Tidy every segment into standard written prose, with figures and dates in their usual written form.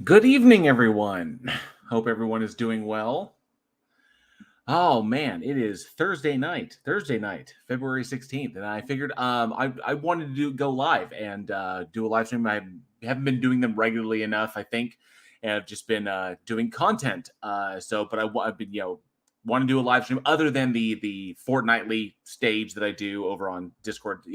Good evening, everyone. Hope everyone is doing well. Oh man, it is Thursday night, February 16th, and I figured I wanted to go live and do a live stream. I haven't been doing them regularly enough, I think, and I've just been doing content. But I've been want to do a live stream other than the fortnightly stage that I do over on Discord.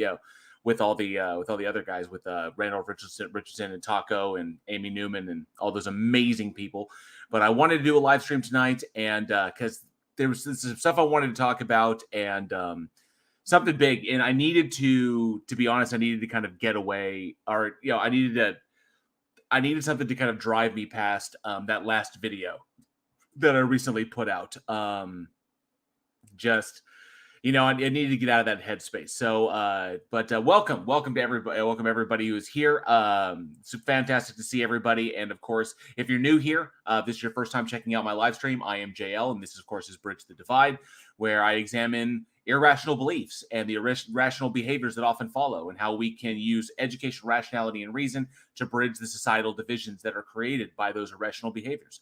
With all the other guys, with Randolph Richardson and Taco and Amy Newman and all those amazing people. But I wanted to do a live stream tonight, and because there was some stuff I wanted to talk about, and something big, and I needed to be honest, I needed to kind of get away, or I needed something to kind of drive me past that last video that I recently put out. I needed to get out of that headspace. So, welcome to everybody. Welcome everybody who is here. It's fantastic to see everybody. And of course, if you're new here, this is your first time checking out my live stream. I am JL, and this, of course, is Bridge the Divide, where I examine irrational beliefs and the irrational behaviors that often follow, and how we can use education, rationality, and reason to bridge the societal divisions that are created by those irrational behaviors.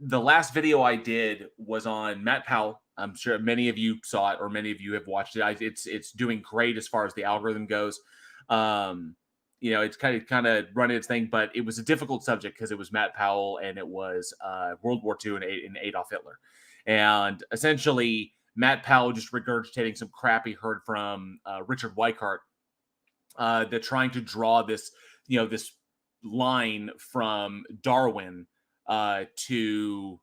The last video I did was on Matt Powell. I'm sure many of you saw it, or many of you have watched it. It's doing great as far as the algorithm goes. It's kind of running its thing, but it was a difficult subject because it was Matt Powell, and it was World War II and Adolf Hitler. And essentially, Matt Powell just regurgitating some crap he heard from Richard Weikart. They're trying to draw this line from Darwin to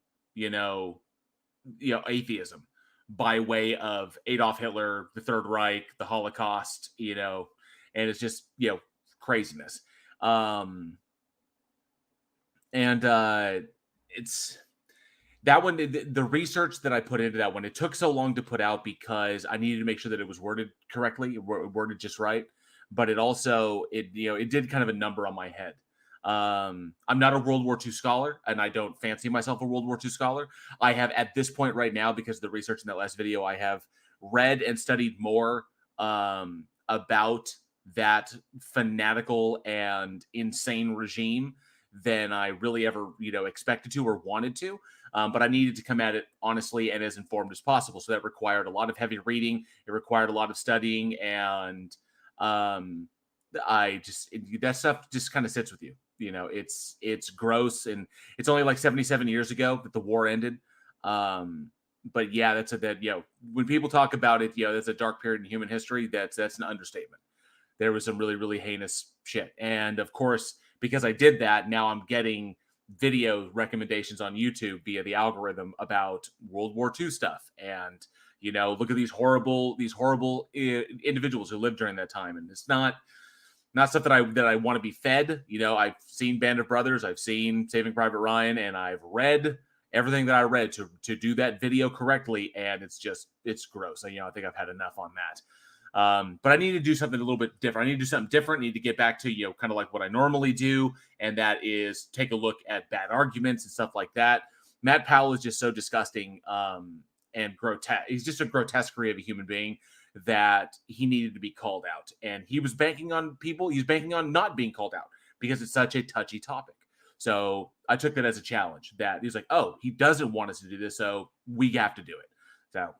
atheism by way of Adolf Hitler, the Third Reich, the Holocaust, and it's just craziness. It's that one. The research that I put into that one, it took so long to put out because I needed to make sure that it was worded correctly, worded just right. But it also it did kind of a number on my head. I'm not a World War II scholar, and I don't fancy myself a World War II scholar. I have, at this point right now, because of the research in that last video, I have read and studied more about that fanatical and insane regime than I really ever, expected to or wanted to. But I needed to come at it honestly and as informed as possible. So that required a lot of heavy reading. It required a lot of studying, and that stuff just kind of sits with you. It's gross, and it's only like 77 years ago that the war ended. But yeah, when people talk about it, that's a dark period in human history. That's an understatement. There was some really, really heinous shit. And of course, because I did that, now I'm getting video recommendations on YouTube via the algorithm about World War II stuff. And, look at these horrible individuals who lived during that time. And it's not stuff that I want to be fed. I've seen Band of Brothers, I've seen Saving Private Ryan, and I've read everything that I read to do that video correctly, and it's gross. I think I've had enough on that. But I need to do something a little bit different. I need to do something different. I need to get back to kind of like what I normally do, and that is take a look at bad arguments and stuff like that. Matt Powell is just so disgusting and grotesque. He's just a grotesquerie of a human being that he needed to be called out, and he was banking on people. He's banking on not being called out because it's such a touchy topic. So I took that as a challenge, that he's like, oh, he doesn't want us to do this, so we have to do it. So,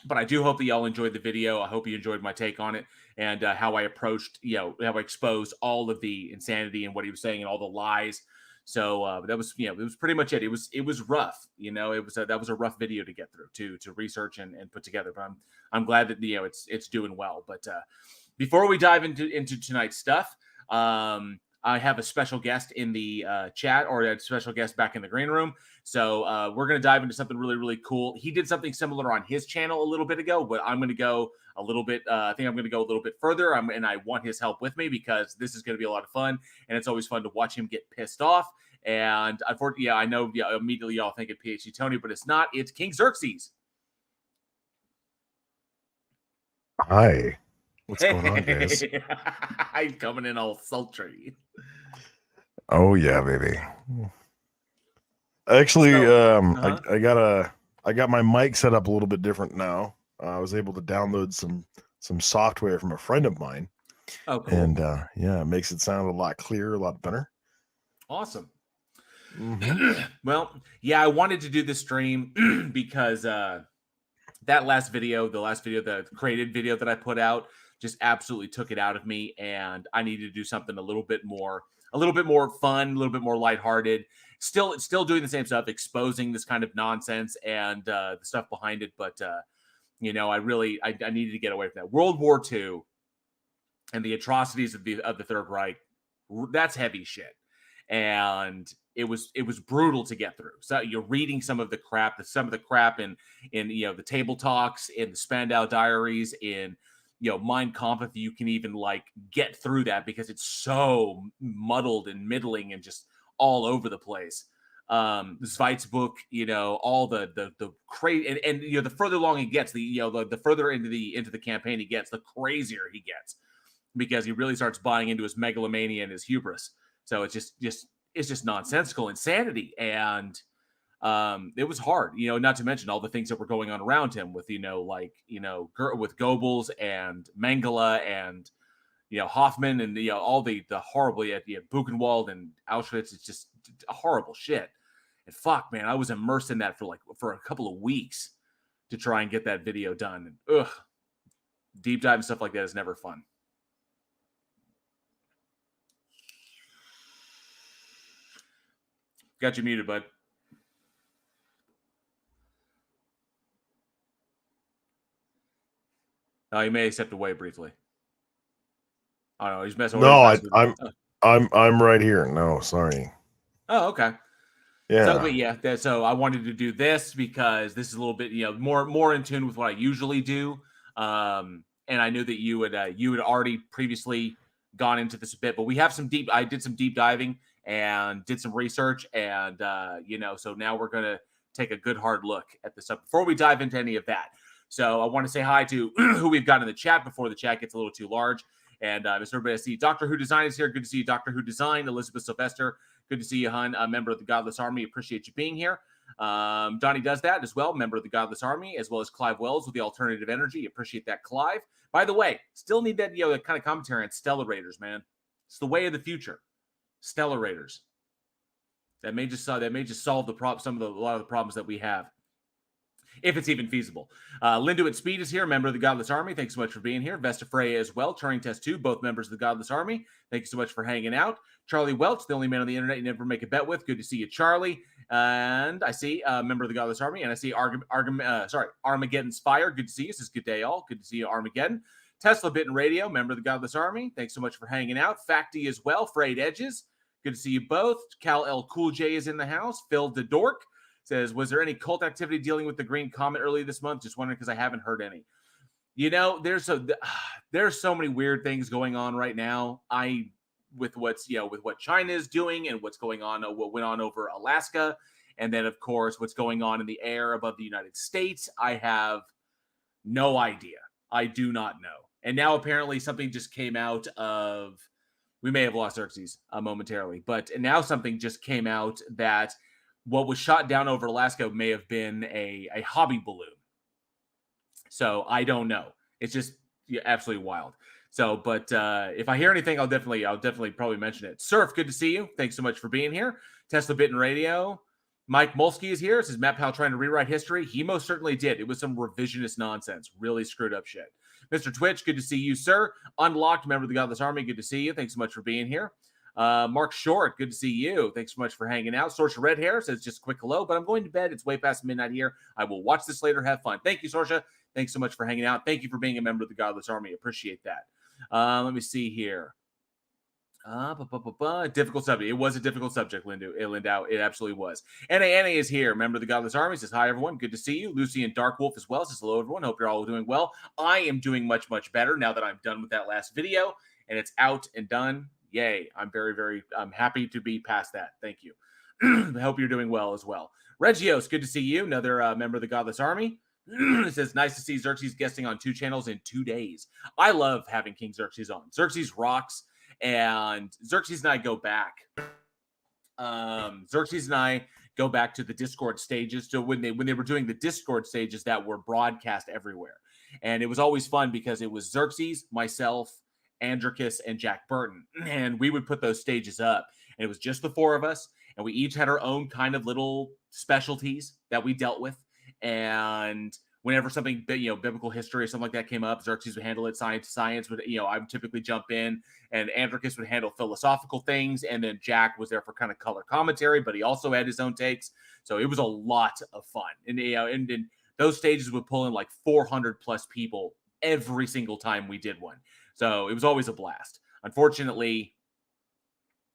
but I do hope that y'all enjoyed the video. I hope you enjoyed my take on it, and how I approached, how I exposed all of the insanity and what he was saying and all the lies. So that was, it was pretty much it. It was rough, that was a rough video to get through, to research and put together. But I'm glad that it's doing well. But before we dive into tonight's stuff, I have a special guest in the chat, or a special guest back in the green room. So we're going to dive into something really, really cool. He did something similar on his channel a little bit ago, but I'm going to go a little bit. I think I'm going to go a little bit further, and I want his help with me because this is going to be a lot of fun, and it's always fun to watch him get pissed off. And unfortunately, I know immediately y'all think of PhD Tony, but it's not. It's King Xerxes. Hi. What's going on, guys? I'm coming in all sultry. Oh yeah, baby. Actually, I got my mic set up a little bit different now. I was able to download some software from a friend of mine. Oh, cool. And yeah, it makes it sound a lot clearer, a lot better. Awesome. Mm-hmm. Well, yeah, I wanted to do this stream because that last video, the created video that I put out, just absolutely took it out of me, and I needed to do something a little bit more fun, a little bit more lighthearted. Still doing the same stuff, exposing this kind of nonsense and the stuff behind it. But you know, I needed to get away from that. World War II and the atrocities of the Third Reich, that's heavy shit. And it was brutal to get through. So you're reading some of the crap in you know, the table talks, in the Spandau diaries, in, you know, Mein Kampf, if you can even like get through that, because it's so muddled and middling and just all over the place. Zweig's book, you know, all the crazy, and you know, the further along he gets, the further into the campaign he gets, the crazier he gets, because he really starts buying into his megalomania and his hubris. So it's just nonsensical insanity. And it was hard, you know, not to mention all the things that were going on around him with, you know, like, you know, with Goebbels and Mengele and, you know, Hoffman, and, you know, all the horribly at Buchenwald and Auschwitz. It's just horrible shit. And fuck, man, I was immersed in that for a couple of weeks to try and get that video done. And deep dive and stuff like that is never fun. Got you muted, bud. Oh, you may have stepped away briefly. Oh no, he's messing. No, I'm right here. No, sorry. Oh, okay. Yeah. So, but yeah, so I wanted to do this because this is a little bit, you know, more in tune with what I usually do. And I knew that you had already previously gone into this a bit, but we have I did some deep diving and did some research, and you know, so now we're gonna take a good hard look at this stuff before we dive into any of that. So I want to say hi to who we've got in the chat before the chat gets a little too large. And Mr. Everybody, I see Doctor Who Design is here. Good to see you, Doctor Who Design. Elizabeth Sylvester, good to see you, hun. A member of the Godless Army. Appreciate you being here. Donnie does that as well. Member of the Godless Army, as well as Clive Wells with the Alternative Energy. Appreciate that, Clive. By the way, still need that, you know, kind of commentary on Stellar Raiders, man. It's the way of the future. Stellar Raiders. That may just solve a lot of the problems that we have, if it's even feasible. Lindu at Speed is here, member of the Godless Army. Thanks so much for being here. Vesta Freya as well. Turing Test 2, both members of the Godless Army. Thank you so much for hanging out. Charlie Welch, the only man on the internet you never make a bet with. Good to see you, Charlie. And I see member of the Godless Army, and I see Armageddon's Fire. Good to see you. This is good day, all. Good to see you, Armageddon. Tesla Bit and Radio, member of the Godless Army. Thanks so much for hanging out. Facty as well. Frayed Edges. Good to see you both. Cal L. Cool J is in the house. Phil the Dork says, was there any cult activity dealing with the Green Comet early this month? Just wondering, because I haven't heard any. You know, there's so many weird things going on right now. With what China is doing and what's going on, what went on over Alaska, and then of course what's going on in the air above the United States. I have no idea. I do not know. And now apparently something just came out of. We may have lost Xerxes momentarily, but now something just came out that what was shot down over Alaska may have been a hobby balloon. So I don't know. It's just absolutely wild. So, but if I hear anything, I'll definitely probably mention it. Surf, good to see you. Thanks so much for being here. Tesla Bit and Radio. Mike Molsky is here. It says Matt Powell trying to rewrite history. He most certainly did. It was some revisionist nonsense. Really screwed up shit. Mr. Twitch, good to see you, sir. Unlocked, member of the Godless Army. Good to see you. Thanks so much for being here. Mark Short, good to see you. Thanks so much for hanging out. Sorsha Red Hair says just a quick hello, but I'm going to bed. It's way past midnight here. I will watch this later. Have fun. Thank you, Sorsha. Thanks so much for hanging out. Thank you for being a member of the Godless Army. Appreciate that. Let me see here. Difficult subject. It was a difficult subject, Lindau. It absolutely was. Anna is here. Member of the Godless Army. Says, hi, everyone. Good to see you. Lucy and Dark Wolf as well. Says, hello, everyone. Hope you're all doing well. I am doing much, much better now that I'm done with that last video and it's out and done. Yay. I'm I'm happy to be past that. Thank you. I hope you're doing well as well. Regios, good to see you. Another member of the Godless Army. It says, nice to see Xerxes guesting on 2 channels in 2 days. I love having King Xerxes on. Xerxes rocks. And Xerxes and I go back. Xerxes and I go back to the Discord stages. So when they were doing the Discord stages that were broadcast everywhere. And it was always fun because it was Xerxes, myself, Androcus, and Jack Burton. And we would put those stages up, and it was just the four of us, and we each had our own kind of little specialties that we dealt with. And whenever something, biblical history or something like that came up, Xerxes would handle it. Science would, I would typically jump in, and Androcus would handle philosophical things, and then Jack was there for kind of color commentary, but he also had his own takes. So it was a lot of fun, and and those stages would pull in like 400 plus people every single time we did one. So it was always a blast. Unfortunately,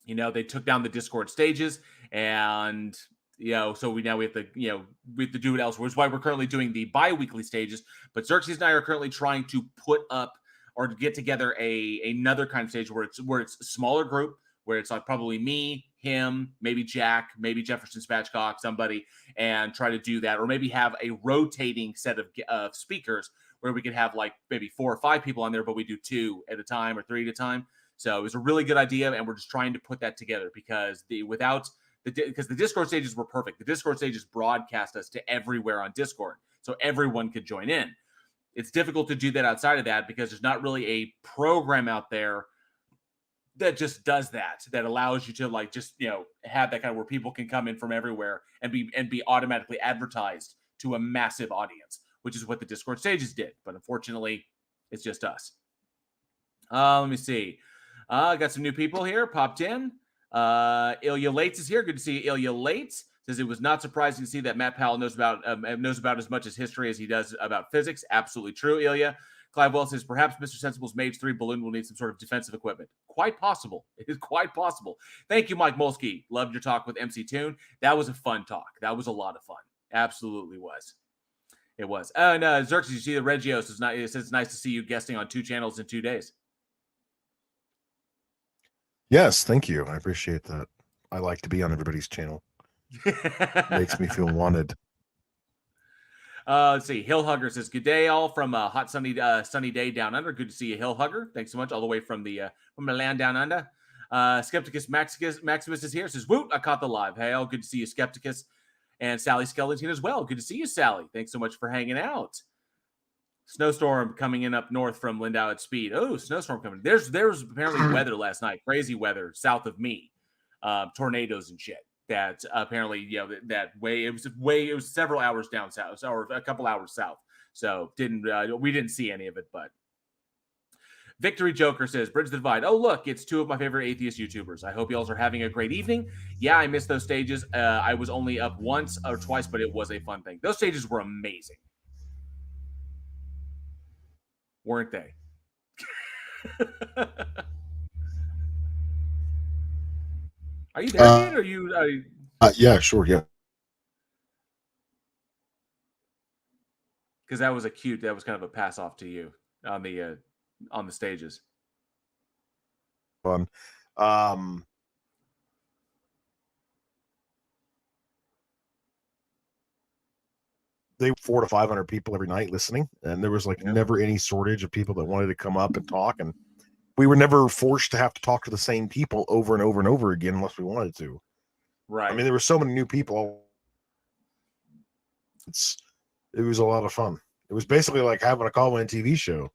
they took down the Discord stages, and so we have to, we have to do it elsewhere. Which is why we're currently doing the bi-weekly stages. But Xerxes and I are currently trying to put up or get together another kind of stage where it's a smaller group, where it's like probably me, him, maybe Jack, maybe Jefferson Spatchcock, somebody, and try to do that, or maybe have a rotating set of speakers where we could have like maybe 4 or 5 people on there, but we do 2 at a time or 3 at a time. So it was a really good idea, and we're just trying to put that together because because the Discord stages were perfect. The Discord stages broadcast us to everywhere on Discord, so everyone could join in. It's difficult to do that outside of that because there's not really a program out there that just does that allows you to like just have that kind of where people can come in from everywhere and be automatically advertised to a massive audience, which is what the Discord stages did. But unfortunately, it's just us. Let me see. I got some new people here popped in. Ilya Lates is here. Good to see you, Ilya Lates. Says it was not surprising to see that Matt Powell knows about as much as history as he does about physics. Absolutely true, Ilya. Clive Wells says perhaps Mr. Sensible's Mage 3 balloon will need some sort of defensive equipment. Quite possible. It is quite possible. Thank you, Mike Molsky. Loved your talk with MC Toon. That was a fun talk. That was a lot of fun. Absolutely was. It was. And Xerxes, you see the Regios is not. It says it's nice to see you guesting on 2 channels in 2 days. Yes, thank you. I appreciate that. I like to be on everybody's channel. Makes me feel wanted. Let's see. Hill Hugger says, "Good day, all from a hot sunny day down under. Good to see you, Hill Hugger. Thanks so much, all the way from the land down under." Skepticus Maximus is here. Says, "Woot! I caught the live. Hey, all good to see you, Skepticus, and Sally Skeleton as well. Good to see you, Sally. Thanks so much for hanging out." Snowstorm coming in up north from Lindau at speed. Oh, snowstorm coming. There was apparently weather last night. Crazy weather south of me. Tornadoes and shit. That apparently, that way it was several hours down south, or a couple hours south. So we didn't see any of it, but Victory Joker says, "Bridge the divide." Oh, look, it's 2 of my favorite atheist YouTubers. I hope y'all are having a great evening. Yeah, I missed those stages. I was only up once or twice, but it was a fun thing. Those stages were amazing. Weren't they? Are you there, dude? Are you? Yeah, sure, yeah. Because that was kind of a pass off to you on the stages. Fun. They 400 to 500 people every night listening, and there was never any shortage of people that wanted to come up and talk, and we were never forced to have to talk to the same people over and over and over again unless we wanted to. Right. I mean, there were so many new people. It was a lot of fun. It was basically like having a call-in TV show.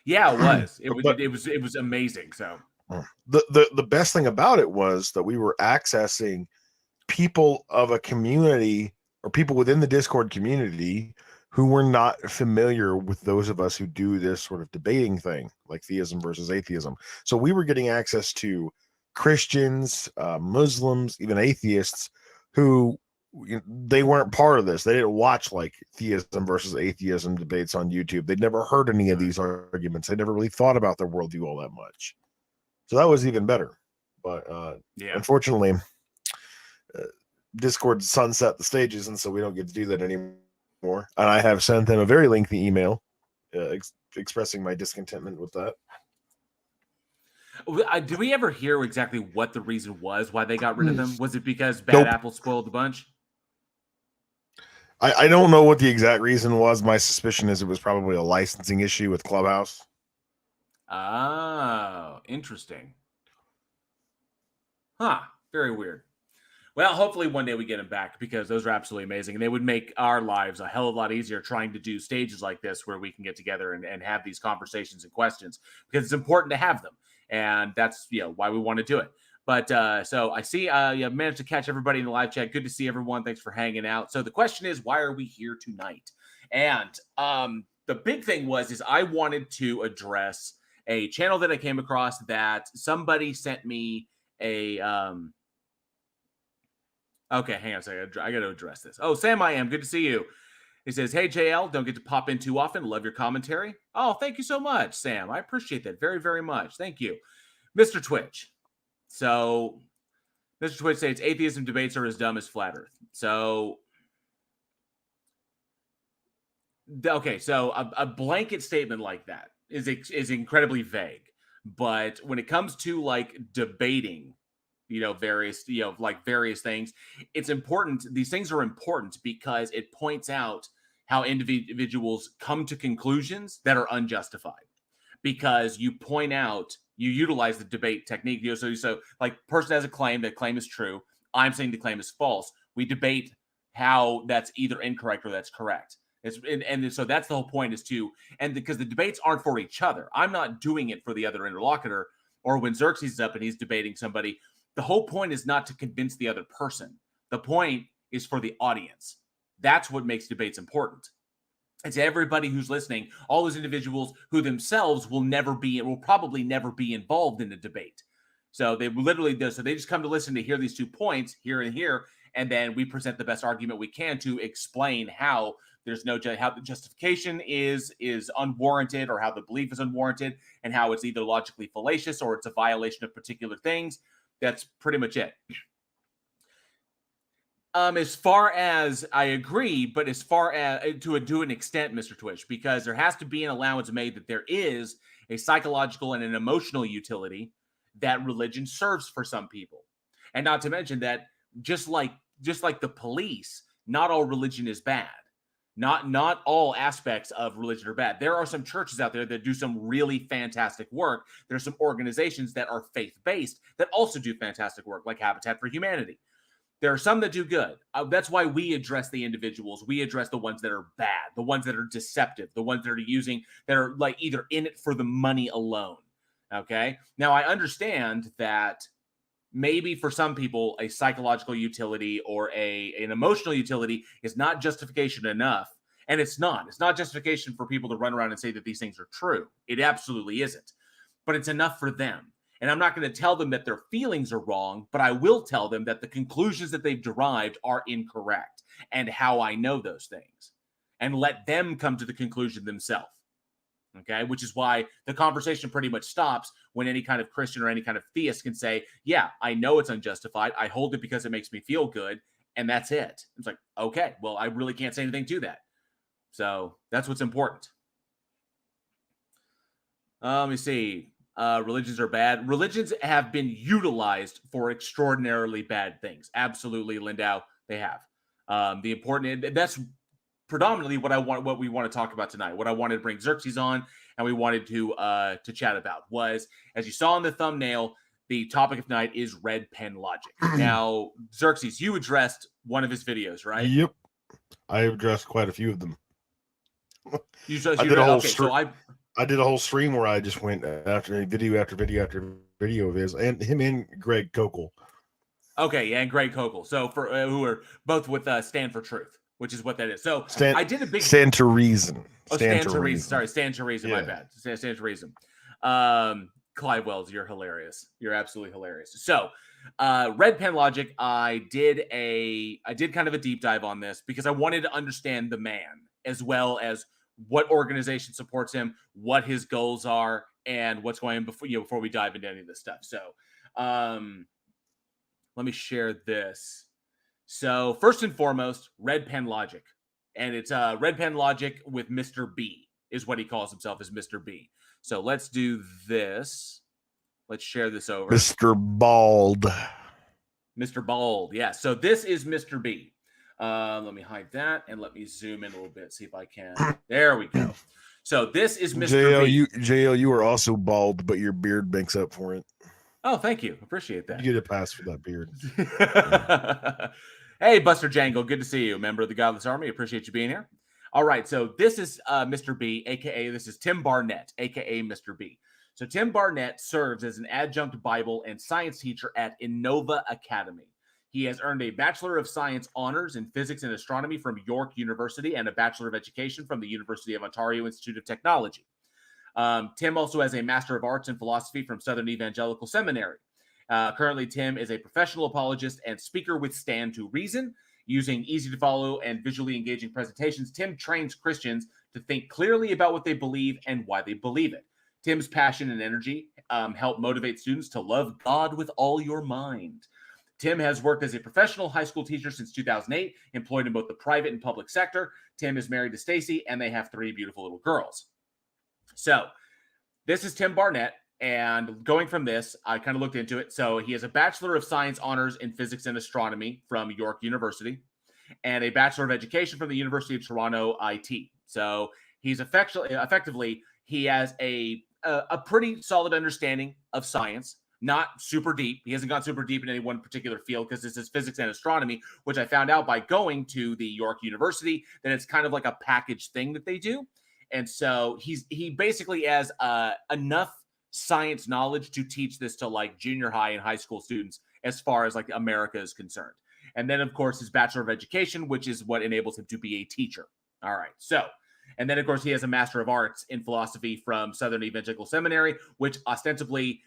Yeah, it was. It was amazing. So the best thing about it was that we were accessing people of a community or people within the Discord community who were not familiar with those of us who do this sort of debating thing, like theism versus atheism. So we were getting access to Christians, Muslims, even atheists who they weren't part of this. They didn't watch like theism versus atheism debates on YouTube. They'd never heard any of these arguments. They never really thought about their worldview all that much. So that was even better. But unfortunately, Discord sunset the stages, and so we don't get to do that anymore. And I have sent them a very lengthy email expressing my discontentment with that. Did we ever hear exactly what the reason was why they got rid of them? Was it because Bad Apple spoiled the bunch? I don't know what the exact reason was. My suspicion is it was probably a licensing issue with Clubhouse. Oh, interesting. Huh. Very weird. Well, hopefully one day we get them back, because those are absolutely amazing. And they would make our lives a hell of a lot easier trying to do stages like this where we can get together and have these conversations and questions, because it's important to have them. And that's, why we want to do it. But so I see you managed to catch everybody in the live chat. Good to see everyone. Thanks for hanging out. So the question is, why are we here tonight? And the big thing is I wanted to address a channel that I came across that somebody sent me a okay, hang on a second. I got to address this. Oh, Sam, I am. Good to see you. He says, hey, JL, don't get to pop in too often. Love your commentary. Oh, thank you so much, Sam. I appreciate that very, very much. Thank you. Mr. Twitch. So, Mr. Twitch states, atheism debates are as dumb as flat earth. So, okay, so a blanket statement like that is incredibly vague. But when it comes to like debating, various things, it's important. These things are important because it points out how individuals come to conclusions that are unjustified, because you utilize the debate technique. So like, person has a claim, that claim is true. I'm saying the claim is false. We debate how that's either incorrect or that's correct. And so that's the whole point, because the debates aren't for each other. I'm not doing it for the other interlocutor, or when Xerxes is up and he's debating somebody. The whole point is not to convince the other person. The point is for the audience. That's what makes debates important. It's everybody who's listening, all those individuals who themselves will probably never be involved in a debate. So they literally do. So they just come to listen to hear these 2 points here and here, and then we present the best argument we can to explain how how the justification is unwarranted, or how the belief is unwarranted, and how it's either logically fallacious or it's a violation of particular things. That's pretty much it. As far as I agree, but as far as to an extent, Mr. Twitch, because there has to be an allowance made that there is a psychological and an emotional utility that religion serves for some people. And not to mention that just like the police, not all religion is bad. Not all aspects of religion are bad. There are some churches out there that do some really fantastic work. There's some organizations that are faith-based that also do fantastic work, like Habitat for Humanity. There are some that do good. That's why we address the individuals. We address the ones that are bad, the ones that are deceptive, the ones that are like either in it for the money alone. Okay? Now, I understand that maybe for some people, a psychological utility or an emotional utility is not justification enough. And it's not. It's not justification for people to run around and say that these things are true. It absolutely isn't. But it's enough for them. And I'm not going to tell them that their feelings are wrong, but I will tell them that the conclusions that they've derived are incorrect, and how I know those things, and let them come to the conclusion themselves. Okay, which is why the conversation pretty much stops when any kind of Christian or any kind of theist can say, yeah, I know it's unjustified. I hold it because it makes me feel good. And that's it. It's like, okay, well, I really can't say anything to that. So that's what's important. Let me see. Religions are bad. Religions have been utilized for extraordinarily bad things. Absolutely, Lindau, they have. That's predominantly what we want to talk about tonight. What I wanted to bring Xerxes on, and we wanted to chat about was, as you saw in the thumbnail, the topic of tonight is red pen logic. Now, Xerxes, you addressed one of his videos, right? Yep, I addressed quite a few of them. I did a whole stream where I just went after video after video after video of his, and him and Greg Kokel. Okay, yeah, and Greg Kokel. So for who are both with Stand for Truth, which is what that is. So I did a big Stand to Reason. Stand to Reason. Sorry, Stand to Reason. Yeah. My bad. Stand to Reason. Clive Wells, you're hilarious. You're absolutely hilarious. So, red pen logic. I did kind of a deep dive on this because I wanted to understand the man as well as what organization supports him, what his goals are, and what's going on before we dive into any of this stuff. So, let me share this. So first and foremost, red pen logic, and it's red pen logic with Mr. B is what he calls himself, as Mr. B. So let's do this. Let's share this over. Mr. Bald. Mr. Bald. Yeah. So this is Mr. B. Let me hide that and let me zoom in a little bit. See if I can. There we go. So this is Mr. JL, B. JL, you are also bald, but your beard makes up for it. Oh, thank you. Appreciate that. You get a pass for that beard. Hey, Buster Jangle. Good to see you, member of the Godless Army. Appreciate you being here. All right. So this is Mr. B, a.k.a. this is Tim Barnett, a.k.a. Mr. B. So Tim Barnett serves as an adjunct Bible and science teacher at Anova Academy. He has earned a Bachelor of Science honors in physics and astronomy from York University and a Bachelor of Education from the University of Ontario Institute of Technology. Tim also has a Master of Arts in Philosophy from Southern Evangelical Seminary. Currently, Tim is a professional apologist and speaker with Stand to Reason. Using easy-to-follow and visually engaging presentations, Tim trains Christians to think clearly about what they believe and why they believe it. Tim's passion and energy help motivate students to love God with all your mind. Tim has worked as a professional high school teacher since 2008, employed in both the private and public sector. Tim is married to Stacy, and they have 3 beautiful little girls. So this is Tim Barnett, and going from this, I kind of looked into it. So he has a Bachelor of Science honors in physics and astronomy from York University and a Bachelor of Education from the University of Toronto IT. So he's effectively, he has a pretty solid understanding of science. Not super deep. He hasn't gone super deep in any one particular field because this is physics and astronomy, which I found out by going to the York University that it's kind of like a package thing that they do. And so he basically has enough science knowledge to teach this to like junior high and high school students as far as like America is concerned. And then, of course, his Bachelor of Education, which is what enables him to be a teacher. All right. So, and then, of course, he has a Master of Arts in Philosophy from Southern Evangelical Seminary, which ostensibly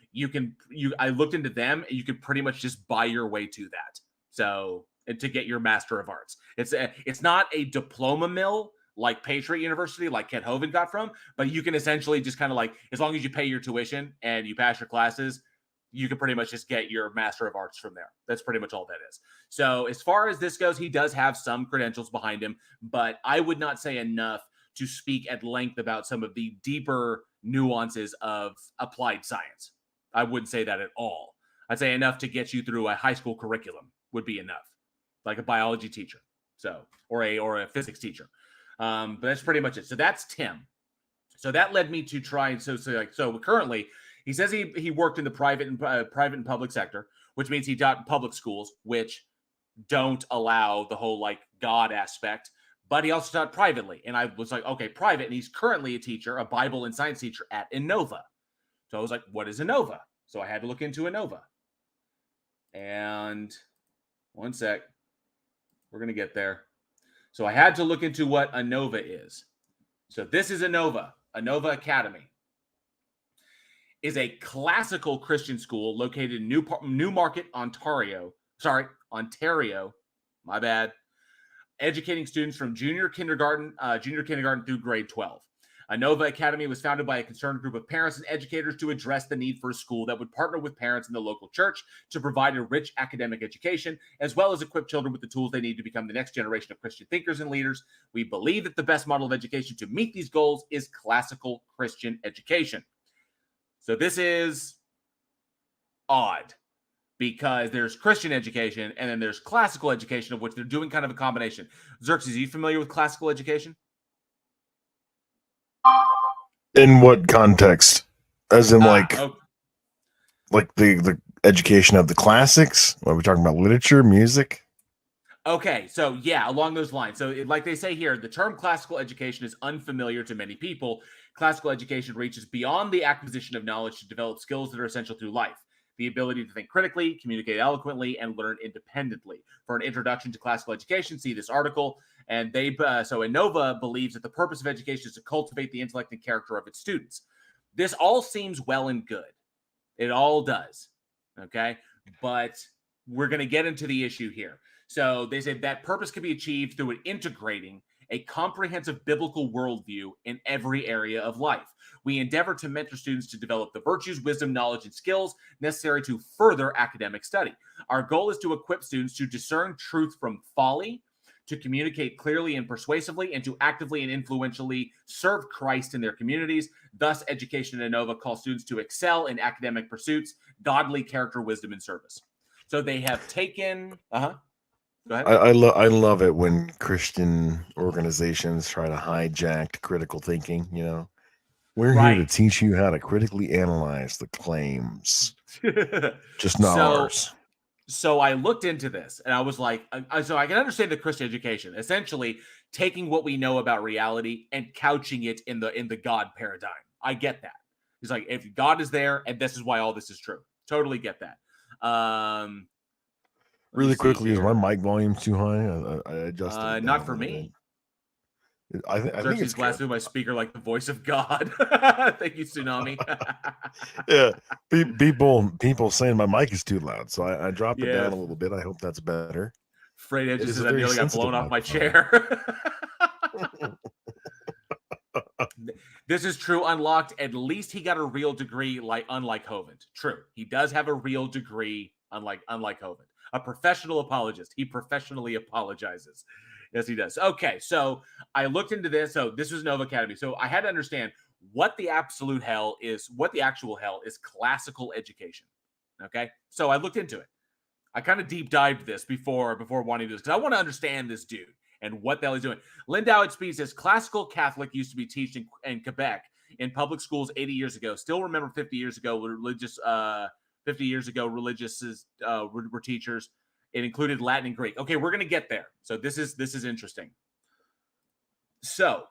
I looked into them, and you could pretty much just buy your way to that. So, to get your Master of Arts. It's not a diploma mill like Patriot University, like Kent Hovind got from, but you can essentially just kind of like, as long as you pay your tuition and you pass your classes, you can pretty much just get your Master of Arts from there. That's pretty much all that is. So as far as this goes, he does have some credentials behind him, but I would not say enough to speak at length about some of the deeper nuances of applied science. I wouldn't say that at all. I'd say enough to get you through a high school curriculum would be enough, like a biology teacher, so or a physics teacher. But that's pretty much it. So that's Tim. So that led me to try and so currently he says he worked in the private and public sector, which means he taught public schools, which don't allow the whole like God aspect. But he also taught privately, and I was like, okay, private. And he's currently a teacher, a Bible and science teacher at Anova. So I was like, what is Anova? So I had to look into Anova. And one sec, we're gonna get there. So I had to look into what Anova is. So this is Anova Academy. Is a classical Christian school located in Newmarket, Ontario. My bad. Educating students from junior kindergarten through grade 12. Anova Academy was founded by a concerned group of parents and educators to address the need for a school that would partner with parents in the local church to provide a rich academic education, as well as equip children with the tools they need to become the next generation of Christian thinkers and leaders. We believe that the best model of education to meet these goals is classical Christian education. So this is odd because there's Christian education and then there's classical education, of which they're doing kind of a combination. Xerxes, are you familiar with classical education? In what context? As in like the education of the classics? Are we talking about literature, music? Okay, so yeah, along those lines. So like they say here, the term classical education is unfamiliar to many people. Classical education reaches beyond the acquisition of knowledge to develop skills that are essential through life. The ability to think critically, communicate eloquently, and learn independently. For an introduction to classical education, see this article. And so Anova believes that the purpose of education is to cultivate the intellect and character of its students. This all seems well and good. It all does. Okay, but we're going to get into the issue here. So they say that purpose can be achieved through integrating a comprehensive biblical worldview in every area of life. We endeavor to mentor students to develop the virtues, wisdom, knowledge, and skills necessary to further academic study. Our goal is to equip students to discern truth from folly, to communicate clearly and persuasively, and to actively and influentially serve Christ in their communities. Thus, education at Anova calls students to excel in academic pursuits, godly character, wisdom, and service. So they have taken... Go ahead. I love it when Christian organizations try to hijack critical thinking. You know, we're here to teach you how to critically analyze the claims Just not ours. So I looked into this and I was like, so I can understand the Christian education, essentially taking what we know about reality and couching it in the God paradigm. I get that. He's like, if God is there and this is why all this is true. Totally get that. Really quickly, is my mic volume too high? I adjusted it not for me. I think it's glass through my speaker like the voice of God. Thank you, Tsunami. Yeah, people saying my mic is too loud, so I dropped it down a little bit. I hope that's better. Freight edges says I nearly got blown off my chair. This is true. Unlocked. At least he got a real degree, unlike Hovind. True, he does have a real degree, unlike Hovind. A professional apologist. He professionally apologizes. Yes, he does. Okay, so I looked into this. So this was Anova Academy. So I had to understand what the actual hell is classical education. Okay, so I looked into it. I kind of deep dived this before wanting to do this because I want to understand this dude and what the hell he's doing. Lindau at Speed says classical Catholic used to be taught in Quebec in public schools 80 years ago. Still remember 50 years ago, religious were teachers. It included Latin and Greek. Okay, we're going to get there. So this is interesting. So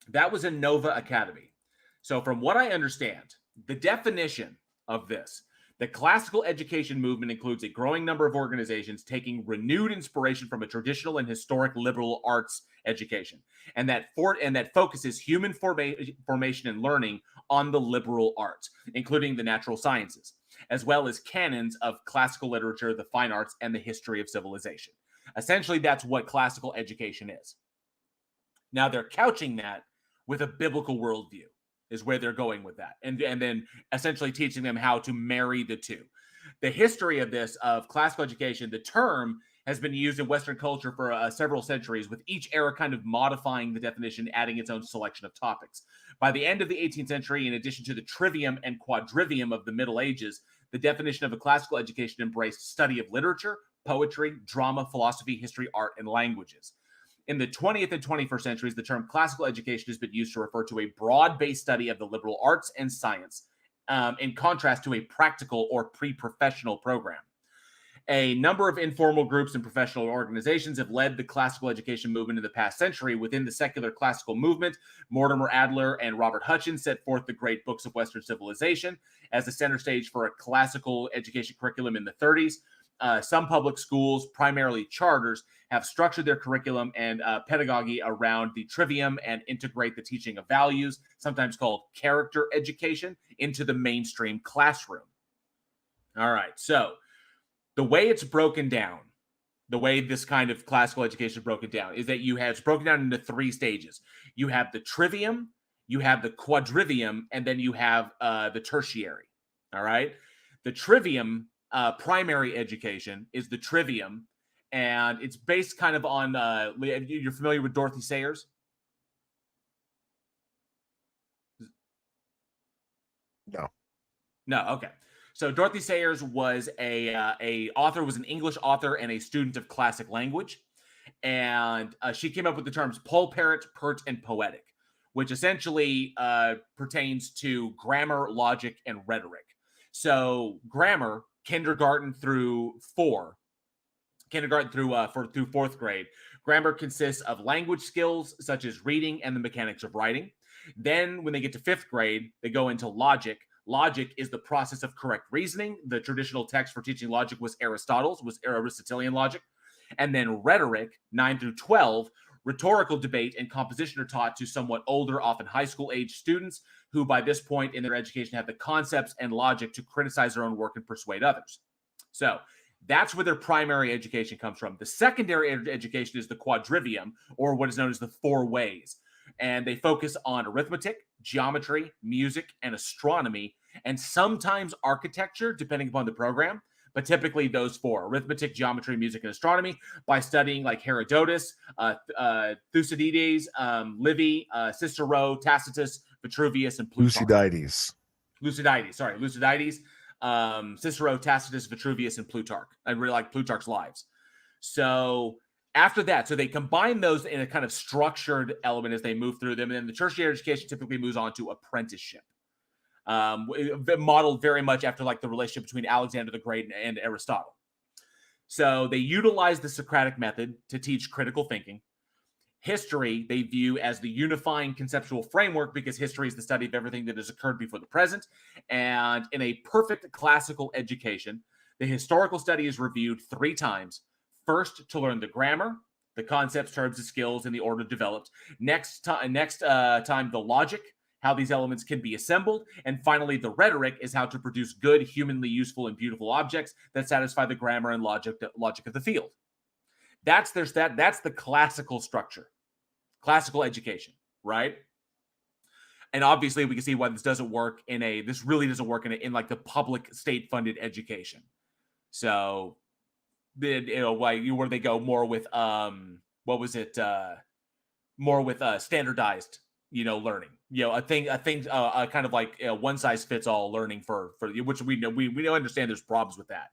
that was Anova Academy. So from what I understand, the definition of this, the classical education movement includes a growing number of organizations taking renewed inspiration from a traditional and historic liberal arts education, and that focuses human formation and learning on the liberal arts, including the natural sciences, as well as canons of classical literature, the fine arts, and the history of civilization. Essentially, that's what classical education is. Now, they're couching that with a biblical worldview, is where they're going with that. And then essentially teaching them how to marry the two. The history of this, of classical education, the term has been used in Western culture for several centuries, with each era kind of modifying the definition, adding its own selection of topics. By the end of the 18th century, in addition to the trivium and quadrivium of the Middle Ages, the definition of a classical education embraced study of literature, poetry, drama, philosophy, history, art, and languages. In the 20th and 21st centuries, the term classical education has been used to refer to a broad-based study of the liberal arts and science, in contrast to a practical or pre-professional program. A number of informal groups and professional organizations have led the classical education movement in the past century. Within the secular classical movement, Mortimer Adler and Robert Hutchins set forth the great books of Western civilization as the center stage for a classical education curriculum in the 30s. Some public schools, primarily charters, have structured their curriculum and pedagogy around the trivium and integrate the teaching of values, sometimes called character education, into the mainstream classroom. All right, so the way it's broken down, the way this kind of classical education is broken down, is that it's broken down into 3 stages. You have the trivium, you have the quadrivium, and then you have the tertiary. All right, the trivium. Primary education is the trivium, and it's based kind of on you're familiar with Dorothy Sayers? No. Okay. So Dorothy Sayers was a author, was an English author and a student of classic language, and she came up with the terms pulpit, pert, and poetic, which essentially pertains to grammar, logic, and rhetoric. So grammar, kindergarten through fourth grade. Grammar consists of language skills such as reading and the mechanics of writing. Then when they get to 5th grade, they go into logic. Logic is the process of correct reasoning. The traditional text for teaching logic was Aristotelian logic. And then rhetoric, 9 through 12, rhetorical debate and composition are taught to somewhat older, often high school age students who by this point in their education have the concepts and logic to criticize their own work and persuade others. So that's where their primary education comes from. The secondary education is the quadrivium, or what is known as the 4 ways. And they focus on arithmetic, geometry, music, and astronomy, and sometimes architecture, depending upon the program. But typically those 4, arithmetic, geometry, music, and astronomy, by studying like Herodotus, Thucydides, Livy, Cicero, Tacitus, Vitruvius, and Plutarch. Thucydides, Cicero, Tacitus, Vitruvius, and Plutarch. I really like Plutarch's lives. So after that, so they combine those in a kind of structured element as they move through them. And then the tertiary education typically moves on to apprenticeship. modeled very much after like the relationship between Alexander the Great and Aristotle. So they utilize the Socratic method to teach critical thinking. History they view as the unifying conceptual framework because history is the study of everything that has occurred before the present. And in a perfect classical education, the historical study is reviewed 3 times. First, to learn the grammar, the concepts, terms, and skills in the order developed. Next time, the logic, how these elements can be assembled. And finally, the rhetoric is how to produce good, humanly useful, and beautiful objects that satisfy the grammar and logic of the field. That's the classical structure, classical education, right? And obviously, we can see why this doesn't work this really doesn't work in like the public state-funded education. So, where they go more with more with standardized, learning. A thing, kind of like one size fits all learning for which we know we understand there's problems with that.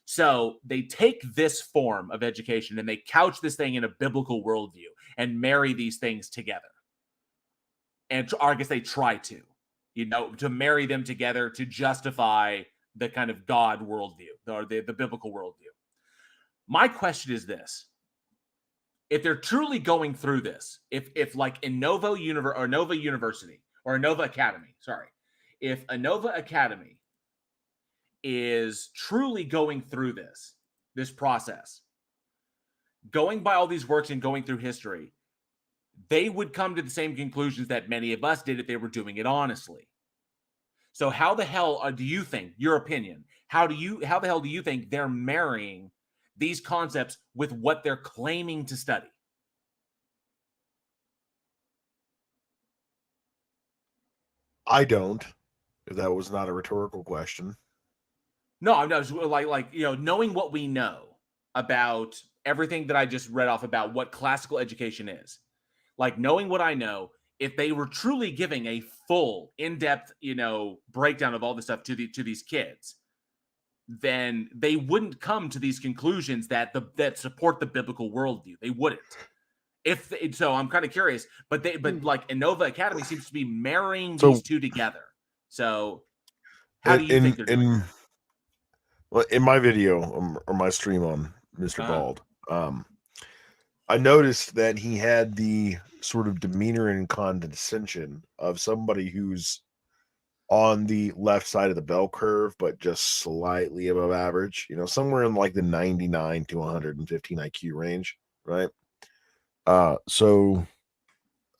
So they take this form of education and they couch this thing in a biblical worldview and marry these things together. And I guess they try to marry them together to justify the kind of God worldview or the biblical worldview. My question is this. If they're truly going through this, if like Anova University or Anova Academy, if Anova Academy is truly going through this process, going by all these works and going through history, they would come to the same conclusions that many of us did if they were doing it honestly. So how the hell do you think, your opinion, how the hell do you think they're marrying these concepts with what they're claiming to study? I don't, if that was not a rhetorical question. No, I'm not like knowing what we know about everything that I just read off about what classical education is, like knowing what I know, if they were truly giving a full, in-depth, breakdown of all this stuff to these kids, then they wouldn't come to these conclusions that support the biblical worldview. They wouldn't. So I'm kind of curious, but like Anova Academy seems to be marrying these two together. So how do you think they're doing? Well, in my video or my stream on Mr. Bald, I noticed that he had the sort of demeanor and condescension of somebody who's on the left side of the bell curve, but just slightly above average, somewhere in like the 99 to 115 IQ range, right? So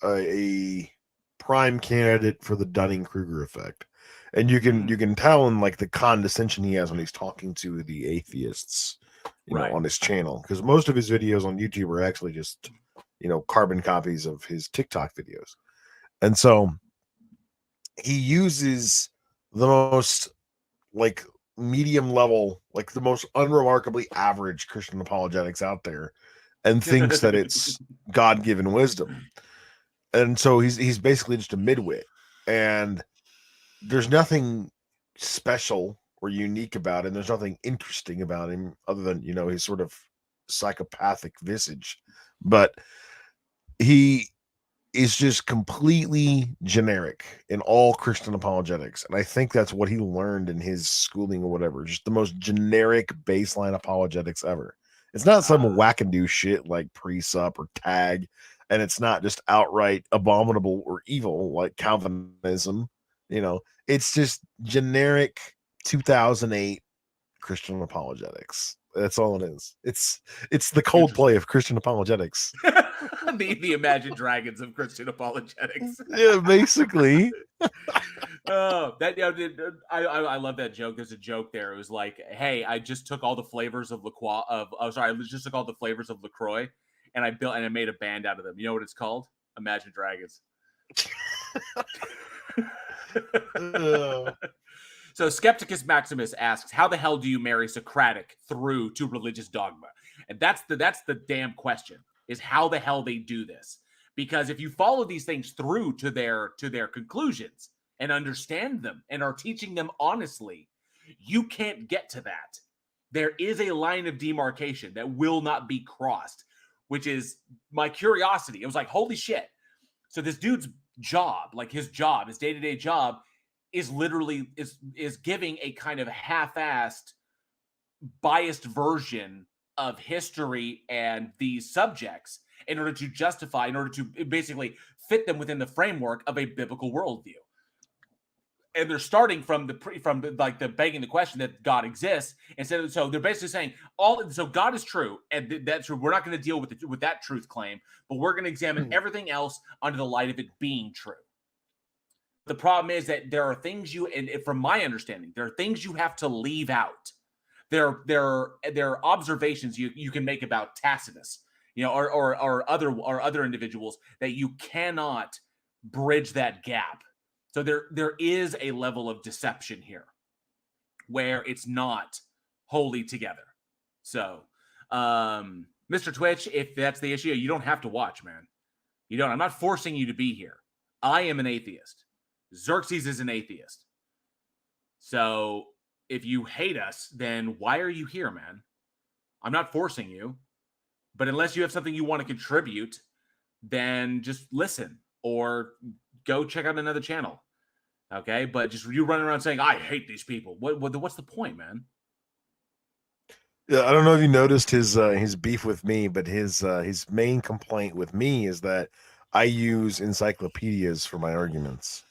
a prime candidate for the Dunning-Kruger effect. And you can tell in like the condescension he has when he's talking to the atheists, on his channel, because most of his videos on YouTube are actually just, carbon copies of his TikTok videos. And so he uses the most like medium level, like the most unremarkably average Christian apologetics out there and thinks that it's God-given wisdom. And so he's basically just a midwit. And there's nothing special or unique about him. There's nothing interesting about him other than, his sort of psychopathic visage. But he is just completely generic in all Christian apologetics. And I think that's what he learned in his schooling or whatever. Just the most generic baseline apologetics ever. It's not some wackadoo shit like pre-sup or tag. And it's not just outright abominable or evil like Calvinism. It's just generic 2008 Christian apologetics. That's all it is. It's the Coldplay of Christian apologetics. the Imagine Dragons of Christian apologetics. Yeah, basically. I love that joke. There's a joke there. It was like, hey, I just took all the flavors of I just took all the flavors of LaCroix and I made a band out of them. You know what it's called? Imagine Dragons. So Skepticus Maximus asks, how the hell do you marry Socratic through to religious dogma? And that's the damn question, is how the hell they do this. Because if you follow these things through to their conclusions and understand them and are teaching them honestly, you can't get to that. There is a line of demarcation that will not be crossed, which is my curiosity. It was like, holy shit. So this dude's job, like his day-to-day job, is literally is giving a kind of half-assed, biased version of history and these subjects in order to justify, in order to basically fit them within the framework of a biblical worldview. And they're starting from the begging the question that God exists instead of, so they're basically saying so God is true, and that's true. We're not going to deal with that truth claim, but we're going to examine everything else under the light of it being true. The problem is that there are things and from my understanding, there are things you have to leave out. There are observations you can make about Tacitus, or other individuals that you cannot bridge that gap. So there is a level of deception here where it's not wholly together. So, Mr. Twitch, if that's the issue, you don't have to watch, man. You don't. I'm not forcing you to be here. I am an atheist. Xerxes is an atheist. So if you hate us, then why are you here, man? I'm not forcing you. But unless you have something you want to contribute, then just listen or go check out another channel. Okay? But just you running around saying, I hate these people. What's the point, man? Yeah, I don't know if you noticed his beef with me, but his main complaint with me is that I use encyclopedias for my arguments.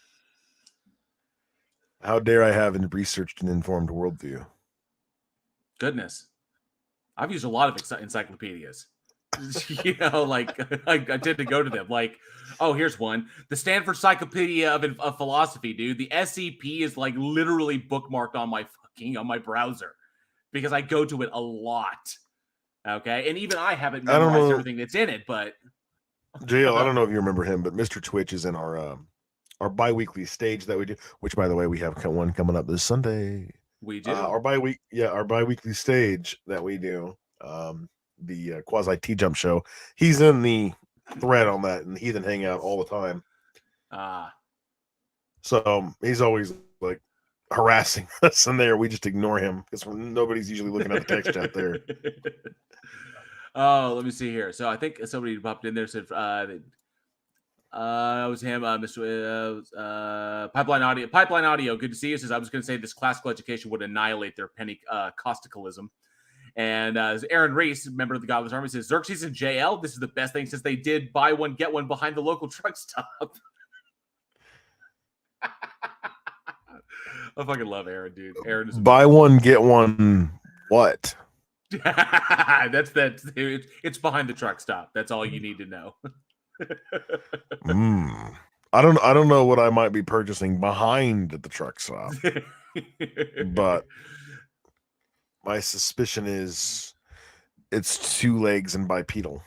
How dare I have a researched and informed worldview? Goodness. I've used a lot of encyclopedias. Like I tend to go to them. Like, oh, here's one. The Stanford Encyclopedia of Philosophy, dude. The SCP is like literally bookmarked on my browser because I go to it a lot. Okay. And even I haven't memorized everything that's in it, but JL, I don't know if you remember him, but Mr. Twitch is in our bi-weekly stage that we do, which, by the way, we have one coming up this Sunday. We do. Our bi-weekly stage that we do, the quasi T-Jump show. He's in the thread on that, and Heathen Hangout all the time. So he's always like harassing us in there. We just ignore him because nobody's usually looking at the text chat there. Oh, let me see here. So I think somebody popped in there, said it was him, Mr. Pipeline Audio. Good to see you. Says I was going to say this classical education would annihilate their Pentecostalism. And Aaron Reese, member of the Godless Army, says Xerxes and JL. This is the best thing since they did buy one get one behind the local truck stop. I fucking love Aaron, dude. Aaron is buy one get one. What? It's behind the truck stop. That's all you need to know. I don't know what I might be purchasing behind the truck stop, but my suspicion is it's two legs and bipedal.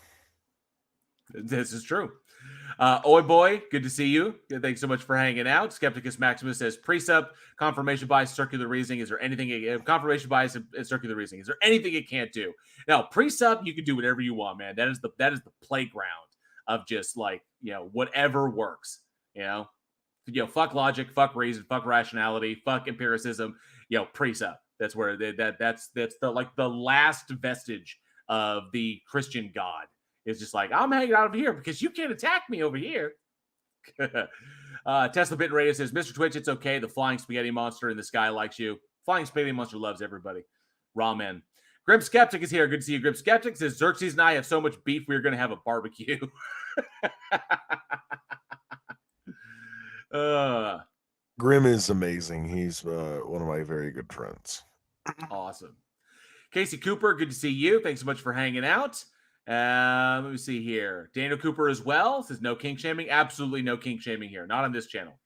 This is true. Oi boy, good to see you. Thanks so much for hanging out. Skepticus Maximus says precept, confirmation bias, circular reasoning. Is there anything confirmation bias and circular reasoning? Is there anything it can't do? Now, precept, you can do whatever you want, man. That is the playground of just like, whatever works. Fuck logic, fuck reason, fuck rationality, fuck empiricism. Precept. That's where that's the last vestige of the Christian God. Is just like, I'm hanging out over here because you can't attack me over here. Tesla Bit Radio says, Mr. Twitch, it's okay. The flying spaghetti monster in the sky likes you. Flying spaghetti monster loves everybody. Ramen. Grim Skeptic is here. Good to see you. Grim Skeptic says, Xerxes and I have so much beef, we're going to have a barbecue. Grim is amazing. He's one of my very good friends. Awesome. Casey Cooper, good to see you. Thanks so much for hanging out. Let me see here. Daniel Cooper as well says no kink shaming. Absolutely no kink shaming here. Not on this channel.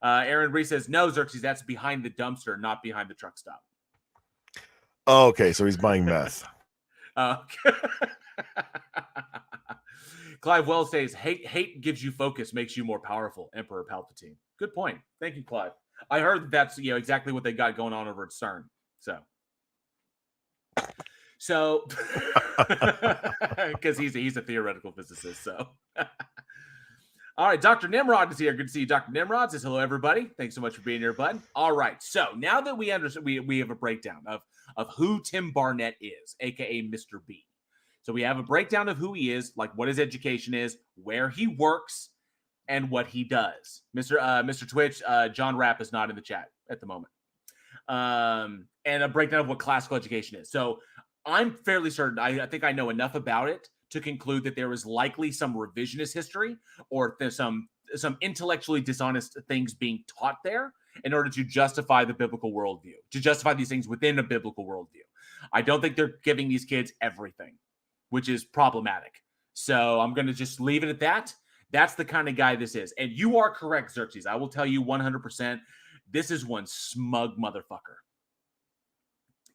Aaron Reese says no, Xerxes. That's behind the dumpster, not behind the truck stop. Oh, okay. So he's buying meth. Clive Wells says hate gives you focus, makes you more powerful. Emperor Palpatine. Good point. Thank you, Clive. I heard that's exactly what they got going on over at CERN. So, because he's a theoretical physicist. So, all right, Dr. Nimrod is here. Good to see you, Dr. Nimrod. Says hello, everybody. Thanks so much for being here, bud. All right, so now that we understand, we have a breakdown of who Tim Barnett is, aka Mr. B. So we have a breakdown of who he is, like what his education is, where he works, and what he does. Mr. Twitch, John Rapp is not in the chat at the moment. And a breakdown of what classical education is. So I'm fairly certain, I think I know enough about it to conclude that there is likely some revisionist history or there's some intellectually dishonest things being taught there in order to justify the biblical worldview, to justify these things within a biblical worldview. I don't think they're giving these kids everything, which is problematic. So I'm going to just leave it at that. That's the kind of guy this is. And you are correct, Xerxes. I will tell you 100%. This is one smug motherfucker.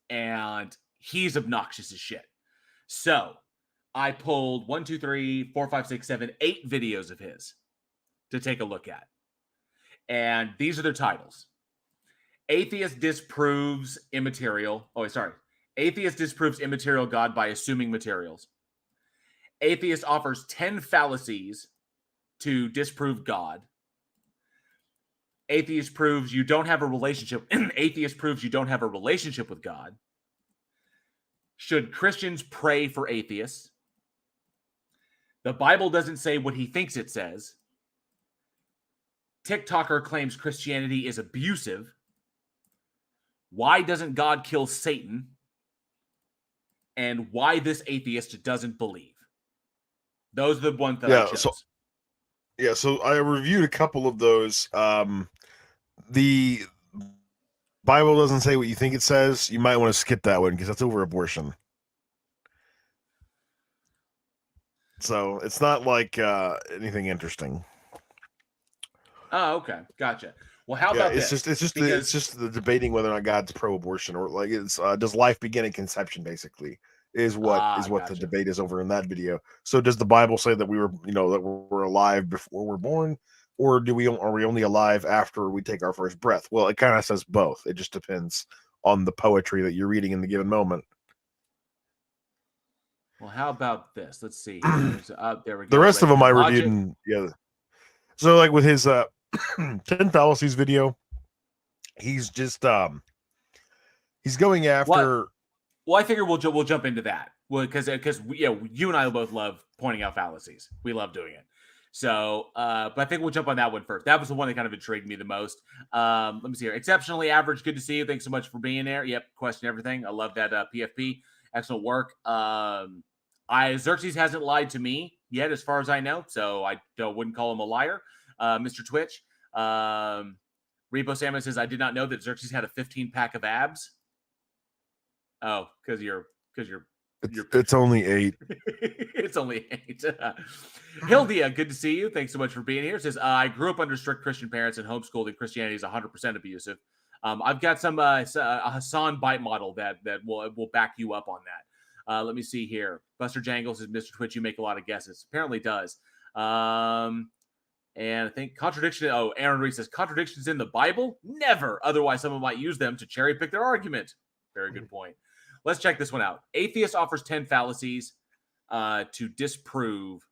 And he's obnoxious as shit. So I pulled 1, 2, 3, 4, 5, 6, 7, 8 videos of his to take a look at. And these are their titles. Atheist disproves immaterial. Atheist disproves immaterial God by assuming materials. Atheist offers 10 fallacies to disprove God. Atheist proves you don't have a relationship. Atheist proves you don't have a relationship with God. Should Christians pray for atheists? The Bible doesn't say what he thinks it says. TikToker claims Christianity is abusive. Why doesn't God kill Satan? And why this atheist doesn't believe. Those are the ones that I chose. So I reviewed a couple of those. The Bible doesn't say what you think it says. You might want to skip that one because that's over abortion. So it's not like anything interesting. Oh, okay, gotcha. Well, how about this? It's just the debating whether or not God's pro-abortion or like it's does life begin at conception? Basically, is what gotcha. The debate is over in that video. So does the Bible say that we were that we're alive before we're born, or are we only alive after we take our first breath? Well, it kind of says both. It just depends on the poetry that you're reading in the given moment. Well, how about this? Let's see. There we go. The rest of them I reviewed. And, so like with his 10 fallacies video, he's just he's going after. Well, I figure we'll jump into that. Well, because you and I both love pointing out fallacies. We love doing it. So, but I think we'll jump on that one first. That was the one that kind of intrigued me the most. Let me see here. Exceptionally average. Good to see you. Thanks so much for being there. Yep. Question everything. I love that PFP. Excellent work. Xerxes hasn't lied to me yet, as far as I know. So I wouldn't call him a liar. Mr. Twitch. Repo Salmon says, I did not know that Xerxes had a 15-pack of abs. Oh, because you're it's only 8. It's only 8. Hildia, good to see you. Thanks so much for being here. It says, I grew up under strict Christian parents and homeschooled, and Christianity is 100% abusive. I've got some a Hassan bite model that will back you up on that. Let me see here. Buster Jangles says, Mr. Twitch, you make a lot of guesses. Apparently does. And I think contradiction. Oh, Aaron Reese says, contradictions in the Bible? Never. Otherwise, someone might use them to cherry pick their argument. Very good point. Let's check this one out. Atheist offers 10 fallacies to disprove.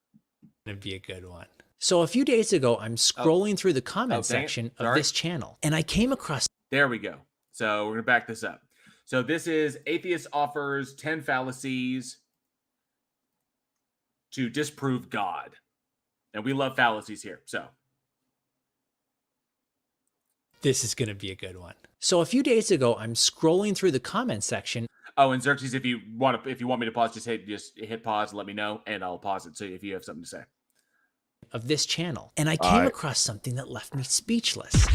It'd be a good one. So a few days ago, I'm scrolling through the comment section of this channel, and I came across. There we go. So we're going to back this up. So this is Atheist offers 10 fallacies to disprove God. And we love fallacies here. So this is going to be a good one. So a few days ago, I'm scrolling through the comment section. Oh, and Xerxes, if you want me to pause, just hit pause and let me know, and I'll pause it. So if you have something to say. Of this channel, and I came across something that left me speechless.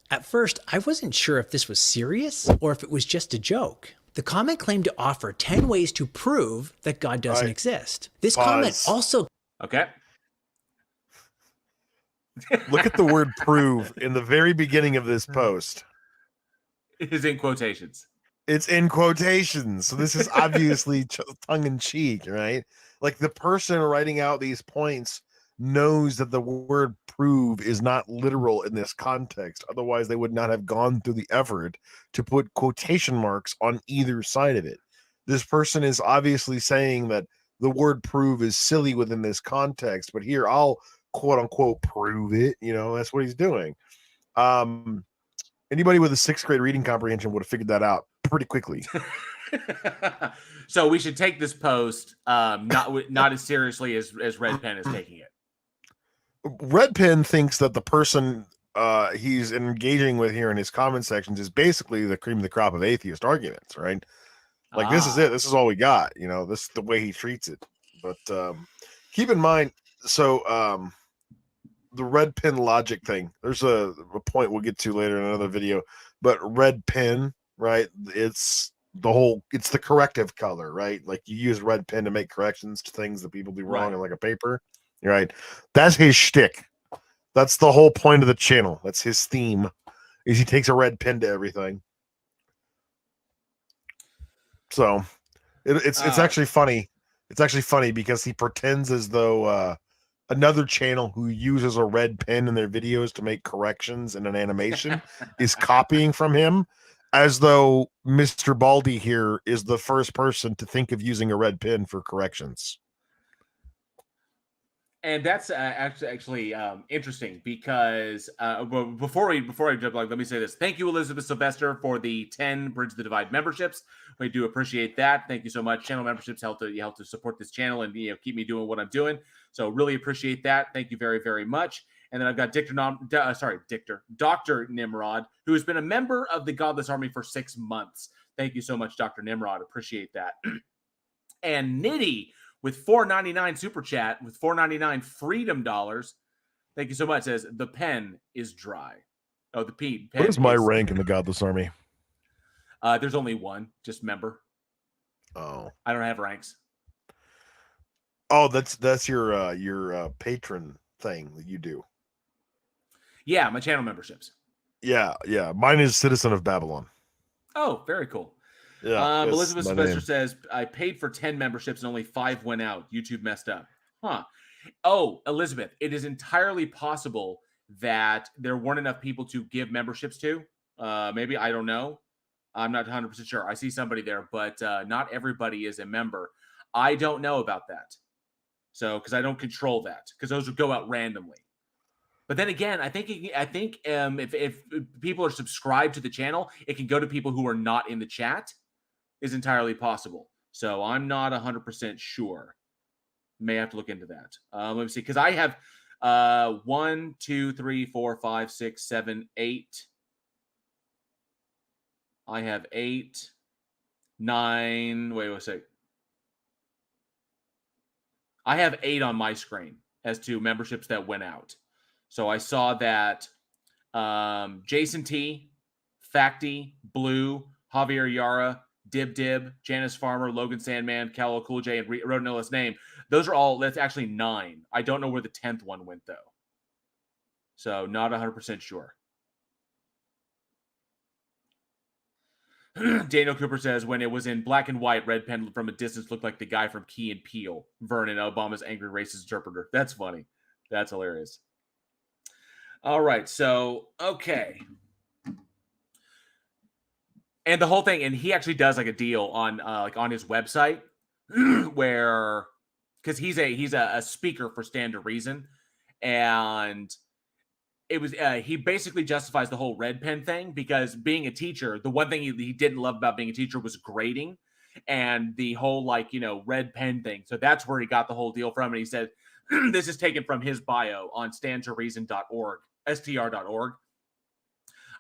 At first, I wasn't sure if this was serious or if it was just a joke. The comment claimed to offer 10 ways to prove that God doesn't exist. This comment also... Okay. Look at the word prove in the very beginning of this post. It is in quotations. It's in quotations. So this is obviously tongue-in-cheek, right? Like the person writing out these points knows that the word prove is not literal in this context. Otherwise, they would not have gone through the effort to put quotation marks on either side of it. This person is obviously saying that the word prove is silly within this context, but here I'll quote unquote prove it. That's what he's doing. Anybody with a 6th grade reading comprehension would have figured that out pretty quickly. So we should take this post not as seriously as Red Pen is taking it. Red Pen thinks that the person he's engaging with here in his comment sections is basically the cream of the crop of atheist arguments, right? Like, this is it. This is all we got. You know, this is the way he treats it. But keep in mind, so the Red Pen logic thing, there's a point we'll get to later in another video. But Red Pen, right? It's the corrective color, right? Like, you use red pen to make corrections to things that people do wrong in like a paper, right? That's his shtick. That's the whole point of the channel. That's his theme, is he takes a red pen to everything. So it's actually funny. It's actually funny because he pretends as though another channel who uses a red pen in their videos to make corrections in an animation is copying from him, as though Mr. Baldy here is the first person to think of using a red pen for corrections. And that's actually interesting because before I jump, let me say this. Thank you, Elizabeth Sylvester, for the 10 Bridge the Divide memberships. We do appreciate that. Thank you so much. Channel memberships help to support this channel and keep me doing what I'm doing. So really appreciate that. Thank you very, very much. And then I've got Dr. Nimrod, who has been a member of the Godless Army for 6 months. Thank you so much, Dr. Nimrod. Appreciate that. And Nitty with $4.99 super chat with $4.99 freedom dollars. Thank you so much. Says the pen is dry. Oh, the pen. What is my rank in the Godless Army? There's only one, just member. Oh, I don't have ranks. Oh, that's your patron thing that you do. Yeah, my channel memberships. Yeah. Mine is Citizen of Babylon. Oh, very cool. Yeah. Elizabeth Sylvester says, I paid for 10 memberships and only 5 went out. YouTube messed up. Huh. Oh, Elizabeth, it is entirely possible that there weren't enough people to give memberships to. Maybe, I don't know. I'm not 100% sure. I see somebody there, but not everybody is a member. I don't know about that. So, because I don't control that, because those would go out randomly. But then again, I think if people are subscribed to the channel, it can go to people who are not in the chat. Is entirely possible. So I'm not 100% sure. May have to look into that. Let me see, because I have 1, 2, 3, 4, 5, 6, 7, 8. I have 8, 9. Wait a sec. I have 8 on my screen as to memberships that went out. So I saw that Jason T, Facty, Blue, Javier Yara, Dib, Janice Farmer, Logan Sandman, Callow Cool J, and Rodanilla's name. Those are all, that's actually 9. I don't know where the 10th one went, though. So not 100% sure. Daniel Cooper says, when it was in black and white, red pen from a distance looked like the guy from Key and Peele, Vernon, Obama's angry racist interpreter. That's funny. That's hilarious. All right. So, okay. And the whole thing, and he actually does like a deal on on his website where, because he's a speaker for Stand to Reason, and it was he basically justifies the whole red pen thing because being a teacher, the one thing he didn't love about being a teacher was grading and the whole red pen thing. So that's where he got the whole deal from, and he said this is taken from his bio on standtoreason.org, str.org.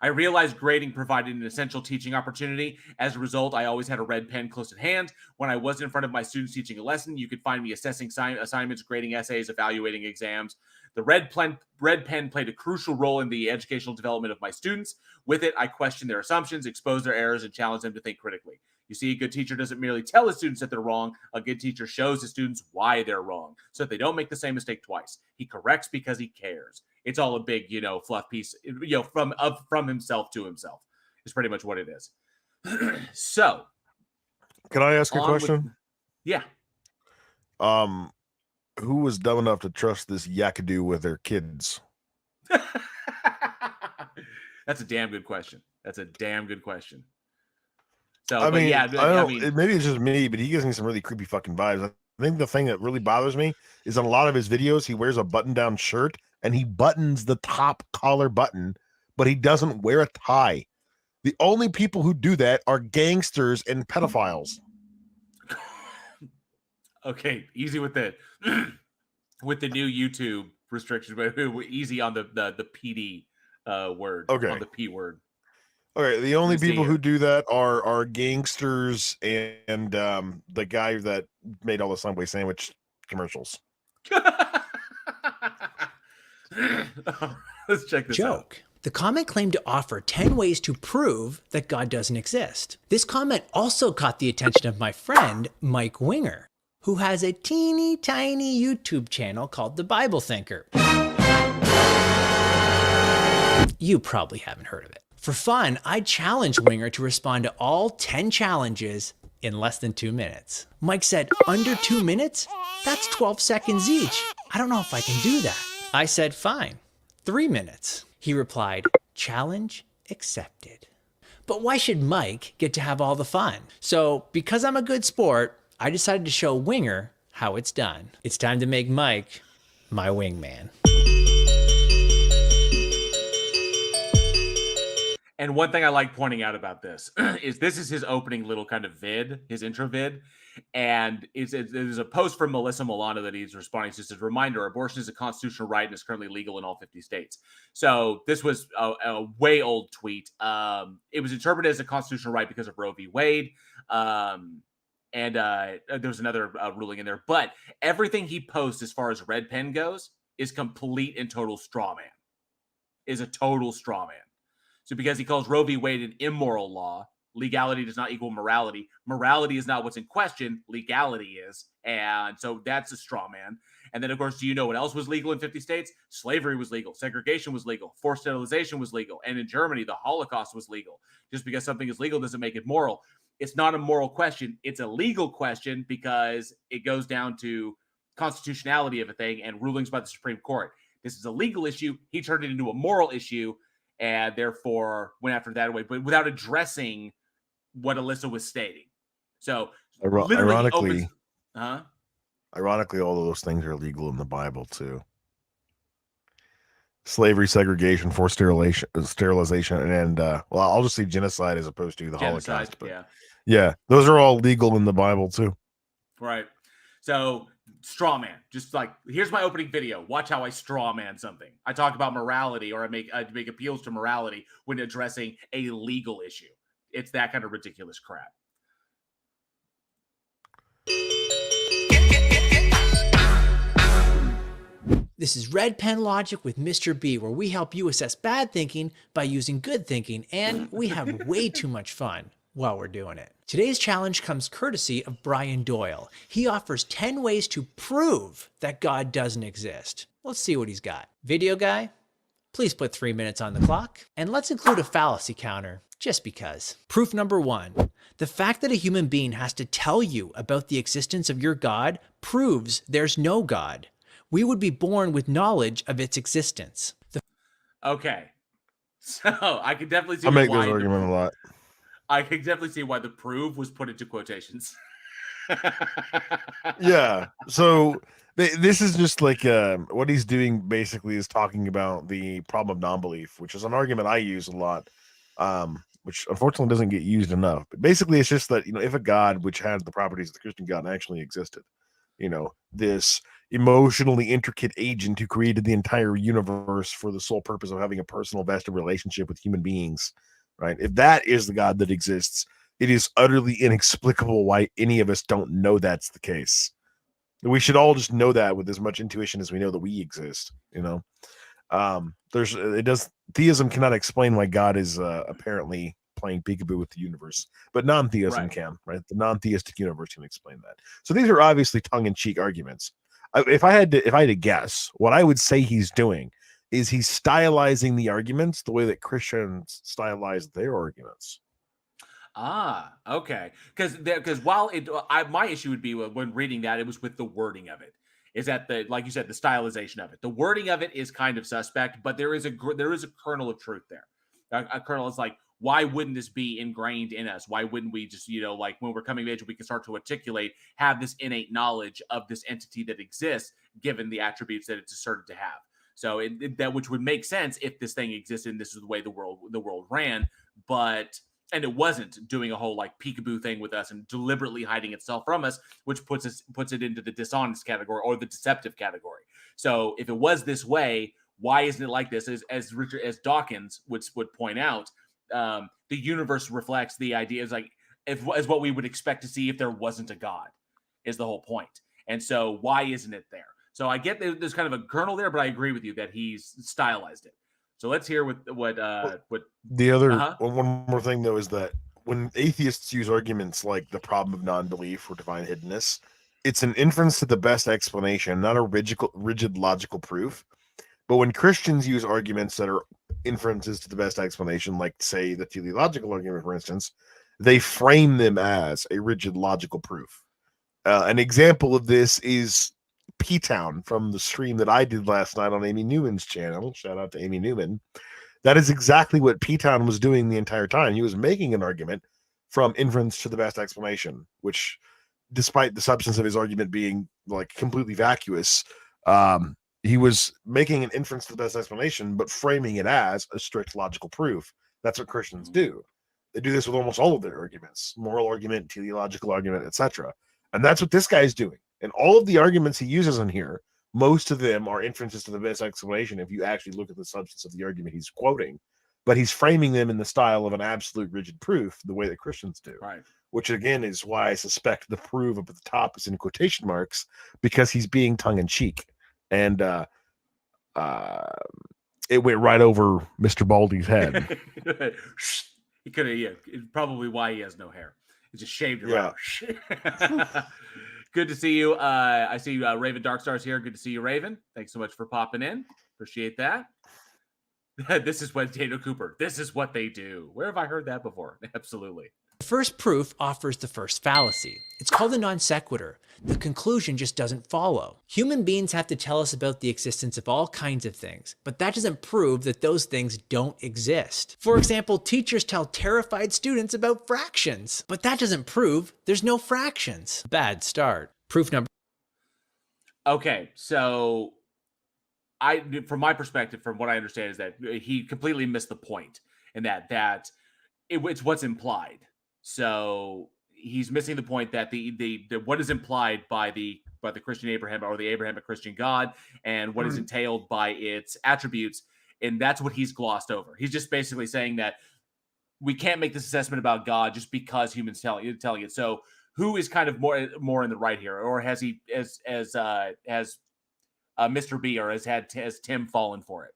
I realized grading provided an essential teaching opportunity. As a result, I always had a red pen close at hand. When I was in front of my students teaching a lesson, you could find me assessing assignments, grading essays, evaluating exams. The red pen played a crucial role in the educational development of my students. With it, I questioned their assumptions, exposed their errors, and challenged them to think critically. You see, a good teacher doesn't merely tell his students that they're wrong. A good teacher shows his students why they're wrong so that they don't make the same mistake twice. He corrects because he cares. It's all a big, fluff piece, from himself to himself is pretty much what it is. So, can I ask a question? Yeah. Who was dumb enough to trust this yakadoo with their kids? That's a damn good question. So, I mean, yeah, maybe it's just me, but he gives me some really creepy fucking vibes. I think the thing that really bothers me is on a lot of his videos, he wears a button-down shirt and he buttons the top collar button, but he doesn't wear a tie. The only people who do that are gangsters and pedophiles. Okay, easy with the with the new YouTube restrictions, but easy on the PD word, Okay. on the P word. Okay, the only Let's see people who here. do that are gangsters and the guy that made all the Subway sandwich commercials. Let's check this out. Joke. The comment claimed to offer 10 ways to prove that God doesn't exist. This comment also caught the attention of my friend, Mike Winger, who has a teeny tiny YouTube channel called The Bible Thinker. You probably haven't heard of it. For fun, I challenged Winger to respond to all 10 challenges in less than 2 minutes. Mike said, under 2 minutes? That's 12 seconds each. I don't know if I can do that. I said, fine, 3 minutes. He replied, challenge accepted. But why should Mike get to have all the fun? So because I'm a good sport, I decided to show Winger how it's done. It's time to make Mike my wingman. And one thing I like pointing out about this is his opening little kind of vid, his intro vid. And there's a post from Melissa Milano that he's responding to. It says, reminder, abortion is a constitutional right and is currently legal in all 50 states. So this was a way old tweet. It was interpreted as a constitutional right because of Roe v. Wade. And there was another ruling in there. But everything he posts as far as Red Pen goes is complete and total straw man. Is a total straw man. So because he calls Roe v. Wade an immoral law, legality does not equal morality. Morality is not what's in question. Legality is. And so that's a straw man. And then, of course, do you know what else was legal in 50 states? Slavery was legal. Segregation was legal. Forced sterilization was legal. And in Germany, the Holocaust was legal. Just because something is legal doesn't make it moral. It's not a moral question. It's a legal question because it goes down to constitutionality of a thing and rulings by the Supreme Court. This is a legal issue. He turned it into a moral issue and therefore went after that away, but without addressing what Alyssa was stating. So ironically, ironically, all of those things are legal in the Bible too. Slavery, segregation, forced sterilization, and well, I'll just say genocide as opposed to the Holocaust. But yeah, those are all legal in the Bible too. Right. So straw man, just like, here's my opening video. Watch how I straw man something. I talk about morality, or I make appeals to morality when addressing a legal issue. It's that kind of ridiculous crap. This is Red Pen Logic with Mr. B, where we help you assess bad thinking by using good thinking, and we have way too much fun while we're doing it. Today's challenge comes courtesy of Brian Doyle. He offers 10 ways to prove that God doesn't exist. Let's see what he's got. Video guy, please put 3 minutes on the clock, and let's include a fallacy counter, just because. Proof number 1. The fact that a human being has to tell you about the existence of your God proves there's no God. We would be born with knowledge of its existence. Okay. So I can definitely see I make this argument a lot. I can definitely see why the prove was put into quotations. Yeah. So this is just like what he's doing basically is talking about the problem of non-belief, which is an argument I use a lot, which unfortunately doesn't get used enough. But basically, it's just that, if a God which had the properties of the Christian God actually existed, this emotionally intricate agent who created the entire universe for the sole purpose of having a personal vested relationship with human beings, right? If that is the God that exists, it is utterly inexplicable why any of us don't know that's the case. We should all just know that with as much intuition as we know that we exist. Theism cannot explain why God is apparently playing peekaboo with the universe, but non-theism can, right? The non-theistic universe can explain that. So these are obviously tongue-in-cheek arguments. If I had to guess, what I would say he's doing is he's stylizing the arguments the way that Christians stylize their arguments. Ah, okay. Because while my issue would be when reading that, it was with the wording of it. Is that like you said, the stylization of it. The wording of it is kind of suspect, but there is a kernel of truth there. A kernel is like, why wouldn't this be ingrained in us? Why wouldn't we just, like when we're coming of age, we can start to articulate, have this innate knowledge of this entity that exists, given the attributes that it's asserted to have. So that which would make sense if this thing existed and this is the way the world ran. and it wasn't doing a whole like peekaboo thing with us and deliberately hiding itself from us, which puts it into the dishonest category or the deceptive category. So if it was this way, why isn't it like this? As Dawkins would point out, the universe reflects the idea as like as what we would expect to see if there wasn't a God, is the whole point. And so why isn't it there? So I get there's kind of a kernel there, but I agree with you that he's stylized it. So let's hear what the other one more thing though is that when atheists use arguments like the problem of non-belief or divine hiddenness, it's an inference to the best explanation, not a rigid logical proof. But when Christians use arguments that are inferences to the best explanation, like say the teleological argument, for instance, they frame them as a rigid logical proof. An example of this is P-Town from the stream that I did last night on Amy Newman's channel. Shout out to Amy Newman. That is exactly what P-Town was doing the entire time. He was making an argument from inference to the best explanation, which, despite the substance of his argument being like completely vacuous, he was making an inference to the best explanation, but framing it as a strict logical proof. That's what Christians do. They do this with almost all of their arguments: moral argument, teleological argument, etc. And that's what this guy is doing. And all of the arguments he uses in here, most of them are inferences to the best explanation if you actually look at the substance of the argument he's quoting. But he's framing them in the style of an absolute rigid proof, the way that Christians do. Right. Which, again, is why I suspect the proof up at the top is in quotation marks, because he's being tongue-in-cheek. And it went right over Mr. Baldy's head. He could have, yeah. Probably why he has no hair. He just shaved it out. Good to see you. I see you, Raven Darkstar's here. Good to see you, Raven. Thanks so much for popping in. Appreciate that. This is what Daniel Cooper. This is what they do. Where have I heard that before? Absolutely. The first proof offers the first fallacy. It's called a non sequitur. The conclusion just doesn't follow. Human beings have to tell us about the existence of all kinds of things, but that doesn't prove that those things don't exist. For example, teachers tell terrified students about fractions, but that doesn't prove there's no fractions. Bad start. Proof number. Okay, so from my perspective, from what I understand, is that he completely missed the point, and that it's what's implied. So he's missing the point that the what is implied by the Christian Abraham or the Abrahamic Christian God, and what is entailed by its attributes, and that's what he's glossed over. He's just basically saying that we can't make this assessment about God just because humans telling it. So who is kind of more in the right here, or has he has Mr. B, or has Tim fallen for it?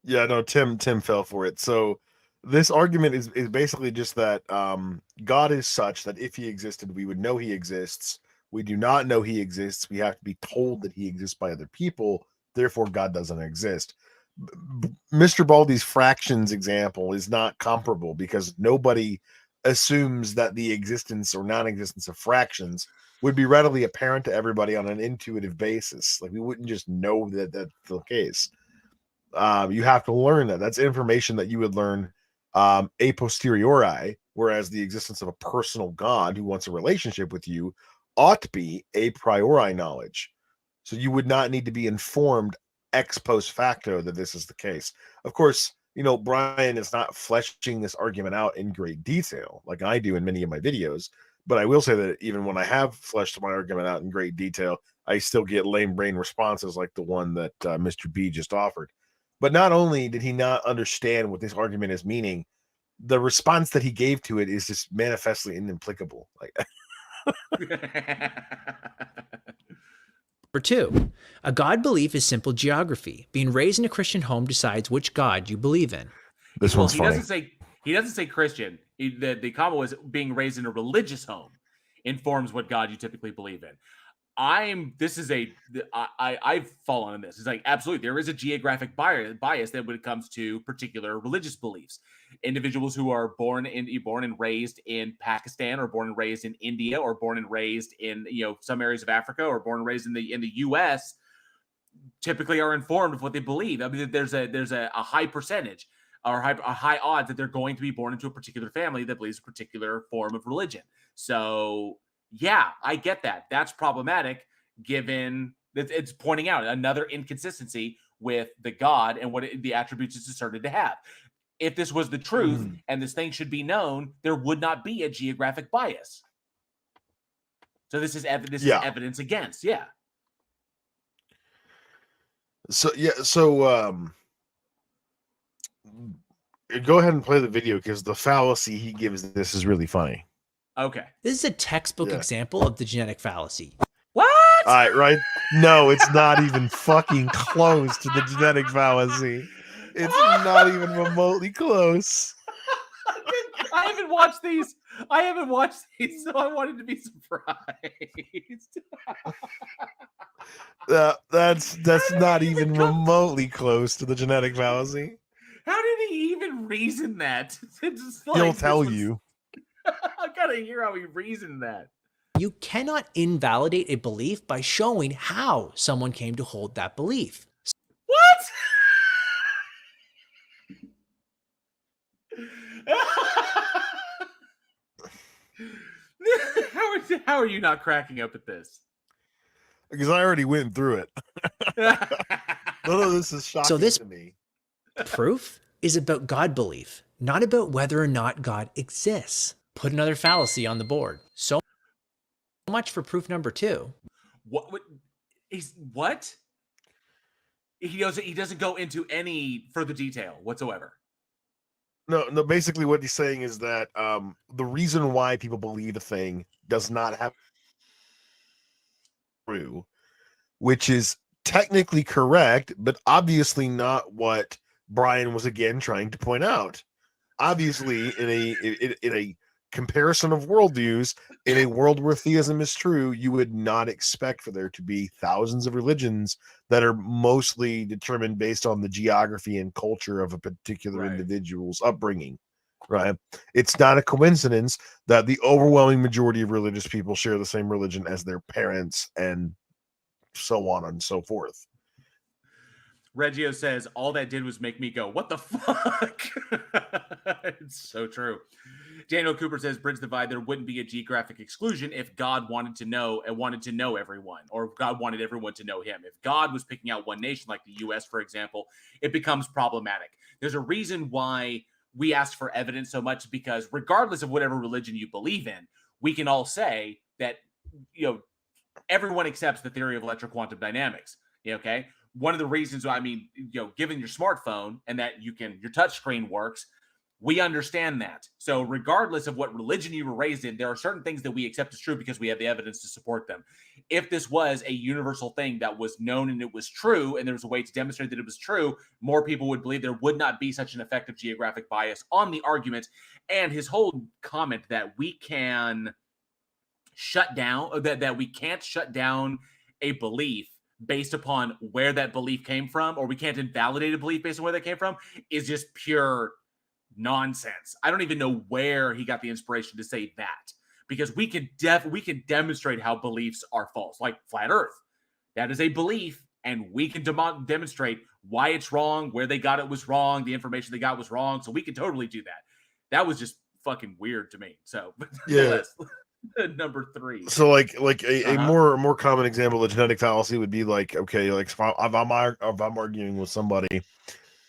Yeah, no, Tim fell for it. So this argument is basically just that God is such that if he existed, we would know he exists. We do not know he exists. We have to be told that he exists by other people. Therefore, God doesn't exist. Mr. Baldy's fractions example is not comparable because nobody assumes that the existence or non-existence of fractions would be readily apparent to everybody on an intuitive basis. Like, we wouldn't just know that that's the case. You have to learn that. That's information that you would learn a posteriori, whereas the existence of a personal God who wants a relationship with you ought to be a priori knowledge. So you would not need to be informed ex post facto that this is the case. Of course, Brian is not fleshing this argument out in great detail like I do in many of my videos, but I will say that even when I have fleshed my argument out in great detail, I still get lame brain responses like the one that Mr. B just offered. But not only did he not understand what this argument is meaning, the response that he gave to it is just manifestly inimplicable. Like, Number 2, a God belief is simple geography. Being raised in a Christian home decides which God you believe in. This one's funny. He doesn't say Christian. The comma was being raised in a religious home informs what God you typically believe in. I've fallen on this. It's like, absolutely, there is a geographic bias that when it comes to particular religious beliefs. Individuals who are born and raised in Pakistan, or born and raised in India, or born and raised in some areas of Africa, or born and raised in the U.S. typically are informed of what they believe. I mean, there's a high percentage or a high odds that they're going to be born into a particular family that believes a particular form of religion. So yeah, I get that. That's problematic, given that it's pointing out another inconsistency with the God and what the attributes it's asserted to have. If this was the truth and this thing should be known, there would not be a geographic bias. So this is evidence against. Yeah. So go ahead and play the video because the fallacy he gives this is really funny. Okay. This is a textbook example of the genetic fallacy. What? All right, right? No, it's not even fucking close to the genetic fallacy. It's not even remotely close. I haven't watched these. So I wanted to be surprised. That's not even remotely close to the genetic fallacy. How did he even reason that? He'll tell you. I gotta hear how he reasoned that. You cannot invalidate a belief by showing how someone came to hold that belief. What? How are you not cracking up at this? Because I already went through it. None of this is shocking to me. Proof is about God belief, not about whether or not God exists. Put another fallacy on the board. So much for proof number 2. What? He doesn't go into any further detail whatsoever. No. Basically, what he's saying is that the reason why people believe a thing does not have true, which is technically correct, but obviously not what Brian was again trying to point out. Obviously, in a comparison of worldviews, in a world where theism is true, you would not expect for there to be thousands of religions that are mostly determined based on the geography and culture of a particular individual's upbringing, right? It's not a coincidence that the overwhelming majority of religious people share the same religion as their parents and so on and so forth. Reggio says, all that did was make me go, what the fuck? It's so true. Daniel Cooper says, Bridge the Divide, there wouldn't be a geographic exclusion if God wanted to know everyone, or if God wanted everyone to know him. If God was picking out one nation, like the U.S., for example, it becomes problematic. There's a reason why we ask for evidence so much, because regardless of whatever religion you believe in, we can all say that, everyone accepts the theory of electroquantum dynamics. Okay? One of the reasons, given your smartphone and that your touch screen works, we understand that. So regardless of what religion you were raised in, there are certain things that we accept as true because we have the evidence to support them. If this was a universal thing that was known and it was true, and there was a way to demonstrate that it was true, more people would believe there would not be such an effective geographic bias on the argument. And his whole comment that we can shut down, that we can't shut down a belief based upon where that belief came from, or we can't invalidate a belief based on where that came from, is just pure nonsense. I don't even know where he got the inspiration to say that, because we can demonstrate how beliefs are false, like flat Earth. That is a belief, and we can demonstrate why it's wrong, where they got it was wrong, the information they got was wrong. So we can totally do that. That was just fucking weird to me. So yeah. Number 3. So like a more common example of genetic fallacy would be like, okay, like if I'm arguing with somebody,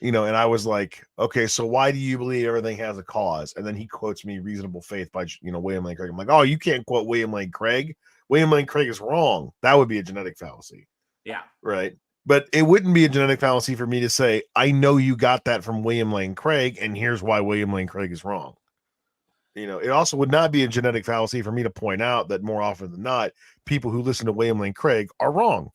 and I was like, okay, so why do you believe everything has a cause? And then he quotes me Reasonable Faith by William Lane Craig. I'm like, oh, you can't quote William Lane Craig. William Lane Craig is wrong. That would be a genetic fallacy. Yeah. Right. But it wouldn't be a genetic fallacy for me to say, I know you got that from William Lane Craig, and here's why William Lane Craig is wrong. It also would not be a genetic fallacy for me to point out that more often than not, people who listen to William Lane Craig are wrong.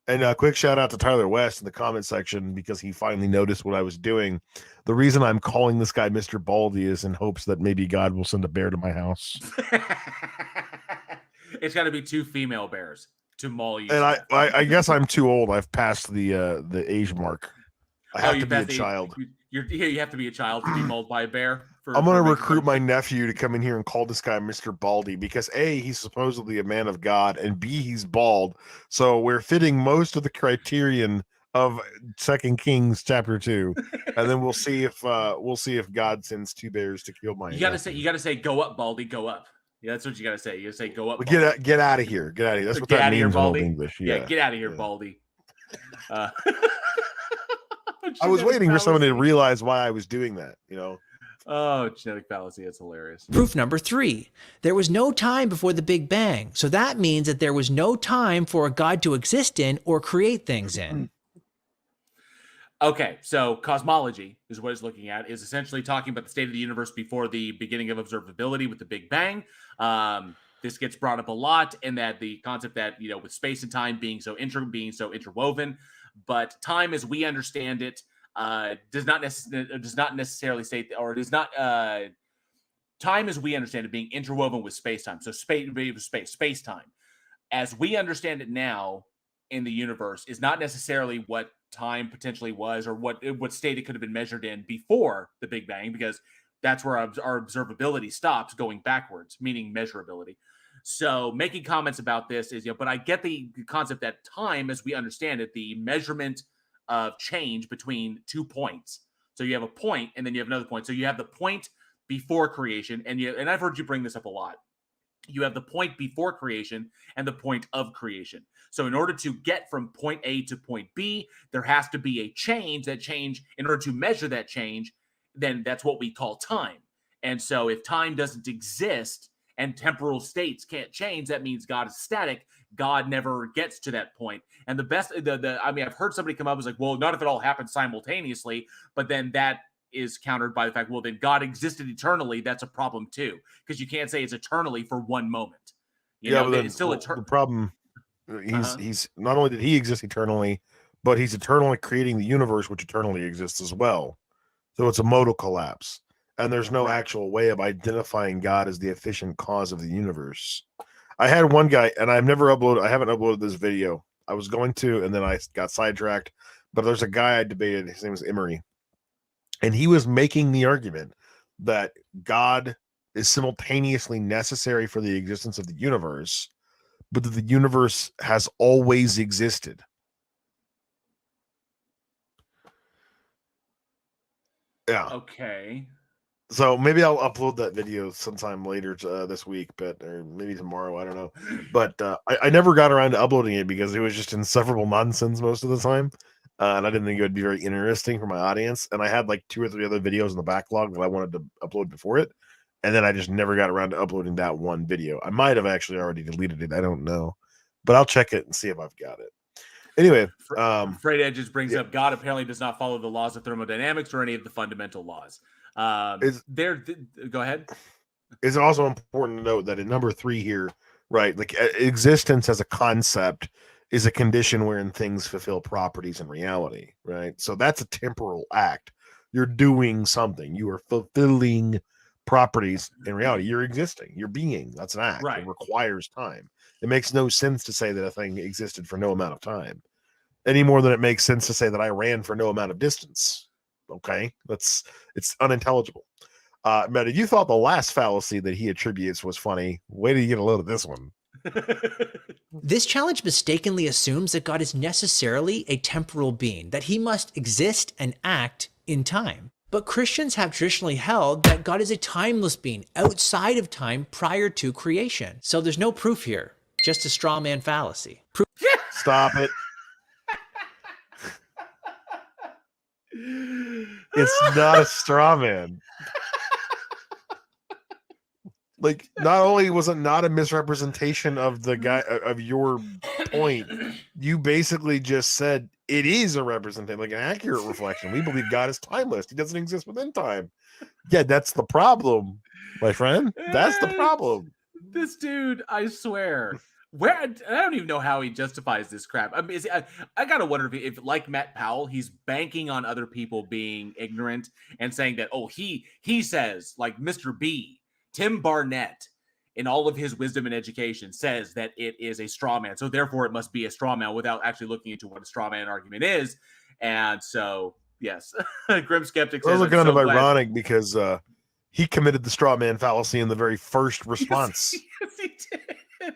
And a quick shout out to Tyler West in the comment section, because he finally noticed what I was doing. The reason I'm calling this guy Mr. Baldy is in hopes that maybe God will send a bear to my house. It's got to be 2 female bears to maul you. And I guess I'm too old. I've passed the age mark. I have to be a child. You have to be a child to be mauled by a bear. I'm going to recruit my nephew to come in here and call this guy Mr. Baldy, because A, he's supposedly a man of God, and B, he's bald. So we're fitting most of the criterion of 2 Kings chapter 2, and then we'll see if God sends 2 bears to kill my. You gotta say, go up, Baldy, go up. Yeah, that's what you gotta say. You gotta say, go up. Baldy. Get out of here. Get out of here. That's what that means in Old English. Yeah, get out of here, Baldy. I was Genetic waiting for someone to fallacy. realize why I was doing that, you know. Oh, genetic fallacy. That's hilarious. Proof number 3. There was no time before the Big Bang. So that means that there was no time for a God to exist in or create things in. Okay, so cosmology is what it's looking at, is essentially talking about the state of the universe before the beginning of observability with the Big Bang. This gets brought up a lot, and that the concept that, you know, with space and time being so interwoven, but time as we understand it does not necessarily state, or it is not time as we understand it being interwoven with space time. So space time as we understand it now in the universe is not necessarily what time potentially was, or what state it could have been measured in before the Big Bang, because that's where our observability stops going backwards, meaning measurability. So making comments about this is, you know, but I get the concept that time as we understand it, the measurement of change between 2 points. So you have a point and then you have another point. So you have the point before creation, and I've heard you bring this up a lot. You have the point before creation and the point of creation. So in order to get from point A to point B, there has to be a change. That change, in order to measure that change, then that's what we call time. And so if time doesn't exist and temporal states can't change, that means God is static. God never gets to that point. And the best, I mean, I've heard somebody come up and was like, well, not if it all happens simultaneously, but then that is countered by the fact, well, then God existed eternally. That's a problem too, because you can't say it's eternally for one moment. You know, but it's still the problem, Uh-huh. he's not only did he exist eternally, but he's eternally creating the universe, which eternally exists as well. So it's a modal collapse, and there's no Right. actual way of identifying God as the efficient cause of the universe. I had one guy, and I haven't uploaded this video. I was going to, and then I got sidetracked. But there's a guy I debated. His name was Emery, and he was making the argument that God is simultaneously necessary for the existence of the universe, but that the universe has always existed. Yeah. Okay. So maybe I'll upload that video sometime later this week, or maybe tomorrow. I don't know. But I never got around to uploading it because it was just insufferable nonsense most of the time. And I didn't think it would be very interesting for my audience. And I had like 2 or 3 other videos in the backlog that I wanted to upload before it. And then I just never got around to uploading that one video. I might have actually already deleted it. I don't know. But I'll check it and see if I've got it. Anyway. Freight Edges brings up, God apparently does not follow the laws of thermodynamics or any of the fundamental laws. Go ahead. It's also important to note that in number 3 here, right, like existence as a concept is a condition wherein things fulfill properties in reality, right? So that's a temporal act. You're doing something. You are fulfilling properties in reality. You're existing. You're being. That's an act. Right. It requires time. It makes no sense to say that a thing existed for no amount of time, any more than it makes sense to say that I ran for no amount of distance. Okay, it's unintelligible. Meta, you thought the last fallacy that he attributes was funny. Wait till you get a load of this one. This challenge mistakenly assumes that God is necessarily a temporal being, that he must exist and act in time. But Christians have traditionally held that God is a timeless being outside of time prior to creation. So there's no proof here, just a straw man fallacy. Stop it. It's not a straw man. Like, not only was it not a misrepresentation of the guy of your point, you basically just said it is a representation, like an accurate reflection. We believe God is timeless. He doesn't exist within time. Yeah, that's the problem, my friend. That's the problem. This dude, I swear. I don't even know how he justifies this crap. I mean, I gotta wonder if, like Matt Powell, he's banking on other people being ignorant and saying that, oh, he says, like Mr. B, Tim Barnett, in all of his wisdom and education, says that it is a straw man. So therefore, it must be a straw man without actually looking into what a straw man argument is. And so, yes, Grim Skeptic says, those are kind of ironic because he committed the straw man fallacy in the very first response. Yes, he did.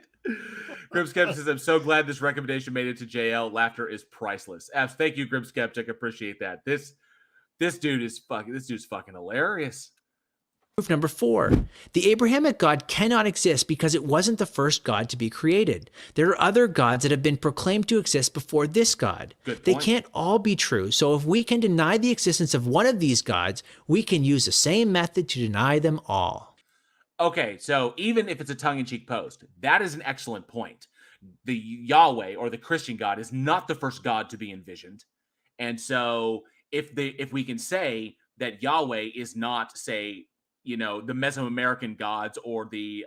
Grim Skeptic says, I'm so glad this recommendation made it to JL. Laughter is priceless. Abs, thank you, Grim Skeptic. Appreciate that. This dude's fucking hilarious. Proof number 4. The Abrahamic God cannot exist because it wasn't the first God to be created. There are other gods that have been proclaimed to exist before this God. They can't all be true, so if we can deny the existence of one of these gods, we can use the same method to deny them all. Okay, so even if it's a tongue-in-cheek post, that is an excellent point. The Yahweh, or the Christian God, is not the first God to be envisioned. And so if we can say that Yahweh is not, say, the Mesoamerican gods or the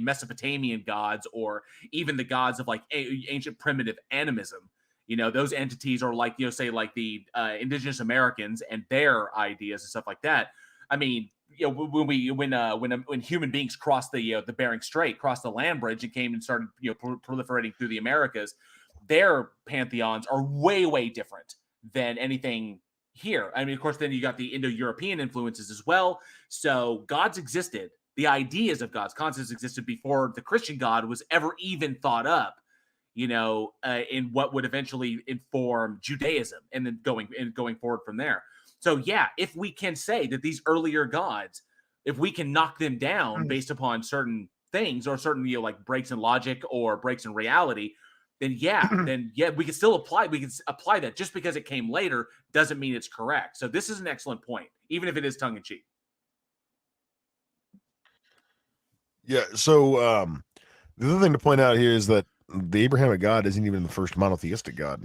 Mesopotamian gods, or even the gods of like ancient primitive animism, those entities are like, say like the indigenous Americans and their ideas and stuff like that. I mean, when human beings crossed the Bering Strait, crossed the land bridge, and came and started proliferating through the Americas, their pantheons are way different than anything here. I mean, of course, then you got the Indo-European influences as well. So gods existed. The ideas of gods, concepts existed before the Christian God was ever even thought up, in what would eventually inform Judaism, and then going forward from there. So yeah, if we can say that these earlier gods, if we can knock them down based upon certain things, or certain like breaks in logic or breaks in reality, then we can still apply that. Just because it came later doesn't mean it's correct. So this is an excellent point, even if it is tongue in cheek. Yeah. So the other thing to point out here is that the Abrahamic God isn't even the first monotheistic God,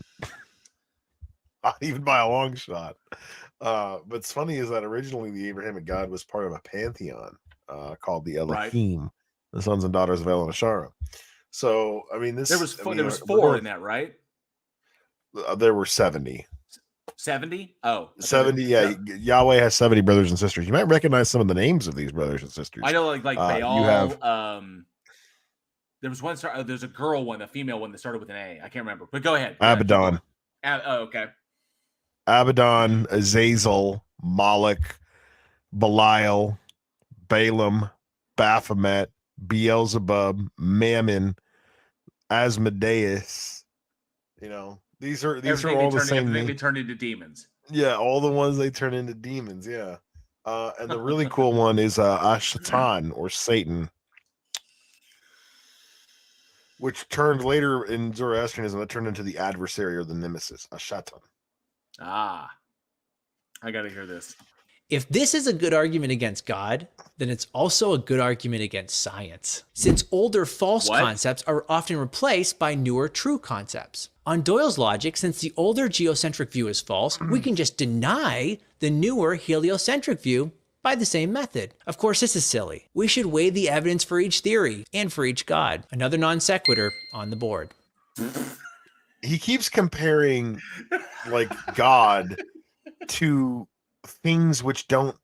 not even by a long shot. But it's funny is that originally the Abrahamic God was part of a pantheon called the Elohim, the sons and daughters of El and Ashara. So, I mean, there was 4 in that, right? There were 70. 70? Oh, 70. Yeah, Yahweh has 70 brothers and sisters. You might recognize some of the names of these brothers and sisters. I know, like Baal. You have. There was one. There's a girl one, a female one that started with an A. I can't remember, but go ahead. Abaddon. Okay. Abaddon, Azazel, Moloch, Belial, Balaam, Baphomet, Beelzebub, Mammon, Asmodeus. These are all the same. Everything they turn into demons. Yeah, all the ones they turn into demons. Yeah, and the really cool one is Ashatan, or Satan, which turned later in Zoroastrianism, that turned into the adversary or the nemesis, Ashatan. I gotta hear this. If this is a good argument against God, then it's also a good argument against science, since older false concepts are often replaced by newer true concepts. On Doyle's logic, since the older geocentric view is false, we can just deny the newer heliocentric view by the same method. Of course, this is silly. We should weigh the evidence for each theory and for each God. Another non sequitur on the board. He keeps comparing like God to things which don't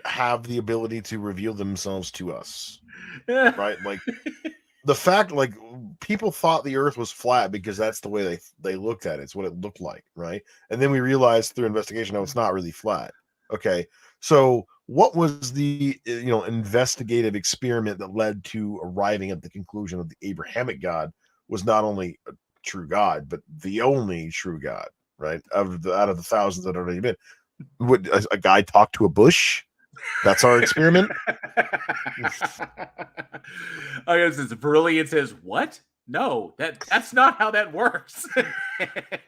have the ability to reveal themselves to us, right? Like the fact, like people thought the earth was flat because that's the way they looked at it. It's what it looked like, right? And then we realized through investigation, no, it's not really flat. Okay, so what was the investigative experiment that led to arriving at the conclusion of the Abrahamic God was not only a true God, but the only true God, right? Out of the thousands that have already been. Would a guy talk to a bush? That's our experiment. I guess it's brilliant. Says what? No, that's not how that works.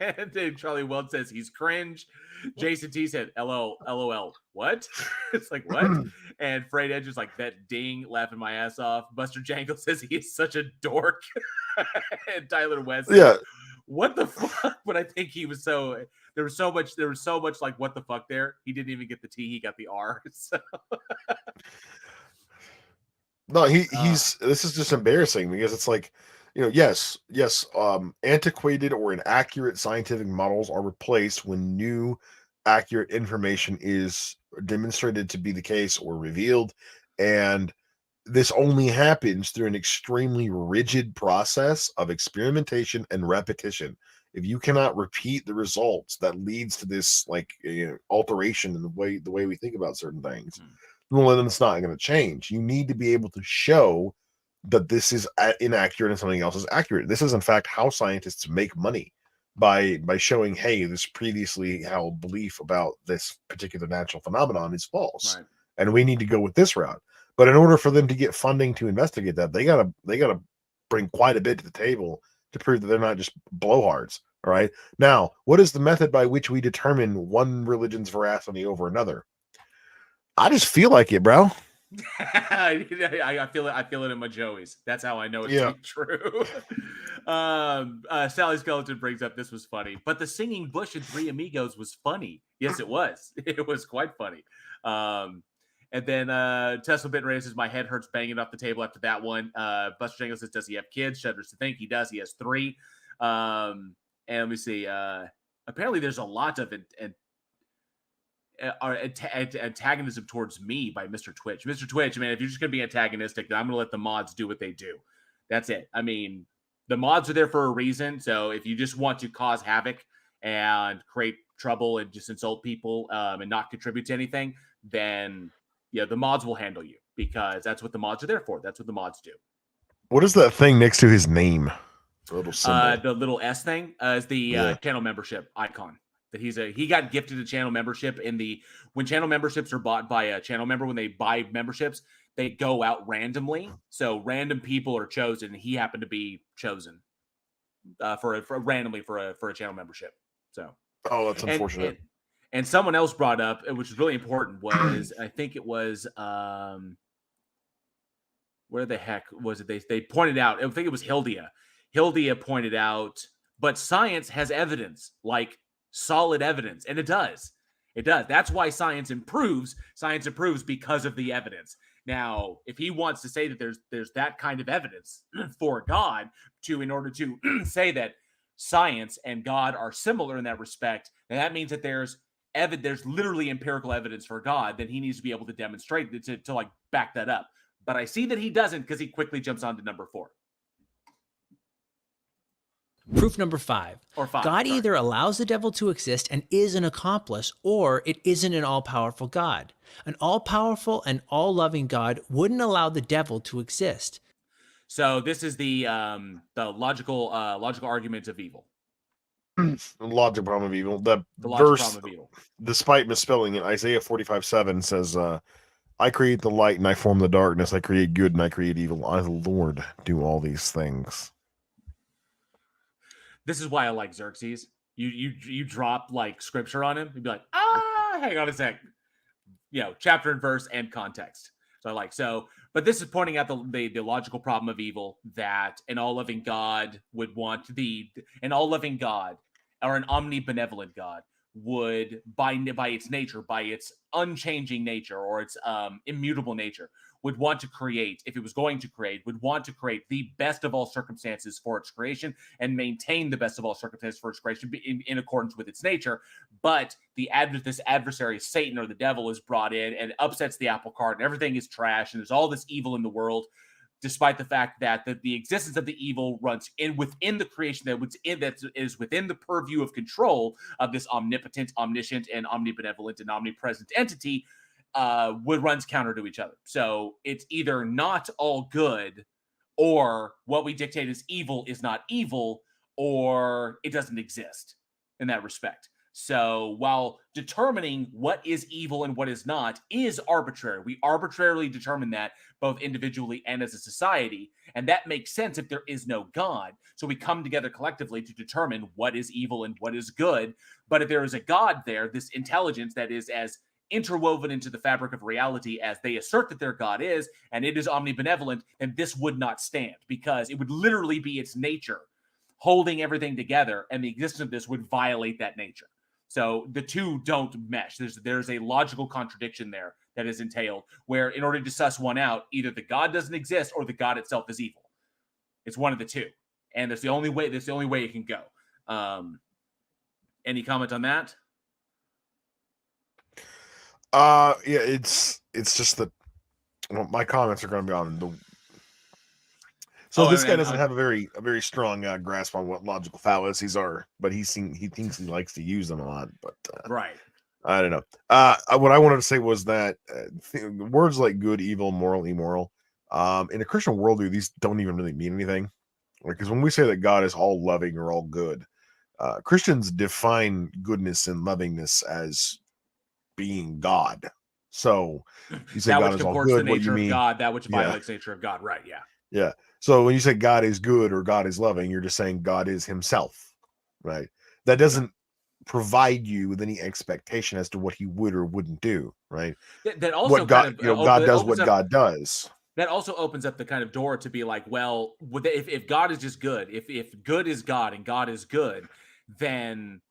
And then Charlie Weld says he's cringe. Jason T said, LOL. What? It's like, what? And Freight Edge is like, that ding, laughing my ass off. Buster Jangle says he is such a dork. And Tyler West says, what the fuck? But I think he was there was so much like what the fuck there. He didn't even get the T, he got the R. So. No, he's this is just embarrassing because it's like, yes, antiquated or inaccurate scientific models are replaced when new accurate information is demonstrated to be the case or revealed, and this only happens through an extremely rigid process of experimentation and repetition. If you cannot repeat the results, that leads to this alteration in the way we think about certain things. Well, then it's not going to change. You need to be able to show that this is inaccurate and something else is accurate. This is, in fact, how scientists make money, by showing, hey, this previously held belief about this particular natural phenomenon is false. Right. and we need to go with this route. But in order for them to get funding to investigate that, they gotta bring quite a bit to the table to prove that they're not just blowhards. All right. Now, what is the method by which we determine one religion's veracity over another? I just feel like it, bro. I feel it in my joeys. That's how I know it's to be true. Sally Skeleton brings up, this was funny, but the singing bush in Three Amigos was funny. Yes, it was. It was quite funny. And then Tesla Bit raises, my head hurts banging off the table after that one. Buster Jangles says, does he have kids? Shudders to think he does. He has 3. And let me see. Apparently there's a lot of antagonism towards me by Mr. Twitch. Mr. Twitch, man, if you're just going to be antagonistic, then I'm going to let the mods do what they do. That's it. I mean, the mods are there for a reason. So if you just want to cause havoc and create trouble and just insult people and not contribute to anything, then the mods will handle you, because that's what the mods are there for. That's what the mods do. What is that thing next to his name? The little symbol. The little S thing is the channel membership icon. That he got gifted a channel membership when channel memberships are bought by a channel member, when they buy memberships, they go out randomly. So random people are chosen, and he happened to be chosen randomly for a channel membership. So that's unfortunate. And someone else brought up, which is really important, was I think it was where the heck was it? They pointed out, I think it was Hildia. Hildia pointed out, but science has evidence, like solid evidence, and it does. That's why science improves because of the evidence. Now, if he wants to say that there's that kind of evidence for God in order to say that science and God are similar in that respect, then that means that there's literally empirical evidence for God, then he needs to be able to demonstrate to like back that up. But I see that he doesn't, because he quickly jumps on to number 4. Proof number 5. God either allows the devil to exist and is an accomplice, or it isn't an all-powerful God. An all-powerful and all-loving God wouldn't allow the devil to exist. So this is the logical argument of evil. Logical problem of evil. The verse, despite misspelling it, Isaiah 45:7 says, I create the light and I form the darkness. I create good and I create evil. I, the Lord, do all these things. This is why I like Xerxes. You drop like scripture on him. You'd be like, hang on a sec. Chapter and verse and context. So I like but this is pointing out the logical problem of evil, that an all-loving God would want an all-loving God or an omnibenevolent God would, by its nature, by its unchanging nature or its immutable nature, would want to create, if it was going to create, would want to create the best of all circumstances for its creation and maintain the best of all circumstances for its creation in accordance with its nature. But this adversary, Satan or the devil, is brought in and upsets the apple cart, and everything is trash, and there's all this evil in the world, despite the fact that the existence of the evil runs within the creation that is within the purview of control of this omnipotent, omniscient, and omnibenevolent and omnipresent entity, runs counter to each other. So it's either not all good, or what we dictate as evil is not evil, or it doesn't exist in that respect. So while determining what is evil and what is not is arbitrary, we arbitrarily determine that both individually and as a society, and that makes sense if there is no God. So we come together collectively to determine what is evil and what is good. But if there is a God there, this intelligence that is as interwoven into the fabric of reality as they assert that their God is, and it is omnibenevolent, then this would not stand, because it would literally be its nature holding everything together, and the existence of this would violate that nature. So the two don't mesh. There's a logical contradiction there that is entailed, where in order to suss one out, either the God doesn't exist or the God itself is evil. It's one of the two, and that's the only way it can go. Any comment on that? Yeah, it's just that my comments are going to be on the. So this guy doesn't have a very strong grasp on what logical fallacies are, but he thinks he likes to use them a lot. But right, I don't know. What I wanted to say was that words like good, evil, moral, immoral, in a Christian worldview, these don't even really mean anything. Because when we say that God is all loving or all good, Christians define goodness and lovingness as being God. So you say that God which is all comports the good. What you nature of mean? God, that which Yeah. violates the nature of God. Right. Yeah. Yeah. So when you say God is good or God is loving, you're just saying God is himself, right? That doesn't provide you with any expectation as to what he would or wouldn't do, right? That also What God, kind of God does opens what up. God does. That also opens up the kind of door to be like, well, if God is just good, if good is God and God is good, then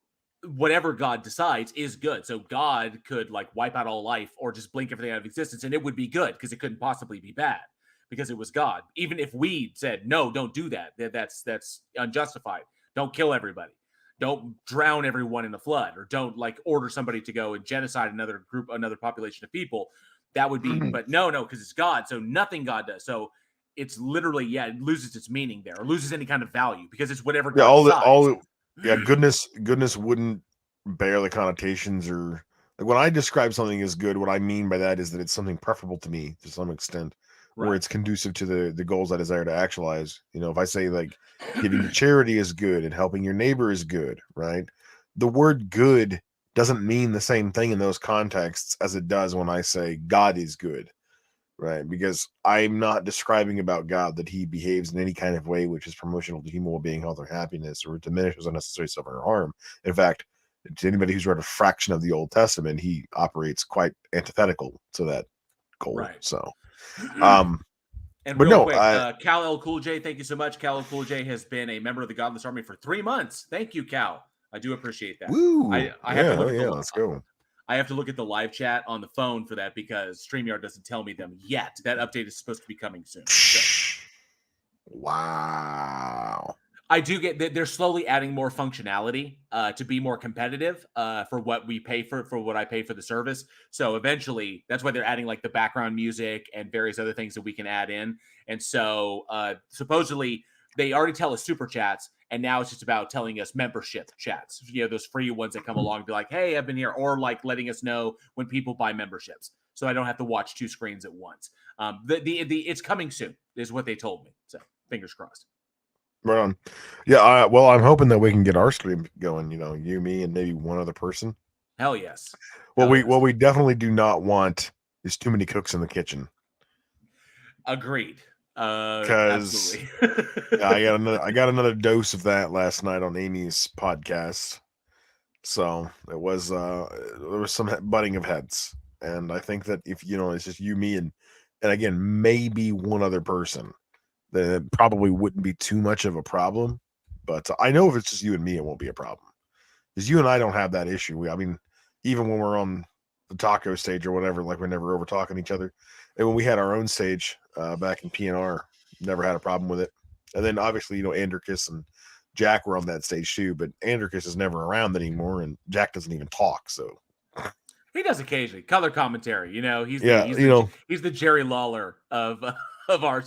whatever God decides is good. So God could like wipe out all life or just blink everything out of existence, and it would be good because it couldn't possibly be bad because it was God. Even if we said no, don't do that. That's unjustified. Don't kill everybody. Don't drown everyone in a flood, or don't like order somebody to go and genocide another group, another population of people. That would be, but no, because it's God. So nothing God does. So it's literally, it loses its meaning there, or loses any kind of value because it's whatever God decides. Goodness wouldn't bear the connotations, or like when I describe something as good, what I mean by that is that it's something preferable to me to some extent, Right. or it's conducive to the goals I desire to actualize. If I say like giving to charity is good and helping your neighbor is good, right? The word good doesn't mean the same thing in those contexts as it does when I say God is good, right? Because I'm not describing about God that he behaves in any kind of way which is promotional to human well-being, health, or happiness, or diminishes unnecessary suffering or harm. In fact, to anybody who's read a fraction of the Old Testament, he operates quite antithetical to that goal. Right. So, and but real no, quick, Cal L. Cool J, thank you so much. Cal L. Cool J has been a member of the Godless Army for 3 months. Thank you, Cal. I do appreciate that. Woo! I have to look at let's go. I have to look at the live chat on the phone for that because StreamYard doesn't tell me them yet. That update is supposed to be coming soon. So. Wow. I do get that they're slowly adding more functionality to be more competitive for what we pay for what I pay for the service. So eventually, that's why they're adding like the background music and various other things that we can add in. And so supposedly they already tell us super chats, and now it's just about telling us membership chats. Those free ones that come along and be like, "Hey, I've been here," or like letting us know when people buy memberships, so I don't have to watch 2 screens at once. It's coming soon, is what they told me. So fingers crossed. Right on. Yeah, well, I'm hoping that we can get our stream going, you, me, and maybe one other person. Hell yes. What we definitely do not want is too many cooks in the kitchen. Agreed. Because I got another dose of that last night on Amy's podcast. So it was there was some butting of heads, and I think that if it's just you, me, and again maybe one other person, then it probably wouldn't be too much of a problem. But I know if it's just you and me, it won't be a problem, because you and I don't have that issue. Even when we're on the taco stage or whatever, like we're never over talking to each other. And when we had our own stage back in PNR, never had a problem with it. And then obviously, Andricus and Jack were on that stage too, but Andricus is never around anymore, and Jack doesn't even talk. So he does occasionally color commentary. He's the Jerry Lawler of our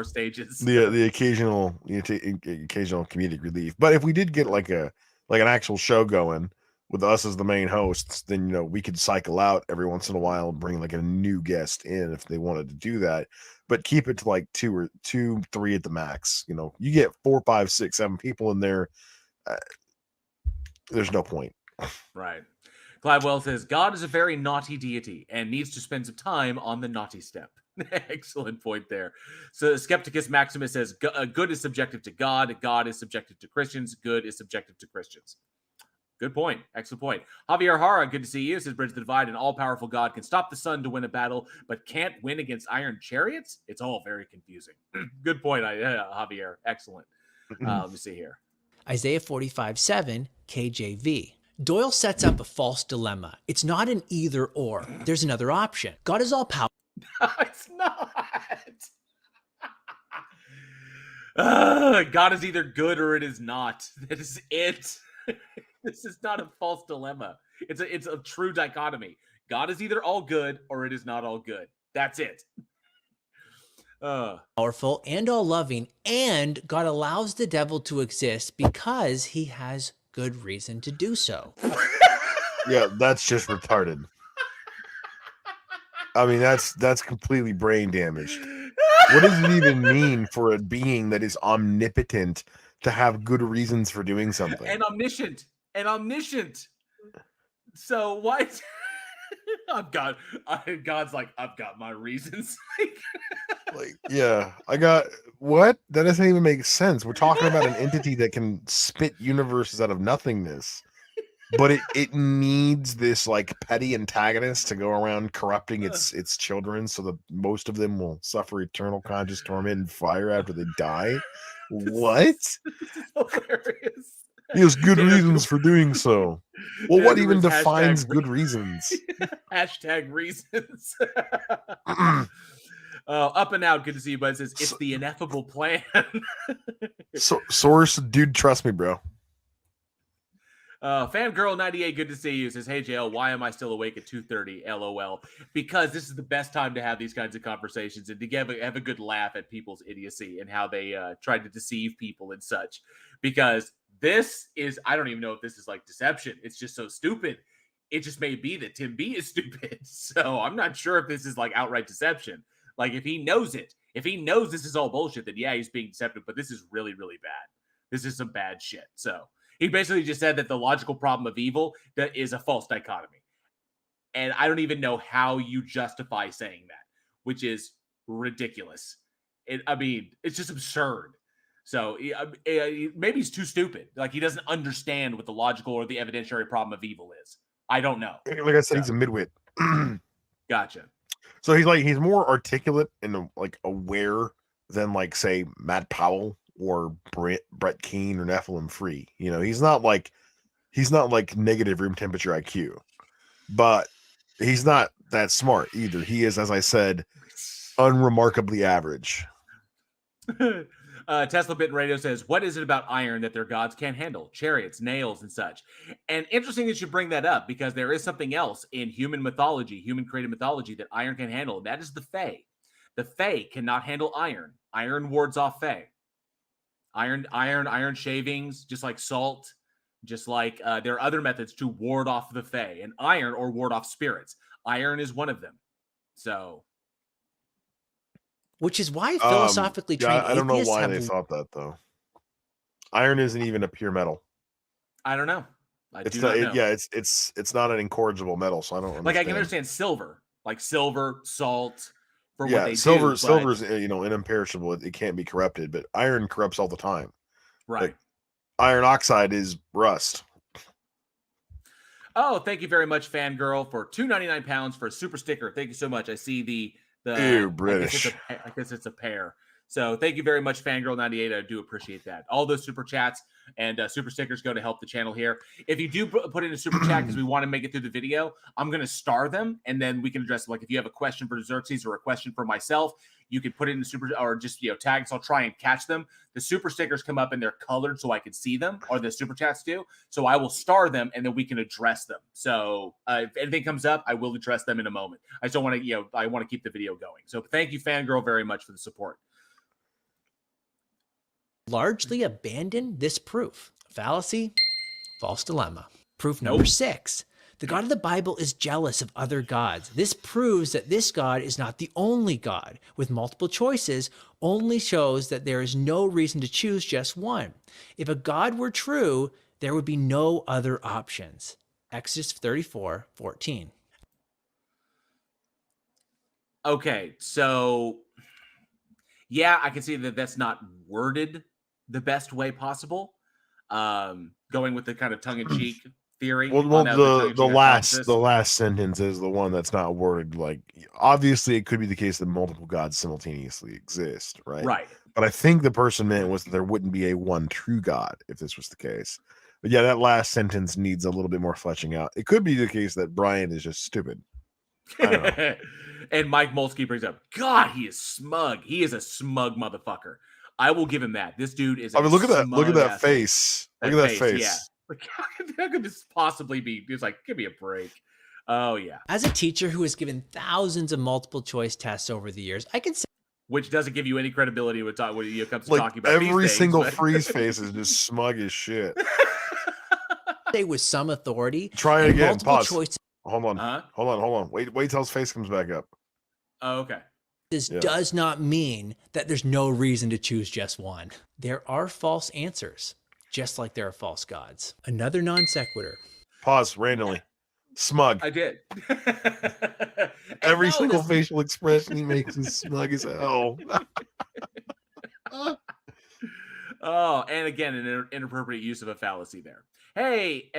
stages. The occasional occasional comedic relief. But if we did get like an actual show going with us as the main hosts, then we could cycle out every once in a while and bring like a new guest in if they wanted to do that, but keep it to like 2, 3 at the max. You get 4, 5, 6, 7 people in there, there's no point. Right. Clive Wells says God is a very naughty deity and needs to spend some time on the naughty step. Excellent point there. So Skepticus Maximus says good is subjective to God is subjective to Christians, good is subjective to Christians. Good point. Excellent point. Javier Hara, good to see you. Says Bridge the Divide, an all-powerful God can stop the sun to win a battle, but can't win against iron chariots? It's all very confusing. Good point, Javier. Excellent. Let me see here. Isaiah 45:7, KJV. Doyle sets up a false dilemma. It's not an either or. There's another option. God is all powerful. It's not. God is either good or it is not. That is it. This is not a false dilemma. It's a true dichotomy. God is either all good or it is not all good. That's it. Powerful and all loving, and God allows the devil to exist because he has good reason to do so. Yeah, that's just retarded. I mean, that's completely brain damaged. What does it even mean for a being that is omnipotent to have good reasons for doing something? And omniscient. So what? God's like, I've got my reasons. Like, yeah, I got what? That doesn't even make sense. We're talking about an entity that can spit universes out of nothingness, but it needs this like petty antagonist to go around corrupting its children, so that most of them will suffer eternal conscious torment and fire after they die. What? This is hilarious. He has good Daniel reasons for doing so. Well, what even Edwards, defines hashtag good reasons? hashtag reasons. Up and out. Good to see you, bud. It says it's the ineffable plan. So, source, dude, trust me, bro. Fangirl98, good to see you. Says, hey, JL, why am I still awake at 2:30? LOL. Because this is the best time to have these kinds of conversations and to have a good laugh at people's idiocy and how they tried to deceive people and such. Because this is, I don't even know if this is like deception. It's just so stupid. It just may be that Tim B is stupid. So I'm not sure if this is like outright deception. Like, if he knows it, if he knows this is all bullshit, then yeah, he's being deceptive. But this is really, really bad. This is some bad shit. So he basically just said that the logical problem of evil that is a false dichotomy. And I don't even know how you justify saying that, which is ridiculous. It's just absurd. So maybe he's too stupid. Like, he doesn't understand what the logical or the evidentiary problem of evil is. I don't know. Like I said, he's a midwit. Gotcha. So he's more articulate and like aware than like say Matt Powell or Brett Keane or Nephilim Free. You know, he's not like negative room temperature IQ, but he's not that smart either. He is, as I said, unremarkably average. Tesla Bit Radio says, what is it about iron that their gods can't handle? Chariots, nails, and such. And interesting that you bring that up, because there is something else in human mythology, human created mythology, that iron can handle. And that is the Fae. The Fae cannot handle iron. Iron wards off Fae. Iron shavings, just like salt, just like there are other methods to ward off the Fae, and iron or ward off spirits. Iron is one of them. So, which is why philosophically trained I don't know atheists why have... they thought that though. Iron isn't even a pure metal. I don't know. It's not an incorrigible metal, so I don't understand. Like, I can understand silver, like silver, salt, for what they silver, do. Silver's imperishable. It can't be corrupted, but iron corrupts all the time. Right. Like, iron oxide is rust. Oh, thank you very much, Fangirl, for £2.99 for a super sticker. Thank you so much. I see the Ew, British. I guess it's a pair. So thank you very much, Fangirl98. I do appreciate that. All those super chats and super stickers go to help the channel here. If you do put in a super chat because we want to make it through the video, I'm going to star them, and then we can address them. Like, if you have a question for Xerxes or a question for myself, you can put it in the super, or just tag us. I'll try and catch them. The super stickers come up and they're colored so I can see them, or the super chats do. So I will star them, and then we can address them. So if anything comes up, I will address them in a moment. I just don't want to, I want to keep the video going. So thank you, Fangirl, very much for the support. Largely abandon this proof. Fallacy, false dilemma. Proof number 6. The God of the Bible is jealous of other gods. This proves that this God is not the only God. With multiple choices, only shows that there is no reason to choose just one. If a God were true, there would be no other options. Exodus 34:14. Okay, so yeah, I can see that that's not worded the best way possible. Going with the kind of tongue-in-cheek theory. Well, the last sentence is the one that's not worded like. Obviously, it could be the case that multiple gods simultaneously exist, right? Right. But I think the person meant was that there wouldn't be a one true God if this was the case. But yeah, that last sentence needs a little bit more fleshing out. It could be the case that Brian is just stupid. I don't know. And Mike Molsky brings up, God, he is smug. He is a smug motherfucker. I will give him that. This dude is. Look at that face. Look at that face. Yeah. Like, how could this possibly be? He's like, give me a break. Oh yeah. As a teacher who has given thousands of multiple choice tests over the years, I can say, which doesn't give you any credibility when it comes to talking about every single freeze face is just smug as shit. Say with some authority. Try it again. Pause. Choice. Hold on. Wait till his face comes back up. Oh, okay. This does not mean that there's no reason to choose just one. There are false answers, just like there are false gods. Another non sequitur. Pause randomly. Smug. I did. Every single facial expression he makes is smug as hell. Oh, and again, an inappropriate use of a fallacy there. Hey,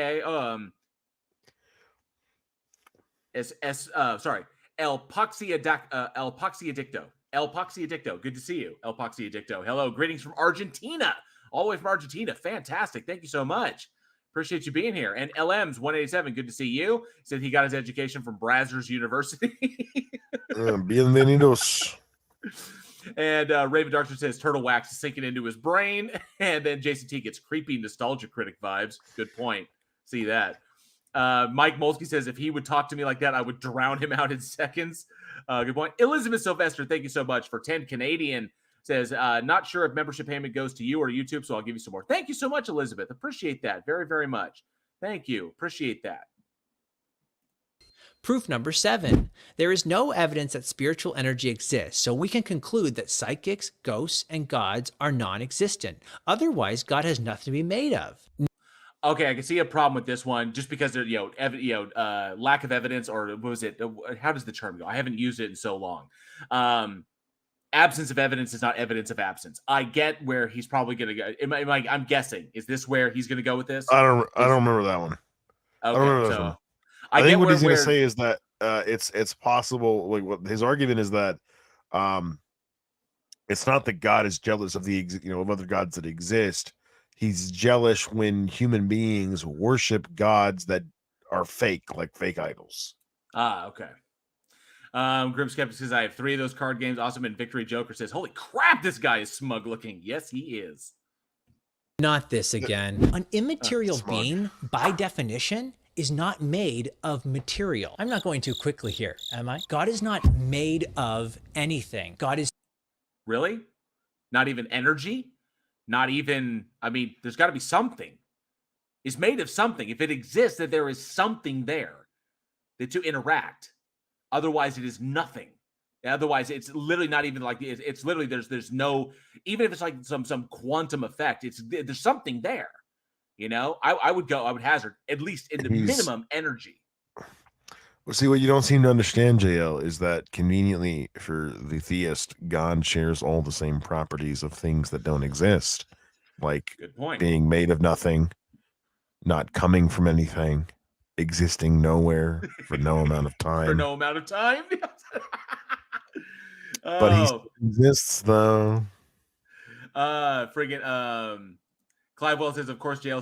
sorry, El Poxiadicto. Good to see you, El Poxiadicto. Hello, greetings from Argentina, all the way from Argentina. Fantastic, thank you so much. Appreciate you being here. And LM's 187, good to see you. Said he got his education from Brazzers University. Bienvenidos. And Raven Darkster says turtle wax is sinking into his brain. And then Jason T gets creepy nostalgia critic vibes. Good point. See that. Mike Molsky says if he would talk to me like that, I would drown him out in seconds. Good point. Elizabeth Sylvester, thank you so much for 10 Canadian. Says, not sure if membership payment goes to you or YouTube, so I'll give you some more. Thank you so much, Elizabeth. Appreciate that very, very much. Thank you. Appreciate that. Proof number 7. There is no evidence that spiritual energy exists, so we can conclude that psychics, ghosts, and gods are non-existent. Otherwise, God has nothing to be made of. Okay, I can see a problem with this one just because there, lack of evidence, or what was it? How does the term go? I haven't used it in so long. Absence of evidence is not evidence of absence. I get where he's probably going to go. I'm guessing. Is this where he's going to go with this? I don't remember that one. Okay, I don't remember that one. I think what he's going to say is that it's possible. Like what his argument is that it's not that God is jealous of of other gods that exist. He's jealous when human beings worship gods that are fake, like fake idols. Okay. Grim Skeptic says, I have 3 of those card games. Awesome. And Victory Joker says, holy crap, this guy is smug looking. Yes, he is. Not this again. An immaterial being, by definition, is not made of material. I'm not going too quickly here, am I? God is not made of anything. God is... Really? Not even energy? Not even... I mean, there's got to be something. It's made of something. If it exists, that there is something there that to interact. Otherwise, it is nothing. Otherwise, it's literally not even like it's literally there's no, even if it's like some quantum effect, there's something there. I would hazard at least in the minimum energy. Well, see, what you don't seem to understand, JL, is that conveniently for the theist, God shares all the same properties of things that don't exist, like good point. Being made of nothing, not coming from anything, existing nowhere for no amount of time. For no amount of time. But he exists though. Clive Wells says, of course, JL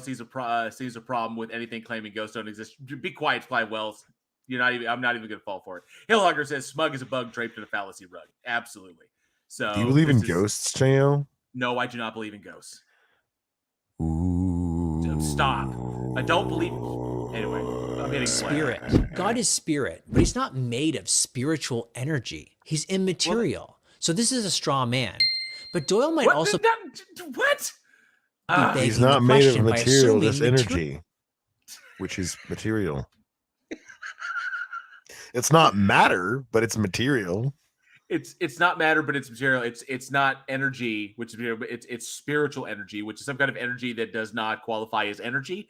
sees a problem with anything claiming ghosts don't exist. Be quiet, Clive Wells. I'm not even gonna fall for it. Hillhugger says smug is a bug draped in a fallacy rug. Absolutely. So do you believe in ghosts, JL? No, I do not believe in ghosts. Ooh. So stop. I don't believe. Anyway, I'm hitting spirit. God is spirit, but he's not made of spiritual energy. He's immaterial. So this is a straw man. But Doyle might also... What? He's not made of material, just energy, which is material. It's not matter, but it's material. It's not matter, but it's material. It's not energy, which is material, but it's spiritual energy, which is some kind of energy that does not qualify as energy.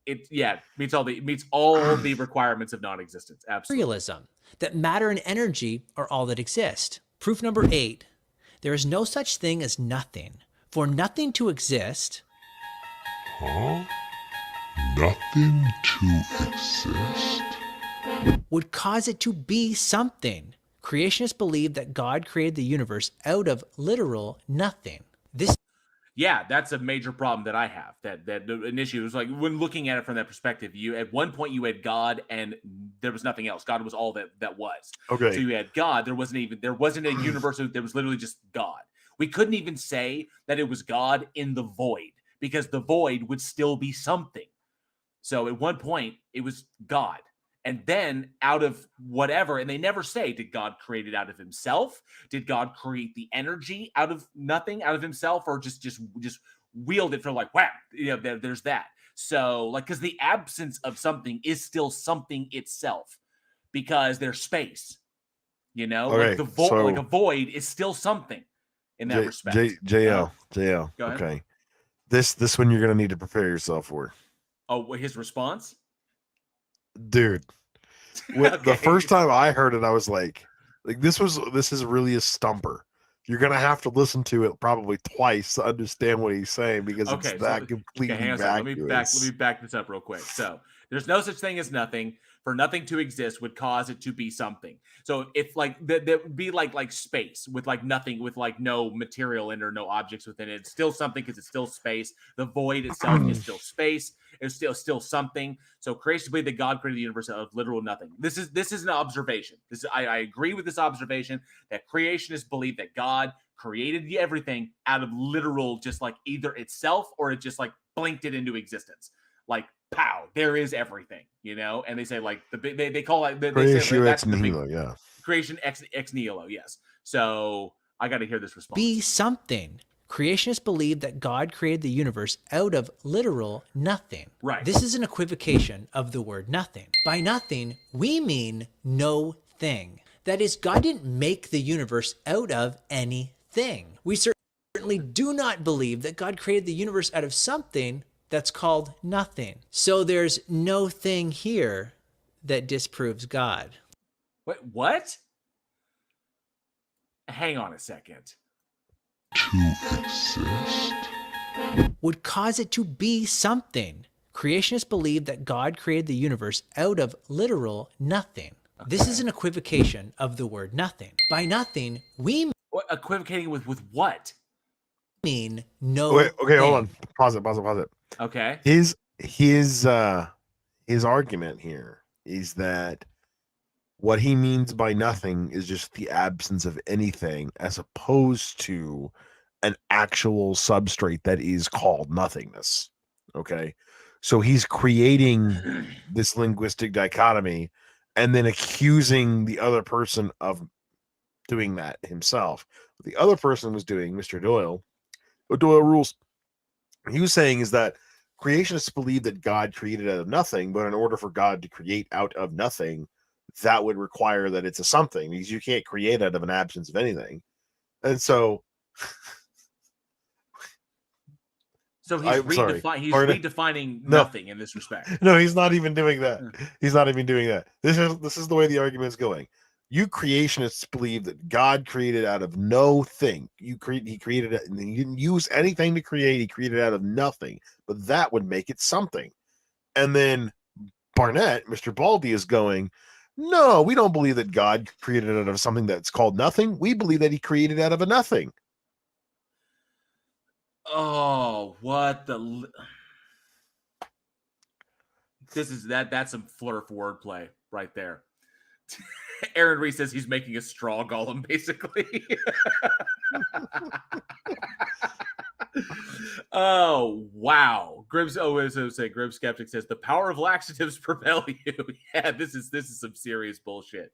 It meets all the requirements of non-existence. Absolutely. Realism that matter and energy are all that exist. Proof number 8. There is no such thing as nothing. For nothing to exist. Huh? Nothing to exist? Would cause it to be something. Creationists believe that God created the universe out of literal nothing. That's a major problem that I have. That an issue is like when looking at it from that perspective. You at one point you had God and there was nothing else. God was all that was. Okay. So you had God. There wasn't a universe. There was literally just God. We couldn't even say that it was God in the void because the void would still be something. So at one point it was God. And then out of whatever, and they never say, did God create it out of himself? Did God create the energy out of nothing, out of himself, or just wield it for like, wow, there's that. So like, because the absence of something is still something itself because there's space, Okay, like a void is still something in that respect. JL. Okay. This one you're going to need to prepare yourself for. Oh, his response? dude. Okay. The first time I heard it, I was like this is really a stumper. You're gonna have to listen to it probably twice to understand what he's saying because it's Okay, that so completely hang on a second. vacuous. Let me back this up real quick. So there's no such thing as nothing. For nothing to exist would cause it to be something. So if like that would be like space with like nothing, with like no material in or no objects within it. It's still something because it's still space. The void itself is still space. It's still something. So creation believed that God created the universe out of literal nothing. This is an observation. I agree with this observation that creationists believe that God created everything out of literal, just like either itself or it just like blinked it into existence. Like, pow, there is everything, you know? And they say like they call it they say Creatio that's ex the big nihilo, yeah. creation ex nihilo, yes. So I got to hear this response. Be something. Creationists believe that God created the universe out of literal nothing. Right. This is an equivocation of the word nothing. By nothing, we mean no thing. That is, God didn't make the universe out of anything. We certainly do not believe that God created the universe out of something that's called nothing. So there's no thing here that disproves God. Wait, what? Hang on a second. To exist? Would cause it to be something. Creationists believe that God created the universe out of literal nothing. Okay. This is an equivocation of the word nothing. By nothing, we equivocating with what? Mean no. Wait, okay, thing. hold on. Pause it. Okay. His argument here is that what he means by nothing is just the absence of anything, as opposed to an actual substrate that is called nothingness. Okay. So he's creating this linguistic dichotomy and then accusing the other person of doing that himself. What the other person was doing, Mr. Doyle, what Doyle rules, he was saying is that creationists believe that God created out of nothing, but in order for God to create out of nothing, that would require that it's a something, because you can't create out of an absence of anything. And so he's redefining nothing in this respect. No, he's not even doing that. He's not even doing that. This is the way the argument is going. You creationists believe that God created out of no thing. He created it, and he didn't use anything to create. He created out of nothing, but that would make it something. And then Barnett, Mr. Baldy, is going, no, we don't believe that God created out of something that's called nothing. We believe that he created out of a nothing. Oh, what the... That's some flurf wordplay right there. Aaron Reese says he's making a straw golem, basically. Oh, wow. Grim Skeptic says the power of laxatives propel you. Yeah, this is some serious bullshit.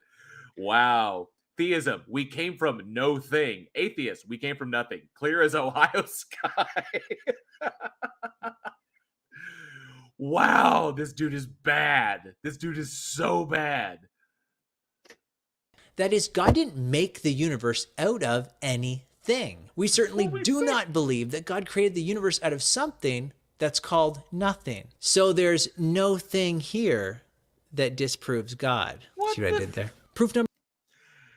Wow. Theism, we came from no thing. Atheist, we came from nothing. Clear as Ohio sky. Wow, this dude is bad. This dude is so bad. That is, God didn't make the universe out of anything. We certainly do not believe that God created the universe out of something that's called nothing. So there's no thing here that disproves God. See what I did there? Proof number...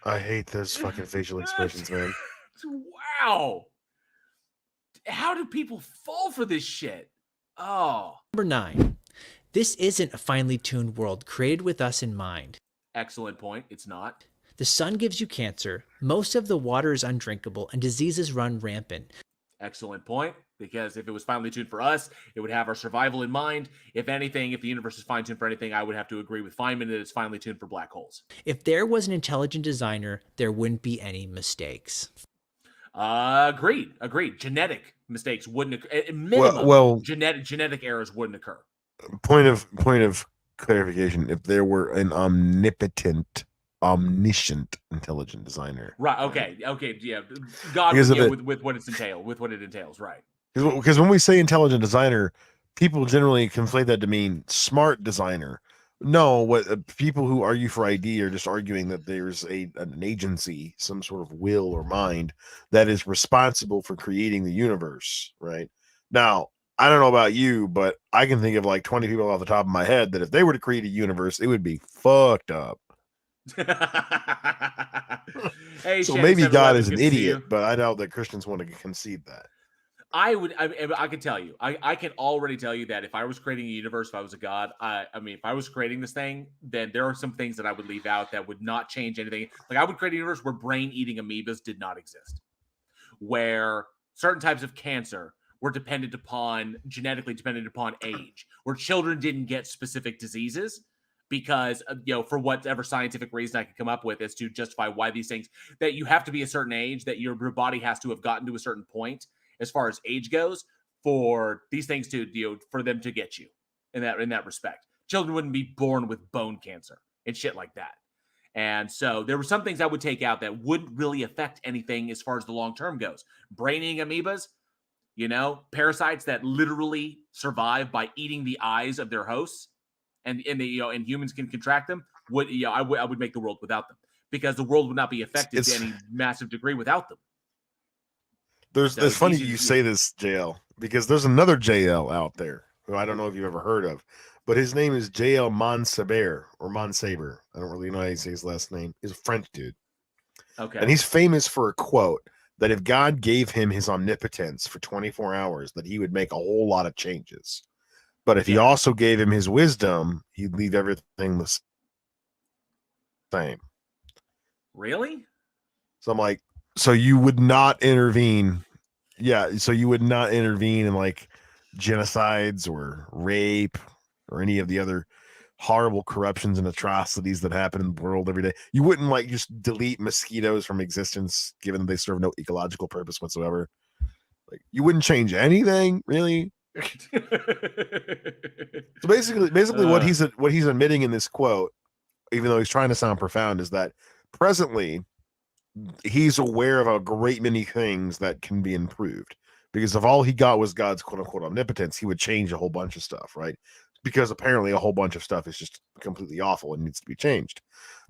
I hate those fucking facial expressions, man. Wow. How do people fall for this shit? Oh. Number 9. This isn't a finely tuned world created with us in mind. Excellent point. It's not. The sun gives you cancer. Most of the water is undrinkable and diseases run rampant. Excellent point. Because if it was finely tuned for us, it would have our survival in mind. If anything, if the universe is fine tuned for anything, I would have to agree with Feynman that it's finely tuned for black holes. If there was an intelligent designer, there wouldn't be any mistakes. Agreed. Genetic mistakes wouldn't occur. At minimum, genetic errors wouldn't occur. Point of clarification: if there were an omniscient intelligent designer, right? Okay, yeah. God, with what it entails, right? Because when we say intelligent designer, people generally conflate that to mean smart designer. No, what people who argue for ID are just arguing that there's an agency, some sort of will or mind that is responsible for creating the universe, right? Now, I don't know about you, but I can think of like 20 people off the top of my head that if they were to create a universe, it would be fucked up. Hey, So Shannon maybe God 711, is an good to see idiot, you. but I doubt that Christians want to concede that. I can tell you, I can already tell you that if I was creating a universe, if I was a god, I mean, if I was creating this thing, then there are some things that I would leave out that would not change anything. Like I would create a universe where brain-eating amoebas did not exist, where certain types of cancer were genetically dependent upon age, where children didn't get specific diseases because for whatever scientific reason I could come up with as to justify why these things, that you have to be a certain age, that your body has to have gotten to a certain point as far as age goes for these things to for them to get you in that respect. Children wouldn't be born with bone cancer and shit like that. And so there were some things I would take out that wouldn't really affect anything as far as the long term goes. Brain-eating amoebas, parasites that literally survive by eating the eyes of their hosts, and humans can contract them. I would make the world without them, because the world would not be affected to any massive degree without them. It's funny you say this, JL, because there's another JL out there who I don't know if you've ever heard of, but his name is JL Monsaber or Monsaber. I don't really know how you say his last name. He's a French dude. Okay. And he's famous for a quote that if God gave him his omnipotence for 24 hours, that he would make a whole lot of changes. But if he also gave him his wisdom, he'd leave everything the same. Really? So I'm like, so you would not intervene. Yeah. So you would not intervene in like genocides or rape or any of the other horrible corruptions and atrocities that happen in the world every day. You wouldn't like just delete mosquitoes from existence, given they serve no ecological purpose whatsoever. Like you wouldn't change anything, really. So basically what he's admitting in this quote, even though he's trying to sound profound, is that presently he's aware of a great many things that can be improved, because if all he got was God's quote unquote omnipotence, he would change a whole bunch of stuff, right? Because apparently a whole bunch of stuff is just completely awful and needs to be changed.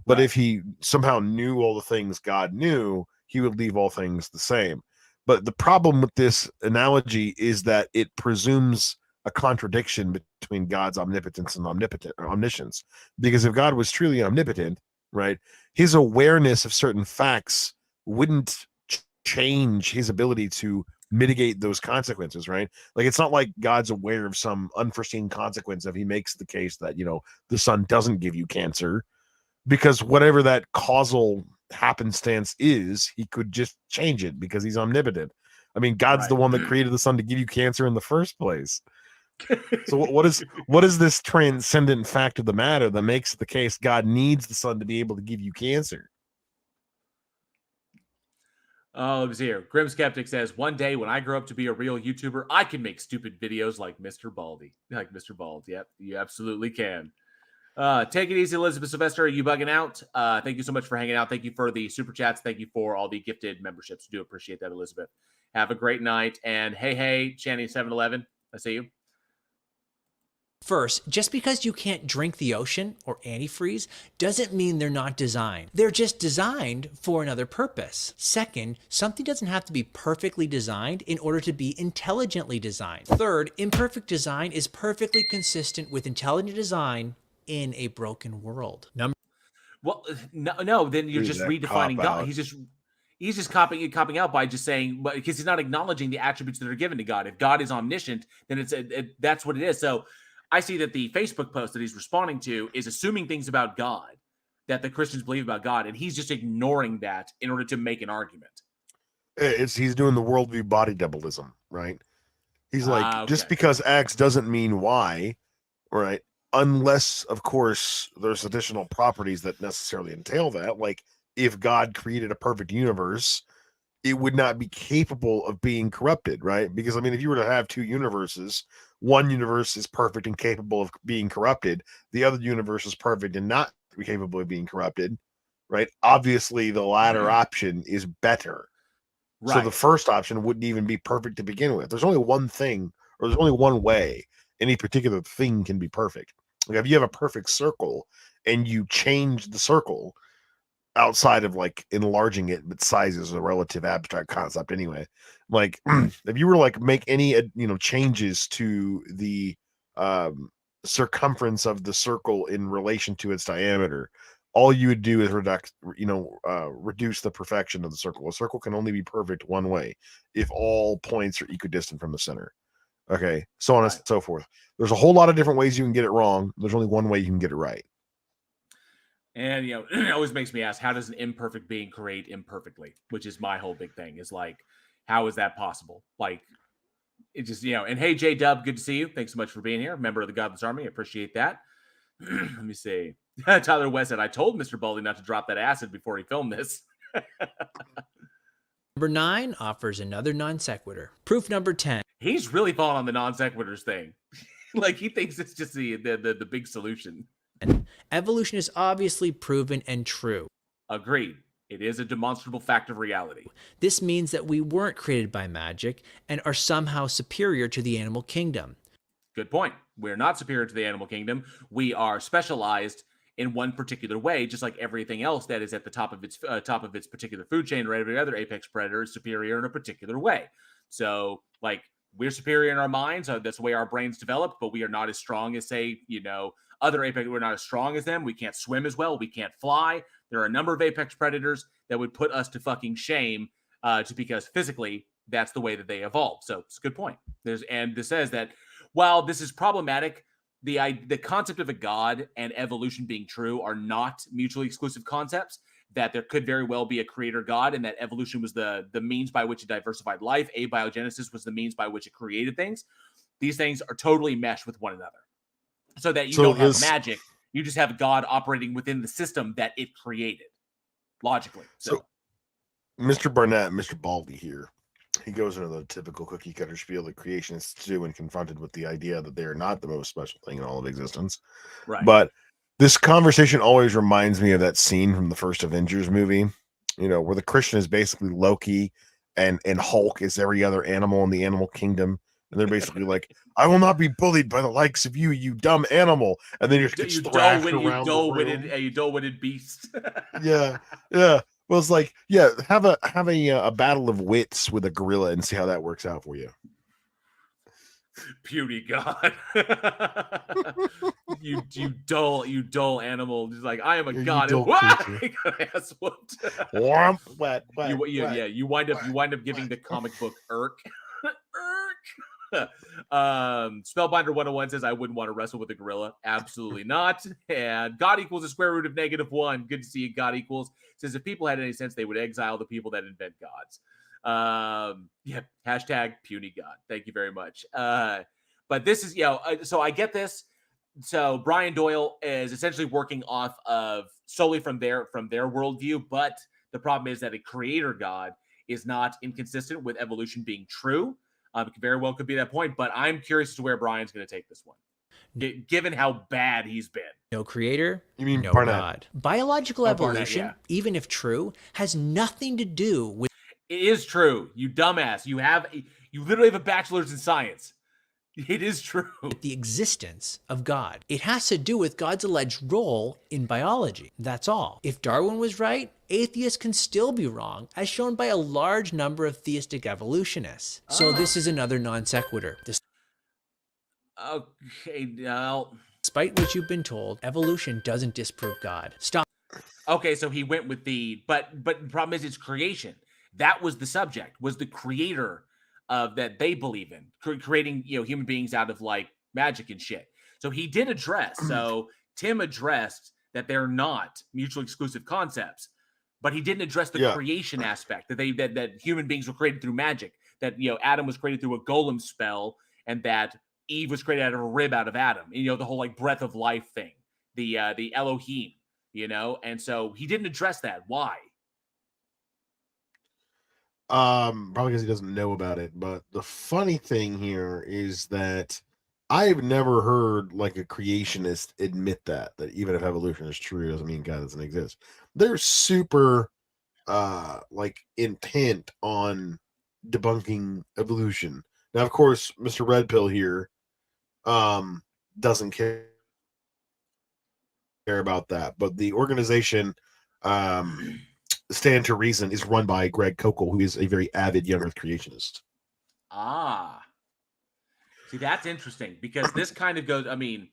But if he somehow knew all the things God knew, he would leave all things the same. But the problem with this analogy is that it presumes a contradiction between God's omnipotence and omniscience. Because if God was truly omnipotent, right, his awareness of certain facts wouldn't change his ability to mitigate those consequences, right? Like it's not like God's aware of some unforeseen consequence if he makes the case that the sun doesn't give you cancer, because whatever that causal happenstance is, he could just change it because he's omnipotent. I mean, God's the one that created the sun to give you cancer in the first place. So what is this transcendent fact of the matter that makes the case God needs the sun to be able to give you cancer? Oh, it was here. Grim Skeptic says, one day when I grow up to be a real YouTuber, I can make stupid videos like Mr. Baldy. Like Mr. Bald. Yep, you absolutely can. Take it easy, Elizabeth Sylvester. Are you bugging out? Thank you so much for hanging out. Thank you for the super chats. Thank you for all the gifted memberships. Do appreciate that, Elizabeth. Have a great night. And hey, Channy 711. I see you. First, just because you can't drink the ocean or antifreeze doesn't mean they're not designed. They're just designed for another purpose. Second, something doesn't have to be perfectly designed in order to be intelligently designed. Third, imperfect design is perfectly consistent with intelligent design in a broken world. Then you're just redefining God. He's just copying out by just saying, because he's not acknowledging the attributes that are given to God. If God is omniscient, then that's what it is. So I see that the Facebook post that he's responding to is assuming things about God that the Christians believe about God, and he's just ignoring that in order to make an argument. He's doing the worldview body doubleism, right? He's like, just because X doesn't mean Y, right? Unless, of course, there's additional properties that necessarily entail that. Like, if God created a perfect universe, it would not be capable of being corrupted, right? Because, I mean, if you were to have two universes, one universe is perfect and capable of being corrupted. The other universe is perfect and not capable of being corrupted, right? Obviously, the latter option is better. Right. So the first option wouldn't even be perfect to begin with. There's only one thing, or there's only one way any particular thing can be perfect. Like if you have a perfect circle and you change the circle, outside of like enlarging it, but size is a relative abstract concept anyway. Like if you were like make any changes to the circumference of the circle in relation to its diameter, all you would do is reduce the perfection of the circle. A circle can only be perfect one way, if all points are equidistant from the center. Okay, so on and so forth. There's a whole lot of different ways you can get it wrong. There's only one way you can get it right. And, it always makes me ask, how does an imperfect being create imperfectly? Which is my whole big thing, is like, how is that possible? Like, it just, and hey, J-Dub, good to see you. Thanks so much for being here. Member of the Godless Army. I appreciate that. Let me see. Tyler West said, I told Mr. Baldy not to drop that acid before he filmed this. Number 9 offers another non sequitur. Proof number 10. He's really falling on the non sequiturs thing. Like, he thinks it's just the big solution. Evolution is obviously proven and true. Agreed. It is a demonstrable fact of reality. This means that we weren't created by magic and are somehow superior to the animal kingdom. Good point. We're not superior to the animal kingdom. We are specialized in one particular way, just like everything else that is at the top of its particular food chain, or every other apex predator is superior in a particular way. So, like, we're superior in our minds. That's the way our brains develop, but we are not as strong as, say, other apex. We're not as strong as them. We can't swim as well. We can't fly. There are a number of apex predators that would put us to fucking shame, just because physically that's the way that they evolved. So it's a good point. And this says that while this is problematic, the concept of a god and evolution being true are not mutually exclusive concepts. That there could very well be a creator god, and that evolution was the means by which it diversified life. Abiogenesis was the means by which it created things. These things are totally meshed with one another. So that you don't have magic, you just have God operating within the system that it created, logically. So Mr. Barnett, Mr. Baldy here, he goes into the typical cookie cutter spiel that creationists do when confronted with the idea that they are not the most special thing in all of existence. Right. But this conversation always reminds me of that scene from the first Avengers movie, where the Christian is basically Loki and Hulk is every other animal in the animal kingdom. And they're basically like, I will not be bullied by the likes of you, you dumb animal. And then you dull-witted beast. Yeah. Well, it's like, have a battle of wits with a gorilla and see how that works out for you. Puny God. you dull animal. Just like, I am a god. You ass whooped. You wind up giving the comic book irk. Spellbinder 101 says, I wouldn't want to wrestle with a gorilla. Absolutely not. And God equals the square root of -1. Good to see you. God equals says, if people had any sense, they would exile the people that invent gods. Hashtag puny God. Thank you very much. But this is, so I get this. So Brian Doyle is essentially working off of solely from their worldview, but the problem is that a creator God is not inconsistent with evolution being true. It very well could be that point, but I'm curious as to where Brian's going to take this one, given how bad he's been. No creator, you mean no Barnett. God. Biological evolution, Barnett, even if true, has nothing to do with... It is true, you dumbass. You literally have a bachelor's in science. It is true. The existence of God. It has to do with God's alleged role in biology. That's all. If Darwin was right, atheists can still be wrong, as shown by a large number of theistic evolutionists. So this is another non sequitur. Okay, now... Despite what you've been told, evolution doesn't disprove God. Stop. Okay, so he went with but the problem is it's creation. That was the subject, was the creator of that they believe in, creating human beings out of like magic and shit. So he did address. So Tim addressed that they're not mutually exclusive concepts, but he didn't address the creation aspect that that human beings were created through magic. That Adam was created through a golem spell, and that Eve was created out of a rib out of Adam. The whole like breath of life thing, the Elohim. And so he didn't address that. Why? Probably because he doesn't know about it. But the funny thing here is that I've never heard like a creationist admit that even if evolution is true, doesn't mean God doesn't exist. They're super like intent on debunking evolution. Now, of course, Mr. Red Pill here doesn't care about that, but the organization Stand to Reason is run by Greg Kokel, who is a very avid young Earth creationist. Ah, see, that's interesting because this kind of goes. I mean,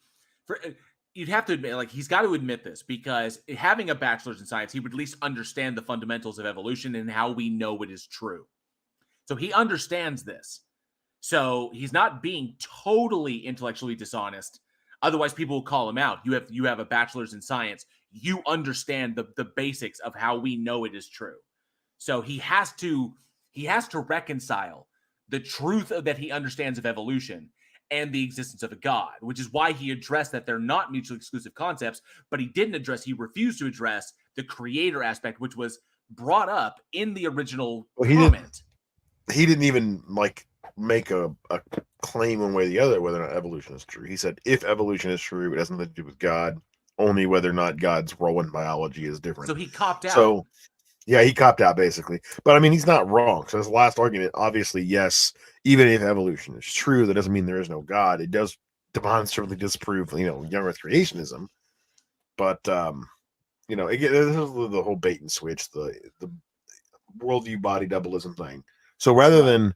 you'd have to admit, like, he's got to admit this because having a bachelor's in science, he would at least understand the fundamentals of evolution and how we know it is true. So he understands this. So he's not being totally intellectually dishonest. Otherwise, people will call him out. You have a bachelor's in science. You understand the basics of how we know it is true. So he has to reconcile the truth that he understands of evolution and the existence of a God, which is why he addressed that they're not mutually exclusive concepts, but he refused to address the creator aspect, which was brought up in the original comment. He didn't even make a claim one way or the other whether or not evolution is true. He said if evolution is true, it has nothing to do with God, only whether or not God's role in biology is different. So he copped out. So yeah, he copped out basically. But I mean, he's not wrong. So his last argument, obviously, yes, even if evolution is true, that doesn't mean there is no God. It does demonstrably disprove, young Earth creationism. But again, this is the whole bait and switch, the worldview body doubleism thing. So rather than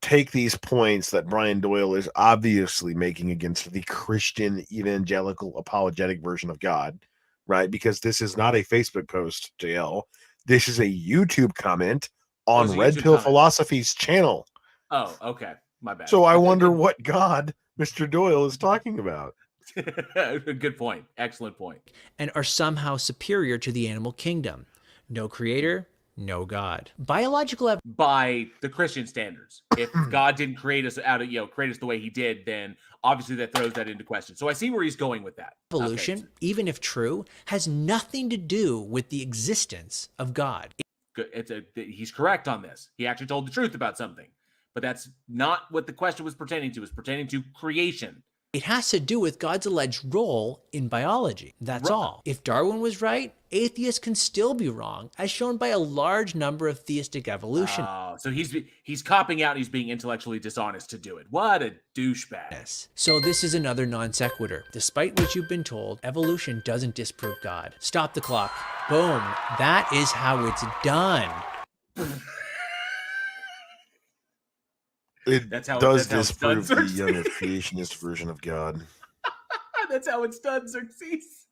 take these points that Brian Doyle is obviously making against the Christian evangelical apologetic version of God, right? Because this is not a Facebook post, JL. This is a YouTube comment on Red Pill Philosophy's channel. Oh, okay. My bad. So I wonder what God Mr. Doyle is talking about. Good point. Excellent point. And are somehow superior to the animal kingdom. No creator, no God. Biological by the Christian standards. If God didn't create us the way he did, then obviously that throws that into question. So I see where he's going with that. Evolution, okay, even if true, has nothing to do with the existence of God. He's correct on this. He actually told the truth about something. But that's not what the question was pertaining to. It was pertaining to creation. It has to do with God's alleged role in biology. That's all. If Darwin was right, atheists can still be wrong, as shown by a large number of theistic evolution. Oh, so he's copping out and he's being intellectually dishonest to do it. What a douchebag. Yes. So this is another non sequitur. Despite what you've been told, evolution doesn't disprove God. Stop the clock. Boom. That is how it's done. That's how disprove the young creationist version of God. That's how it's done, Xerxes.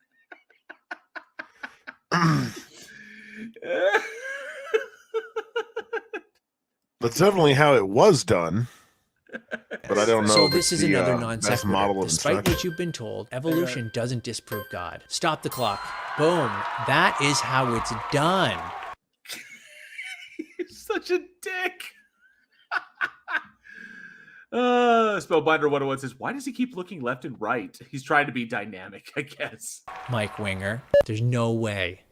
That's definitely how it was done. But I don't know. So this is another non sequitur. Despite what you've been told, evolution doesn't disprove God. Stop the clock. Boom. That is how it's done. You're such a dick. Spellbinder 101 says, why does he keep looking left and right? He's trying to be dynamic, I guess. Mike Winger, there's no way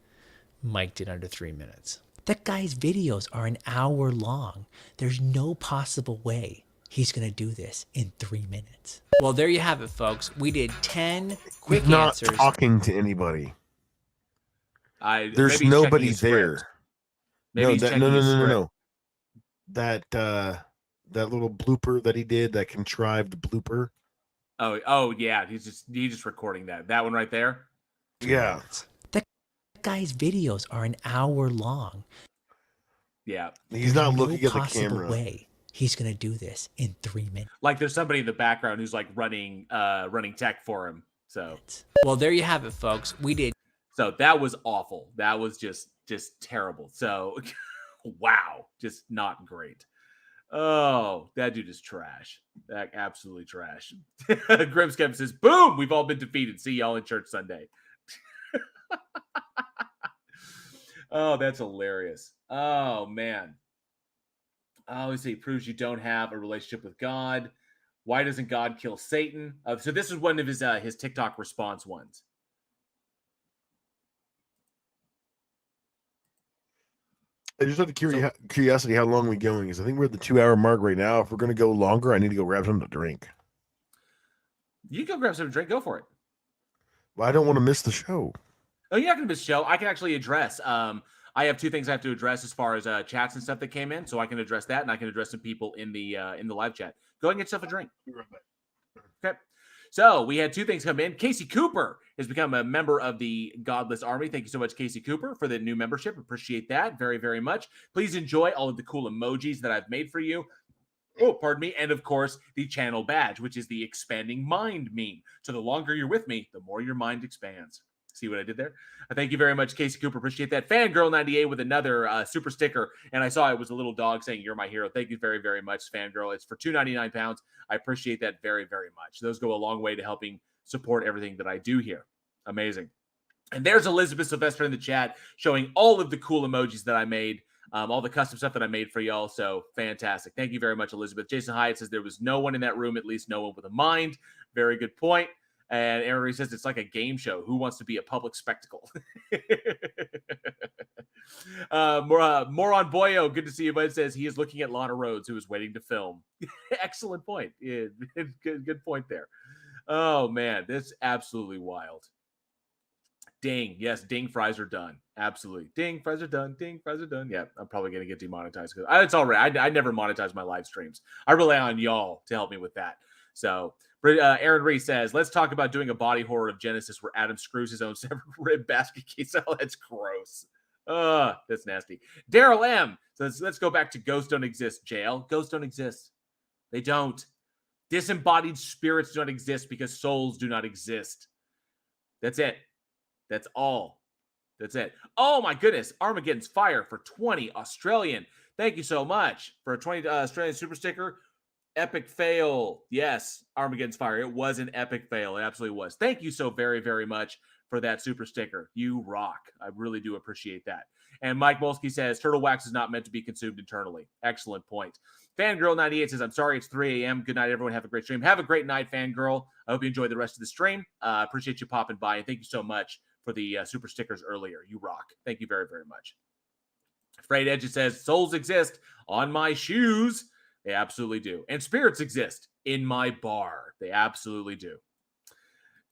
Mike did under 3 minutes. That guy's videos are an hour long. There's no possible way he's going to do this in 3 minutes. Well, there you have it, folks. We did 10 quick answers. Not talking to anybody. There's maybe nobody there. Maybe No. That little blooper that he did, that contrived blooper. Oh yeah, he's just recording that. That one right there. Yeah. That guy's videos are an hour long. Yeah. He's not looking at the camera. Way he's gonna do this in 3 minutes. Like there's somebody in the background who's like running tech for him. So well, there you have it, folks. We did. So that was awful. That was just terrible. So wow, just not great. Oh, that dude is trash. That absolutely trash. Grimskev says, boom, we've all been defeated. See y'all in church Sunday. Oh, that's hilarious. Oh, man. Let's see. Proves you don't have a relationship with God. Why doesn't God kill Satan? So this is one of his TikTok response ones. I just have the curiosity how long we're going. Is I think we're at the 2 hour mark right now. If we're going to go longer, I need to go grab something to drink. You can go grab something to drink. Go for it. Well, I don't want to miss the show. Oh, you're not going to miss the show. I can actually address. I have 2 things I have to address as far as chats and stuff that came in, so I can address that, and I can address some people in the live chat. Go ahead and get yourself a drink. Okay. So we had two things come in. Casey Cooper has become a member of the Godless Army. Thank you so much, Casey Cooper, for the new membership. Appreciate that very, very much. Please enjoy all of the cool emojis that I've made for you. Oh, pardon me. And of course, the channel badge, which is the expanding mind meme. So the longer you're with me, the more your mind expands. See what I did there? Thank you very much, Casey Cooper. Appreciate that. Fangirl98 with another super sticker. And I saw it was a little dog saying, "You're my hero." Thank you very, very much, Fangirl. It's for £2.99. I appreciate that very, very much. Those go a long way to helping support everything that I do here. Amazing. And there's Elizabeth Sylvester in the chat showing all of the cool emojis that I made. All the custom stuff that I made for y'all. So fantastic. Thank you very much, Elizabeth. Jason Hyatt says there was no one in that room, at least no one with a mind. Very good point. And Aaron Reese says it's like a game show. Who wants to be a public spectacle? Moron Boyo, good to see you, bud. Says he is looking at Lana Rhodes, who is waiting to film. Excellent point. Yeah, good point there. Oh, man, that's absolutely wild. Ding. Yes, ding, fries are done. Absolutely. Ding, fries are done. Ding, fries are done. Yeah, I'm probably going to get demonetized. It's all right. I never monetize my live streams. I rely on y'all to help me with that. So Aaron Reese says, let's talk about doing a body horror of Genesis where Adam screws his own severed rib basket case. Oh, that's gross. That's nasty. Daryl M says, let's go back to ghosts don't exist, jail. Ghosts don't exist. They don't. Disembodied spirits don't exist because souls do not exist. That's it. That's all. That's it. Oh, my goodness. Armageddon's Fire for 20 Australian. Thank you so much for a 20 Australian super sticker. Epic fail. Yes, Armageddon's Fire. It was an epic fail. It absolutely was. Thank you so very, very much for that super sticker. You rock. I really do appreciate that. And Mike Molsky says, turtle wax is not meant to be consumed internally. Excellent point. Fangirl98 says, I'm sorry, it's 3 a.m. Good night, everyone. Have a great stream. Have a great night, Fangirl. I hope you enjoy the rest of the stream. Appreciate you popping by. And thank you so much for the super stickers earlier. You rock. Thank you very, very much. Frayed Edge says, souls exist on my shoes. They absolutely do. And spirits exist in my bar. They absolutely do.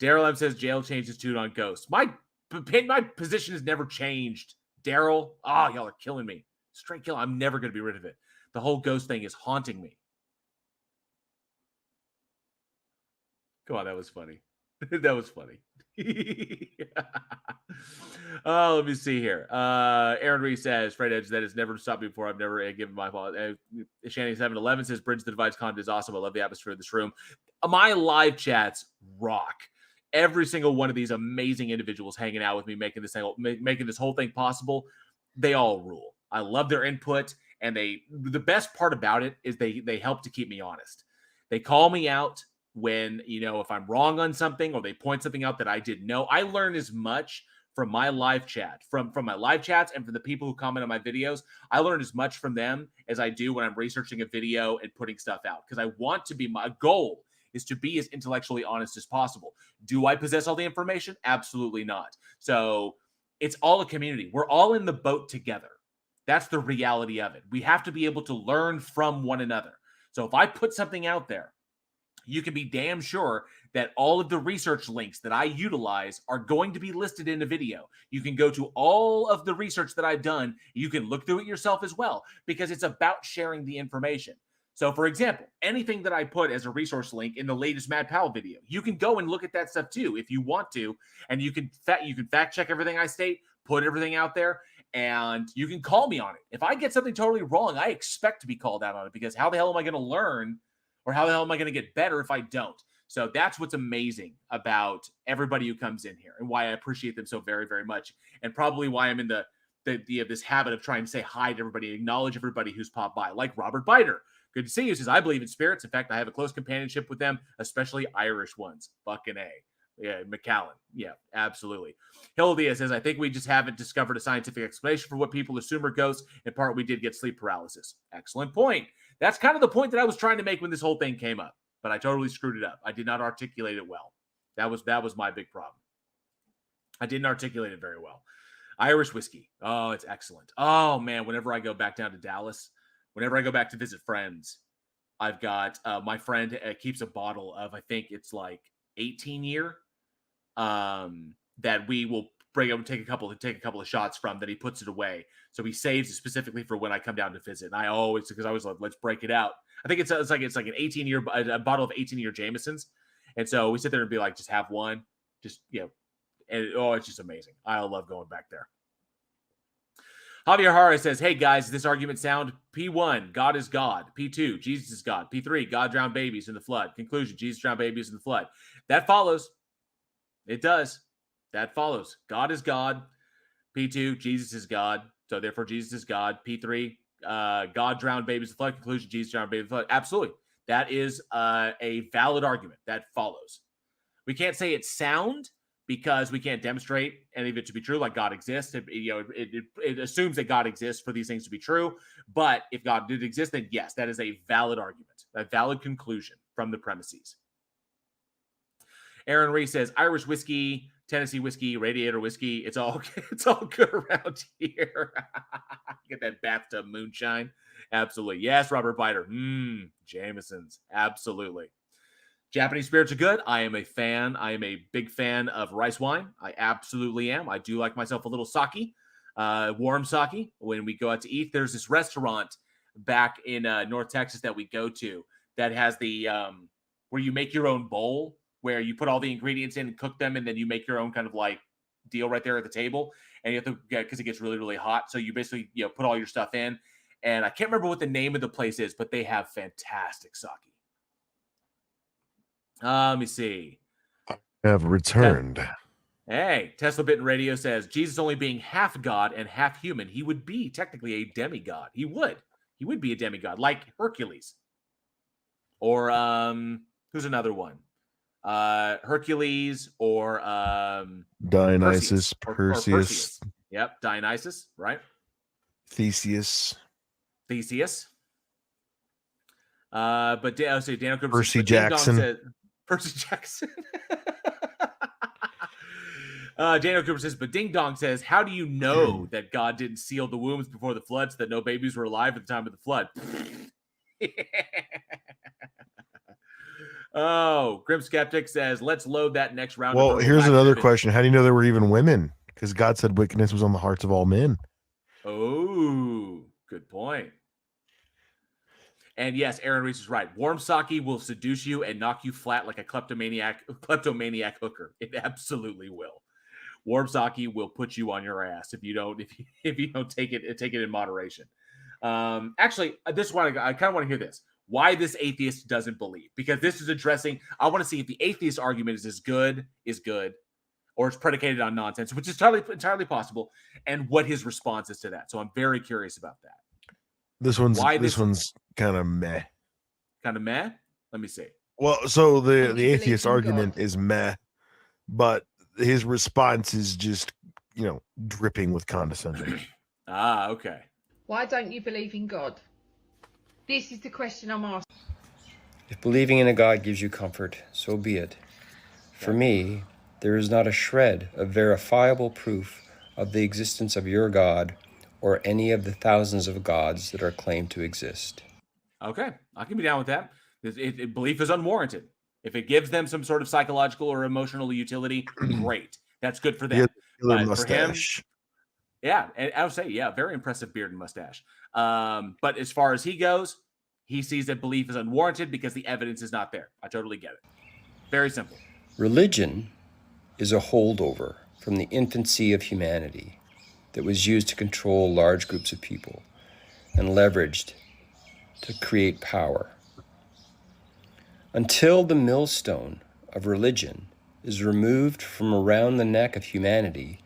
Daryl M says, jail changed his tune on ghosts. My position has never changed. Daryl, y'all are killing me. Straight kill. I'm never going to be rid of it. The whole ghost thing is haunting me. Come on, that was funny. That was funny. Oh, let me see here. Aaron Reese says, Fred Edge, that has never stopped me before. I've never given my fault. Shanny 711 says, Bridge the Divides content is awesome. I love the atmosphere of this room. My live chats rock. Every single one of these amazing individuals hanging out with me, making this whole thing possible. They all rule. I love their input. And the best part about it is they help to keep me honest. They call me out when, if I'm wrong on something or they point something out that I didn't know. I learn as much from my live chat, from my live chats and from the people who comment on my videos. I learn as much from them as I do when I'm researching a video and putting stuff out, because I want to be, my goal is to be as intellectually honest as possible. Do I possess all the information? Absolutely not. So it's all a community. We're all in the boat together. That's the reality of it. We have to be able to learn from one another. So if I put something out there, you can be damn sure that all of the research links that I utilize are going to be listed in a video. You can go to all of the research that I've done. You can look through it yourself as well, because it's about sharing the information. So, for example, anything that I put as a resource link in the latest Mad Powell video, you can go and look at that stuff too if you want to, and you can fact check everything I state, put everything out there, and you can call me on it. If I get something totally wrong, I expect to be called out on it, because how the hell am I going to learn, or how the hell am I going to get better if I don't? So that's what's amazing about everybody who comes in here, and why I appreciate them so very, very much, and probably why I'm in this habit of trying to say hi to everybody, acknowledge everybody who's popped by, like Robert Biter. Good to see you. Says, I believe in spirits. In fact, I have a close companionship with them, especially Irish ones. Fucking A. Yeah, McAllen. Yeah, absolutely. Hildia says, I think we just haven't discovered a scientific explanation for what people assume are ghosts. In part, we did get sleep paralysis. Excellent point. That's kind of the point that I was trying to make when this whole thing came up, but I totally screwed it up. I did not articulate it well. That was my big problem. I didn't articulate it very well. Irish whiskey. Oh, it's excellent. Oh, man, whenever I go back down to Dallas, whenever I go back to visit friends, I've got my friend keeps a bottle of, I think it's like 18 year, that we will bring up and take a couple of shots from, that he puts it away. So he saves it specifically for when I come down to visit. And I always, because I was like, let's break it out. I think it's like an 18 year, a bottle of 18 year Jameson's. And so we sit there and be like, just have one, just, and it's just amazing. I love going back there. Javier Hara says, hey guys, this argument sound? P1, God is God. P2, Jesus is God. P3, God drowned babies in the flood. Conclusion, Jesus drowned babies in the flood. That follows. It does. That follows. God is God. P2, Jesus is God. So therefore, Jesus is God. P3, God drowned babies in the flood. Conclusion, Jesus drowned babies in the flood. Absolutely. That is a valid argument. That follows. We can't say it's sound because we can't demonstrate any of it to be true, like God exists. It assumes that God exists for these things to be true. But if God did exist, then yes, that is a valid argument, a valid conclusion from the premises. Aaron Reese says, Irish whiskey, Tennessee whiskey, radiator whiskey. It's all good around here. Get that bathtub moonshine. Absolutely. Yes, Robert Biter. Jameson's. Absolutely. Japanese spirits are good. I am a fan. I am a big fan of rice wine. I absolutely am. I do like myself a little sake, warm sake. When we go out to eat, there's this restaurant back in North Texas that we go to that has the where you make your own bowl, where you put all the ingredients in and cook them, and then you make your own kind of like deal right there at the table. And you have to get, because it gets really, really hot. So you basically put all your stuff in. And I can't remember what the name of the place is, but they have fantastic sake. Let me see. Have returned. Hey, Tesla Bitten Radio says, Jesus only being half God and half human, he would be technically a demigod. He would be a demigod, like Hercules. Or who's another one? Hercules or Dionysus, Or Perseus. Yep, Dionysus, right? Theseus. But Daniel Cooper Percy Jackson. Percy Jackson. Daniel Cooper says, but Ding Dong says, how do you know that God didn't seal the wombs before the flood so that no babies were alive at the time of the flood? Oh, Grim Skeptic says, let's load that next round. Well, here's another question. How do you know there were even women? Because God said wickedness was on the hearts of all men. Oh, good point. And yes, Aaron Reese is right. Warm sake will seduce you and knock you flat like a kleptomaniac hooker. It absolutely will. Warm sake will put you on your ass if you don't take it in moderation. Actually, this one I kind of want to hear this. Why this atheist doesn't believe, because this is addressing. I want to see if the atheist argument is good, or it's predicated on nonsense, which is entirely possible, and what his response is to that. So I'm very curious about that. This one's kind of meh. Kind of meh? Let me see. Well, so the atheist argument is meh, but his response is just, dripping with condescension. Okay. Why don't you believe in God? This is the question I'm asking. If believing in a God gives you comfort, so be it. For me, there is not a shred of verifiable proof of the existence of your God or any of the thousands of gods that are claimed to exist. Okay, I can be down with that. Belief is unwarranted. If it gives them some sort of psychological or emotional utility, great. That's good for them. But mustache. for him, yeah, and I would say, very impressive beard and mustache. But as far as he goes, he sees that belief is unwarranted because the evidence is not there. I totally get it. Very simple. Religion is a holdover from the infancy of humanity that was used to control large groups of people and leveraged to create power. Until the millstone of religion is removed from around the neck of humanity,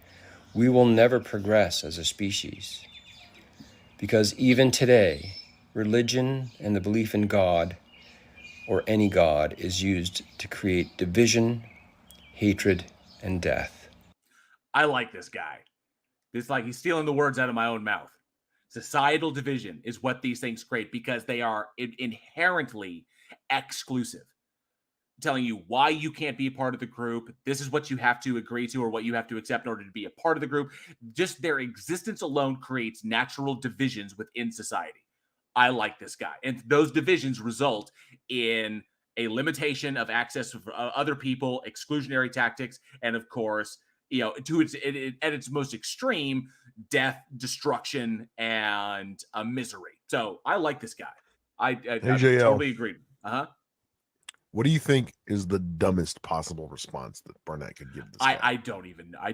we will never progress as a species. Because even today, religion and the belief in God, or any God, is used to create division, hatred, and death. I like this guy. It's like he's stealing the words out of my own mouth. Societal division is what these things create because they are inherently exclusive. Telling you why you can't be a part of the group. This is what you have to agree to or what you have to accept in order to be a part of the group. Just their existence alone creates natural divisions within society. I like this guy. And those divisions result in a limitation of access to other people, exclusionary tactics, and of course, to at its most extreme, death, destruction, and misery. So I like this guy. I totally agree. What do you think is the dumbest possible response that Barnett could give this guy? I don't even know.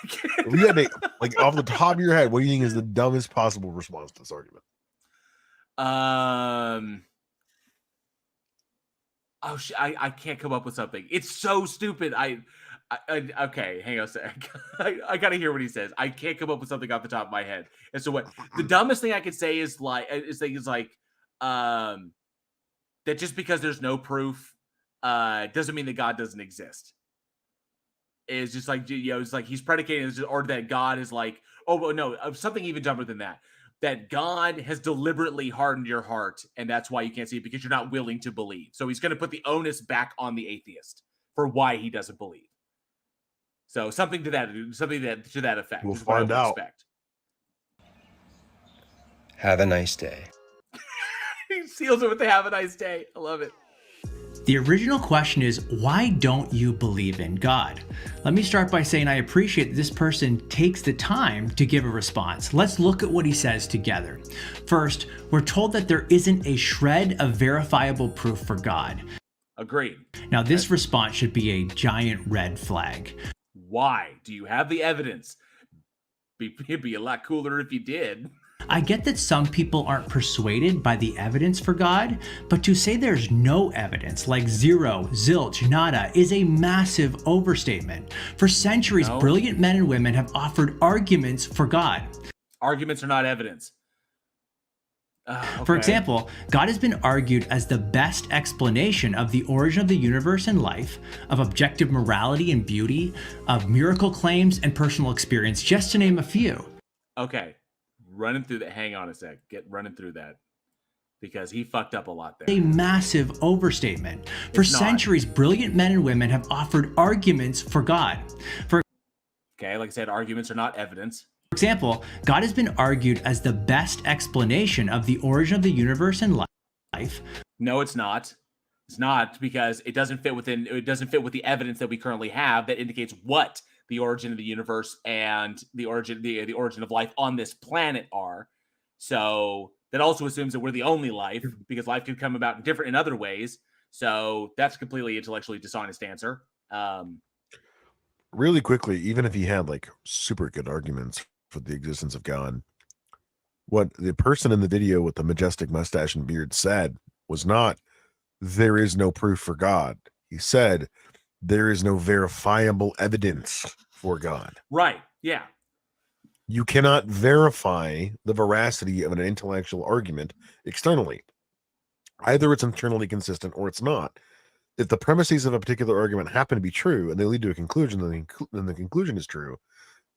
If you had to, like, off the top of your head, what do you think is the dumbest possible response to this argument? I can't come up with something. It's so stupid. Okay, hang on a sec. I gotta hear what he says. I can't come up with something off the top of my head. And so what the dumbest thing I could say is that just because there's no proof doesn't mean that God doesn't exist. It's just like, it's like he's predicating, or that God is like, oh no, something even dumber than that. That God has deliberately hardened your heart, and that's why you can't see it, because you're not willing to believe. So he's going to put the onus back on the atheist for why he doesn't believe. So something to that effect. We'll find out. Have a nice day. He seals it with the "have a nice day." I love it. The original question is, why don't you believe in God? Let me start by saying I appreciate that this person takes the time to give a response. Let's look at what he says together. First, we're told that there isn't a shred of verifiable proof for God. Agreed. Now, this response should be a giant red flag. Why? Do you have the evidence? It'd be a lot cooler if you did. I get that some people aren't persuaded by the evidence for God, but to say there's no evidence, like zero, zilch, nada, is a massive overstatement. For centuries, brilliant men and women have offered arguments for God. Arguments are not evidence. Okay. For example, God has been argued as the best explanation of the origin of the universe and life, of objective morality and beauty, of miracle claims and personal experience, just to name a few. Okay. Running through that. Hang on a sec. Running through that, because he fucked up a lot there. A massive overstatement. For centuries, brilliant men and women have offered arguments for God. Okay, like I said, arguments are not evidence. For example, God has been argued as the best explanation of the origin of the universe and life. No, it's not. It's not, because it doesn't fit with the evidence that we currently have that indicates what the origin of the universe and the origin of life on this planet are. So that also assumes that we're the only life, because life can come about in other ways. So that's a completely intellectually dishonest answer. Really quickly, even if he had like super good arguments for the existence of God, what the person in the video with the majestic mustache and beard said was not, there is no proof for God. He said, there is no verifiable evidence for God. Right. Yeah. You cannot verify the veracity of an intellectual argument externally. Either it's internally consistent or it's not. If the premises of a particular argument happen to be true and they lead to a conclusion, then the conclusion is true.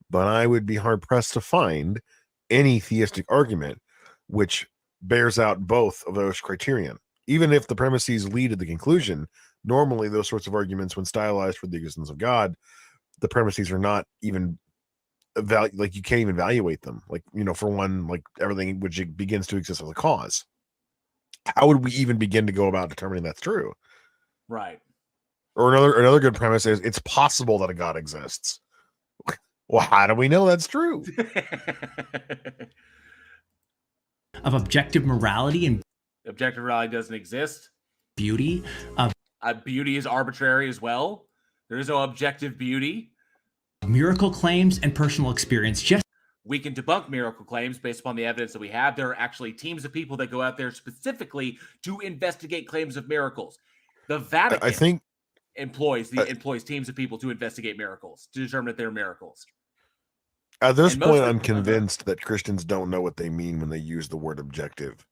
But I would be hard-pressed to find any theistic argument which bears out both of those criterion. Even if the premises lead to the conclusion, normally those sorts of arguments, when stylized for the existence of God, the premises are not even like, you can't even evaluate them. Like, for one, like everything which begins to exist as a cause. How would we even begin to go about determining that's true? Right. Or another good premise is, it's possible that a God exists. Well, how do we know that's true? Of objective morality and objective morality doesn't exist. Beauty. Beauty is arbitrary as well. There is no objective beauty. Miracle claims and personal experience. We can debunk miracle claims based upon the evidence that we have. There are actually teams of people that go out there specifically to investigate claims of miracles. The Vatican, I think, employs teams of people to investigate miracles, to determine that they're miracles. At this point, I'm convinced that Christians don't know what they mean when they use the word objective.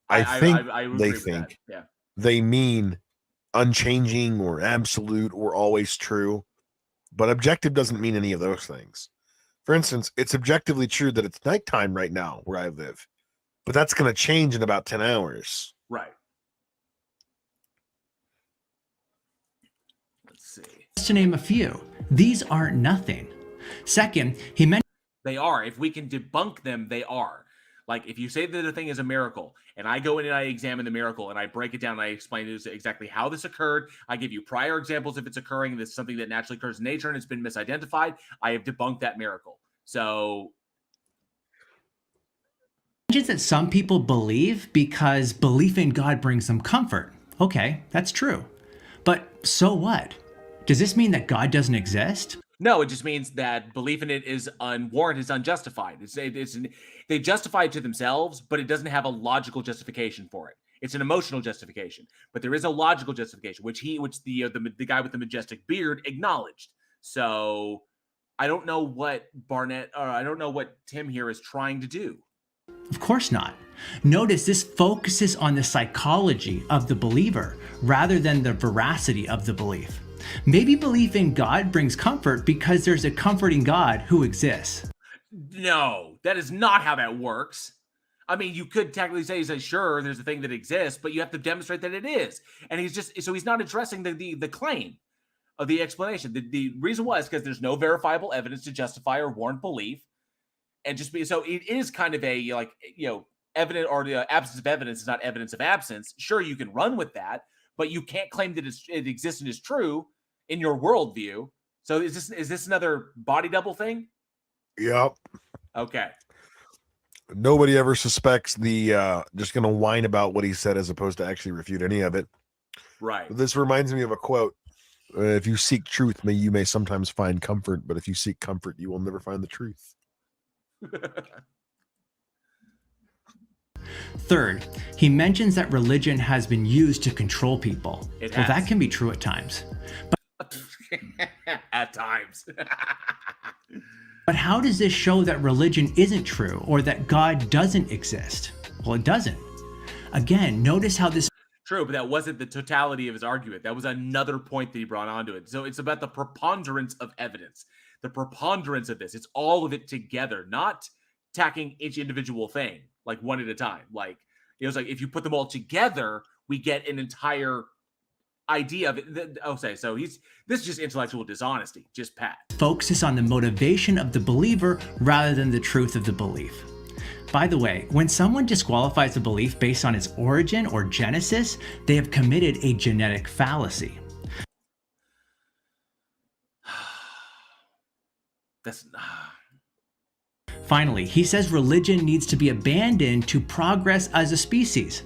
I think they mean unchanging or absolute or always true, but objective doesn't mean any of those things. For instance, it's objectively true that it's nighttime right now where I live, but that's going to change in about 10 hours. Right. Let's see. Just to name a few, these aren't nothing. Second, he mentioned they are. If we can debunk them, they are. Like, if you say that a thing is a miracle, and I go in and I examine the miracle, and I break it down, and I explain exactly how this occurred, I give you prior examples if it's occurring, this is something that naturally occurs in nature and it's been misidentified, I have debunked that miracle. So, that some people believe because belief in God brings them comfort. Okay, that's true. So what? Does this mean that God doesn't exist? No, it just means that belief in it is unwarranted, it's unjustified. They justify it to themselves, but it doesn't have a logical justification for it. It's an emotional justification, but there is a logical justification, which the guy with the majestic beard acknowledged. So I don't know what Tim here is trying to do. Of course not. Notice this focuses on the psychology of the believer rather than the veracity of the belief. Maybe belief in God brings comfort because there's a comforting God who exists. No, that is not how that works. I mean, you could technically say, sure, there's a thing that exists, but you have to demonstrate that it is. And he's not addressing the claim of the explanation. The reason was because there's no verifiable evidence to justify or warrant belief. And so it is kind of a, evident, or the absence of evidence is not evidence of absence. Sure, you can run with that, but you can't claim that it exists and is true in your worldview. So is this another body double thing? Yep. Okay. Nobody ever suspects the just going to whine about what he said as opposed to actually refute any of it. Right. This reminds me of a quote. If you seek truth, you may sometimes find comfort, but if you seek comfort, you will never find the truth. Third, he mentions that religion has been used to control people. Well, that can be true at times. At times. But how does this show that religion isn't true or that God doesn't exist? Well, it doesn't. Again, notice how this... True, but that wasn't the totality of his argument. That was another point that he brought onto it. So it's about the preponderance of evidence, the preponderance of this. It's all of it together, not attacking each individual thing, like one at a time. Like, it was like, if you put them all together, we get an entire idea of it. So this is just intellectual dishonesty, just pat. Focuses on the motivation of the believer rather than the truth of the belief. By the way, when someone disqualifies a belief based on its origin or genesis, they have committed a genetic fallacy. Finally, he says religion needs to be abandoned to progress as a species.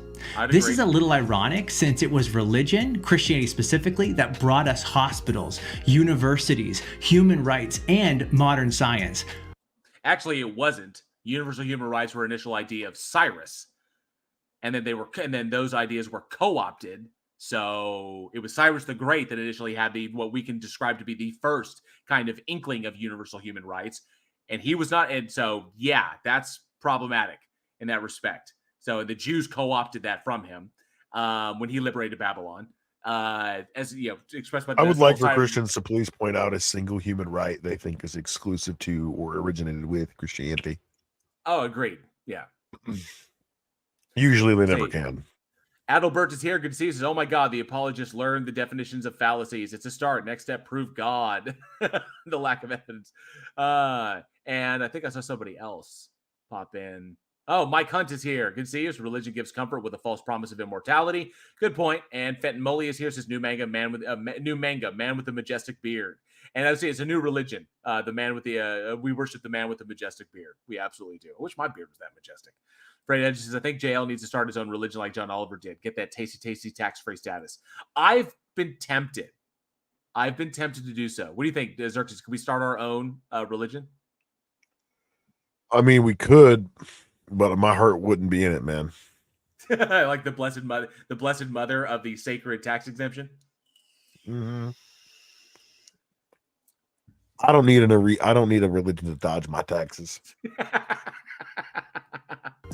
This is a little ironic since it was religion, Christianity specifically, that brought us hospitals, universities, human rights, and modern science. Actually, it wasn't. Universal human rights were an initial idea of Cyrus, and then those ideas were co-opted. So it was Cyrus the Great that initially had what we can describe to be the first kind of inkling of universal human rights, and he was not. And so, yeah, that's problematic in that respect. So the Jews co-opted that from him when he liberated Babylon, as expressed by. I would like for Christians to please point out a single human right they think is exclusive to or originated with Christianity. Oh, agreed. Yeah. Usually they never can. Adalbert is here. Good to see you. Says, oh my God, the apologists learned the definitions of fallacies. It's a start. Next step, prove God. The lack of evidence. And I think I saw somebody else pop in. Oh, Mike Hunt is here. Good to see you. So religion gives comfort with a false promise of immortality. Good point. And Fenton Moley is here. Says new manga, man with the majestic beard. And I would say it's a new religion. The man with we worship the man with the majestic beard. We absolutely do. I wish my beard was that majestic. Fred Edge says, I think JL needs to start his own religion like John Oliver did. Get that tasty tax-free status. I've been tempted to do so. What do you think, Xerxes? Can we start our own religion? I mean, we could, but my heart wouldn't be in it, man. Like the blessed mother of the sacred tax exemption. Mm-hmm. I don't need a religion to dodge my taxes.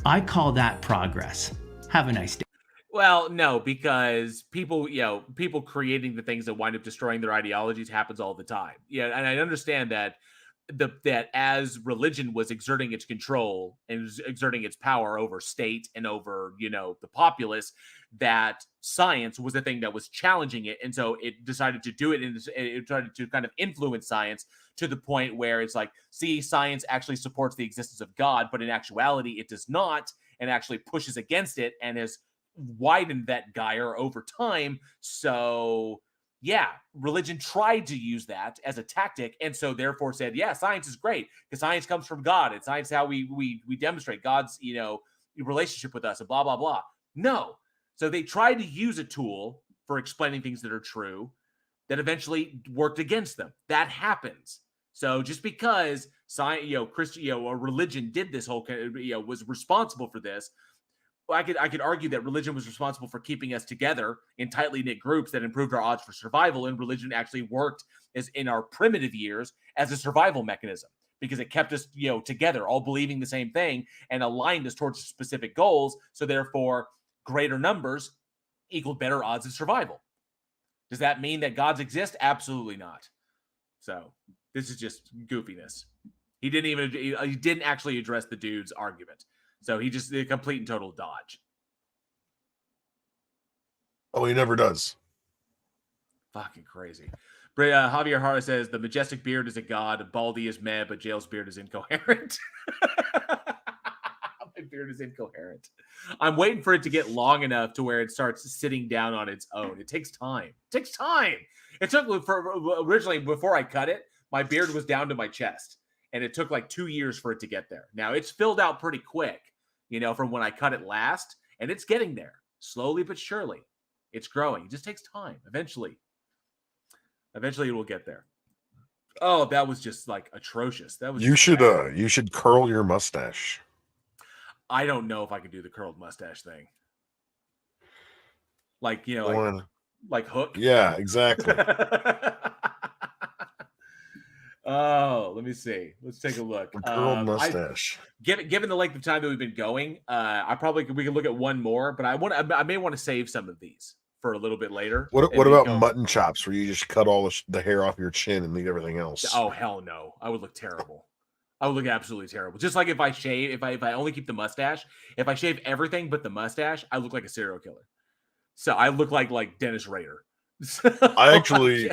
I call that progress. Have a nice day. Well, no, because people creating the things that wind up destroying their ideologies happens all the time. Yeah, and I understand that that as religion was exerting its control and exerting its power over state and over, the populace, that science was the thing that was challenging it. And so it decided to do it, and it tried to kind of influence science to the point where it's like, see, science actually supports the existence of God, but in actuality, it does not, and actually pushes against it and has widened that gyre over time. So yeah, religion tried to use that as a tactic, and so therefore said, yeah, science is great because science comes from God, and science is how we demonstrate God's relationship with us, and blah blah blah. No, so they tried to use a tool for explaining things that are true, that eventually worked against them. That happens. So just because Christian, a religion did this whole, was responsible for this, I could argue that religion was responsible for keeping us together in tightly knit groups that improved our odds for survival, and religion actually worked as in our primitive years as a survival mechanism because it kept us, together, all believing the same thing and aligned us towards specific goals. So therefore, greater numbers equaled better odds of survival. Does that mean that gods exist? Absolutely not. So this is just goofiness. He didn't actually address the dude's argument. So he just a complete and total dodge. Oh, he never does. Fucking crazy. Javier Hara says the majestic beard is a god, Baldy is meh, but Jail's beard is incoherent. My beard is incoherent. I'm waiting for it to get long enough to where it starts sitting down on its own. It takes time. It took originally before I cut it, my beard was down to my chest, and it took like 2 years for it to get there. Now it's filled out pretty quick, from when I cut it last, and it's getting there slowly but surely. It's growing. It just takes time. Eventually it will get there. Oh, that was just like atrocious. That was you should curl your mustache. I don't know if I can do the curled mustache thing. Like, like Hook. Yeah, exactly. Oh, let me see. Let's take a look. Curled mustache. Given the length of time that we've been going, we can look at one more, but I may want to save some of these for a little bit later. What about mutton chops, where you just cut all the hair off your chin and leave everything else? Oh, hell no. I would look terrible. I would look absolutely terrible. Just like if I only keep the mustache, if I shave everything but the mustache, I look like a serial killer. So I look like Dennis Rader. I actually,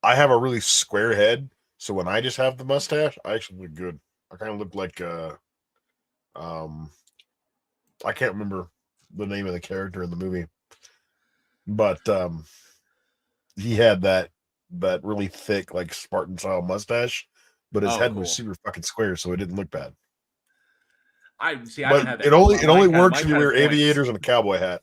I have a really square head. So when I just have the mustache, I actually look good. I kind of look like, I can't remember the name of the character in the movie, but he had that really thick, like Spartan style mustache, but his head was super fucking square, so it didn't look bad. I don't have that. It only works when you wear aviators and a cowboy hat.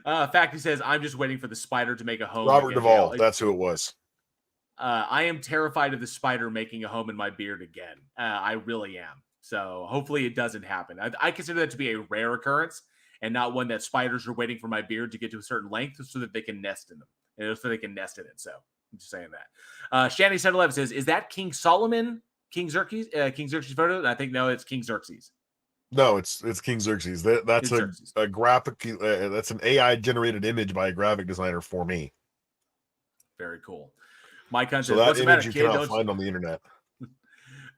Facty says, I'm just waiting for the spider to make a home. Robert Duvall, that's who it was. I am terrified of the spider making a home in my beard again. I really am. So hopefully it doesn't happen. I consider that to be a rare occurrence and not one that spiders are waiting for my beard to get to a certain length so that they can nest in them. So they can nest in it. So I'm just saying that. Shanny 711 says, is that King Solomon, King Xerxes photo? And I think, no, it's King Xerxes. No, it's King Xerxes. That's Xerxes. A graphic. That's an AI generated image by a graphic designer for me. Very cool. Mycon says, that what's the image matter, you kid? cannot find on the internet.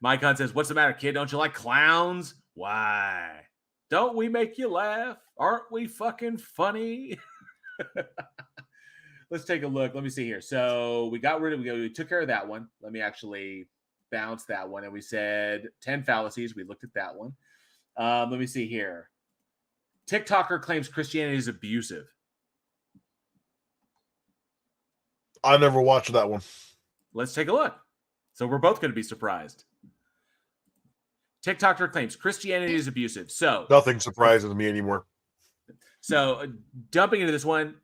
Mycon says, what's the matter, kid? Don't you like clowns? Why? Don't we make you laugh? Aren't we fucking funny? Let's take a look. Let me see here. So we took care of that one. Let me actually bounce that one. And we said 10 fallacies. We looked at that one. Let me see here. TikToker claims Christianity is abusive. I never watched that one. Let's take a look. So we're both going to be surprised. TikToker claims Christianity is abusive. So nothing surprises me anymore. So jumping into this one,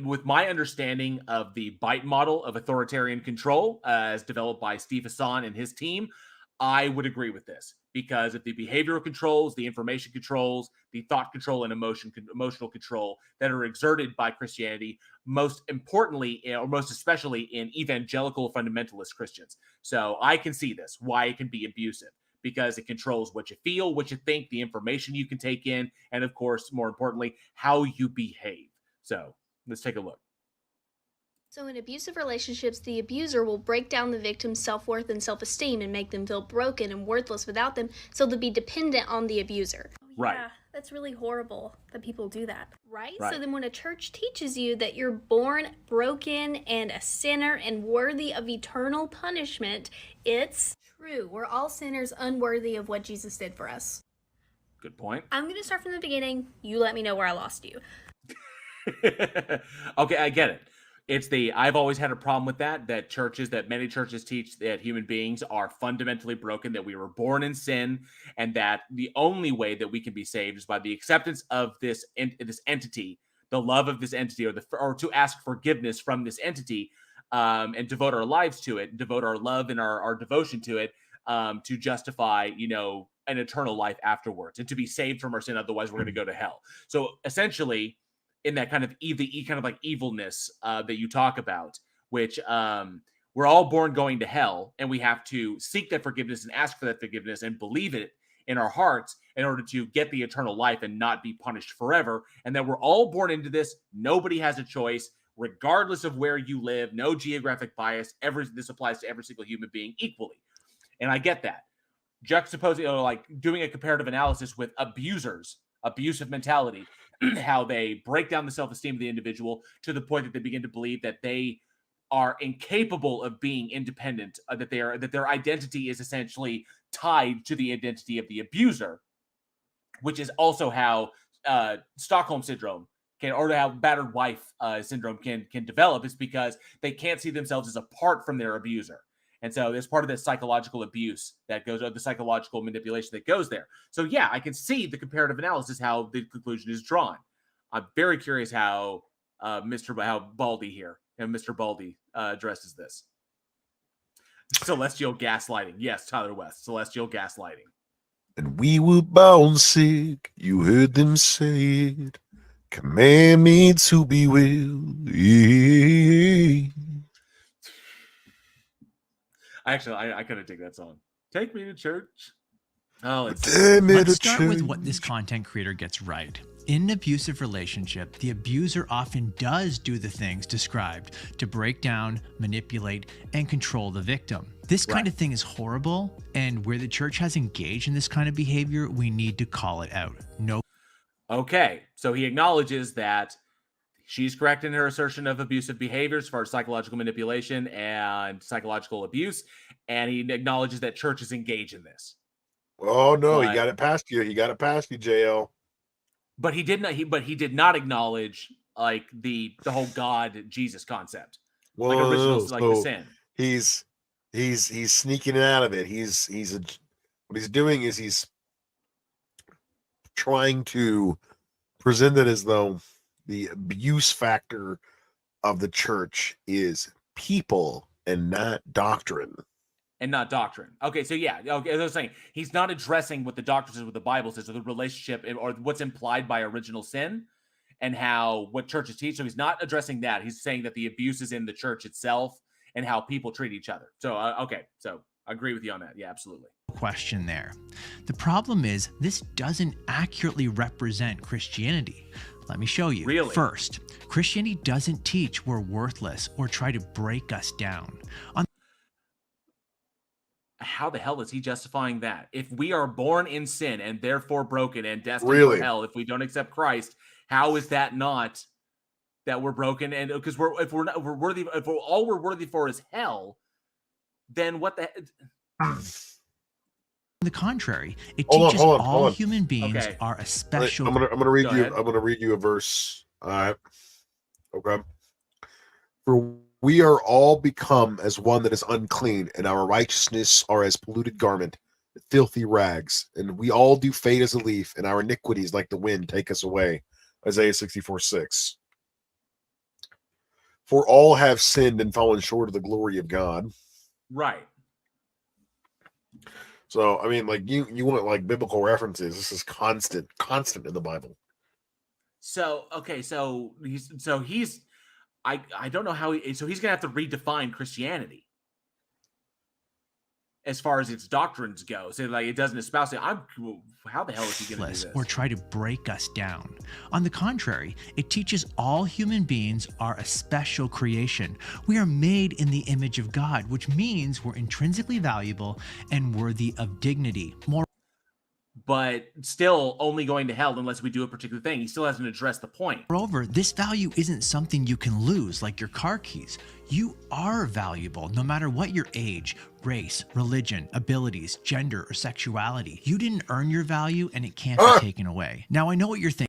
with my understanding of the BITE model of authoritarian control as developed by Steve Hassan and his team, I would agree with this because of the behavioral controls, the information controls, the thought control, and emotional control that are exerted by Christianity, most importantly, or most especially in evangelical fundamentalist Christians. So I can see this, why it can be abusive, because it controls what you feel, what you think, the information you can take in, and of course, more importantly, how you behave. So let's take a look. So in abusive relationships, the abuser will break down the victim's self-worth and self-esteem and make them feel broken and worthless without them, so they'll be dependent on the abuser. Right. Yeah, that's really horrible that people do that. Right? Right. So then when a church teaches you that you're born broken and a sinner and worthy of eternal punishment, it's true. We're all sinners unworthy of what Jesus did for us. Good point. I'm going to start from the beginning. You let me know where I lost you. Okay, I get it. It's I've always had a problem with that many churches teach that human beings are fundamentally broken, that we were born in sin, and that the only way that we can be saved is by the acceptance of this entity the love of this entity, or to ask forgiveness from this entity, and devote our lives to it, devote our love and our devotion to it, to justify, an eternal life afterwards, and to be saved from our sin. Otherwise, we're going to go to hell. So essentially, in that kind of like evilness that you talk about, which we're all born going to hell, and we have to seek that forgiveness and ask for that forgiveness and believe it in our hearts in order to get the eternal life and not be punished forever. And then we're all born into this. Nobody has a choice, regardless of where you live. No geographic bias. This applies to every single human being equally. And I get that. Juxtaposing, like doing a comparative analysis with abusers, abusive mentality, how they break down the self-esteem of the individual to the point that they begin to believe that they are incapable of being independent, that their identity is essentially tied to the identity of the abuser, which is also how Stockholm syndrome or how battered wife syndrome can develop, is because they can't see themselves as apart from their abuser. And so there's part of the psychological abuse that goes, or the psychological manipulation that goes there. So yeah, I can see the comparative analysis, how the conclusion is drawn. I'm very curious how Baldy here, and Mr. Baldy addresses this. Celestial gaslighting. Yes, Tyler West. Celestial gaslighting. And we were born sick. You heard them say it. Command me to be well. Yeah. Actually, I kind of dig that song. Take me to church. Oh, let's start with what this content creator gets right. In an abusive relationship, the abuser often does do the things described to break down, manipulate, and control the victim. This kind of thing is horrible, and where the church has engaged in this kind of behavior, we need to call it out. Okay, so he acknowledges that she's correct in her assertion of abusive behaviors as far as psychological manipulation and psychological abuse, and he acknowledges that churches engage in this. Oh no, he got it past you. He got it past you, JL. But he did not. He did not acknowledge like the whole God Jesus concept, like original, like the sin. He's sneaking out of it. What he's doing is he's trying to present it as though the abuse factor of the church is people and not doctrine. Okay, so yeah, okay, as I was saying, he's not addressing what the doctrine says, what the Bible says, or the relationship, or what's implied by original sin, and what churches teach. So he's not addressing that. He's saying that the abuse is in the church itself and how people treat each other. So okay, so I agree with you on that. Yeah, absolutely. Question there. The problem is this doesn't accurately represent Christianity. Let me show you. Really? First, Christianity doesn't teach we're worthless or try to break us down. How the hell is he justifying that? If we are born in sin and therefore broken and destined for hell, if we don't accept Christ, how is that not that we're broken? And because if all we're worthy for is hell, then what the? On the contrary, it teaches all human beings are a special. I'm gonna read you. I'm gonna read you a verse. All right. Okay. For we are all become as one that is unclean, and our righteousness are as polluted garment, filthy rags. And we all do fade as a leaf, and our iniquities, like the wind, take us away. Isaiah 64:6. For all have sinned and fallen short of the glory of God. Right. So, I mean, like you want like biblical references. This is constant in the Bible. So, okay, he's I don't know how he's going to have to redefine Christianity as far as its doctrines go. So like it doesn't espouse it. How the hell is he going to do this? Or try to break us down. On the contrary, it teaches all human beings are a special creation. We are made in the image of God, which means we're intrinsically valuable and worthy of dignity. But still only going to hell unless we do a particular thing. He still hasn't addressed the point. Moreover, this value isn't something you can lose like your car keys. You are valuable no matter what your age, race, religion, abilities, gender, or sexuality. You didn't earn your value and it can't be taken away. Now, I know what you're thinking.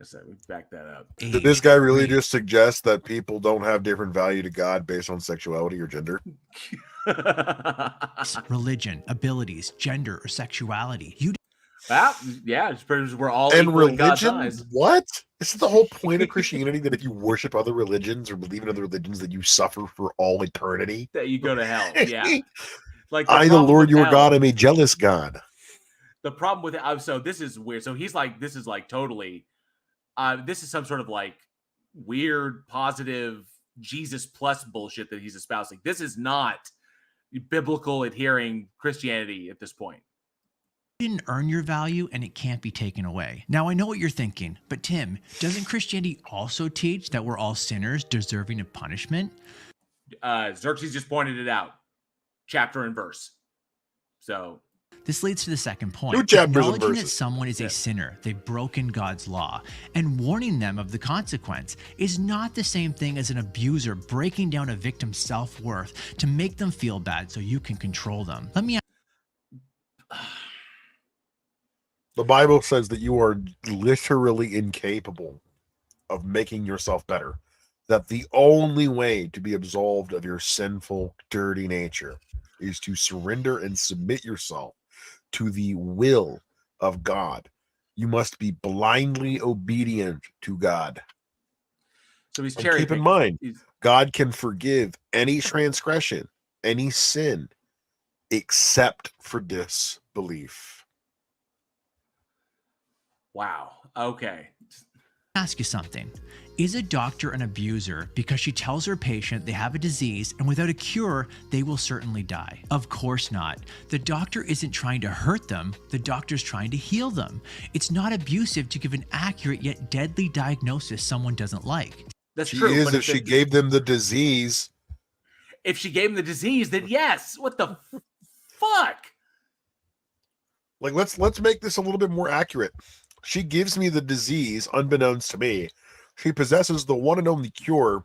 So we back that up. Did this guy really just suggest that people don't have different value to God based on sexuality or gender? Religion, abilities, gender, or sexuality. Well, yeah, we're all And equal in God's religion, eyes. what? Isn't the whole point of Christianity that if you worship other religions or believe in other religions, that you suffer for all eternity? That you go to hell. Yeah. Like I, the problem Lord with your hell- God, am a jealous God. The problem with it, so this is weird. So he's like, this is like totally, this is some sort of like weird, positive Jesus plus bullshit that he's espousing. This is not biblical adhering Christianity at this point. You didn't earn your value and it can't be taken away. Now, I know what you're thinking, but Tim, doesn't Christianity also teach that we're all sinners deserving of punishment? Xerxes just pointed it out, chapter and verse. So this leads to the second point. New chapters and Acknowledging that verses. someone is a sinner, they've broken God's law, and warning them of the consequence is not the same thing as an abuser breaking down a victim's self-worth to make them feel bad so you can control them. Let me The Bible says that you are literally incapable of making yourself better. That the only way to be absolved of your sinful, dirty nature is to surrender and submit yourself to the will of God. You must be blindly obedient to God. So he's And cherry keep in picking. mind, God can forgive any transgression, any sin, except for disbelief. Wow. Okay. ask you something. Is a doctor an abuser because she tells her patient they have a disease and without a cure, they will certainly die? Of course not. The doctor isn't trying to hurt them. The doctor's trying to heal them. It's not abusive to give an accurate yet deadly diagnosis someone doesn't like. That's She true. is but if she gave them the disease. If she gave him the disease, then yes. What the fuck? Like, let's make this a little bit more accurate. She gives me the disease, unbeknownst to me. She possesses the one and only cure,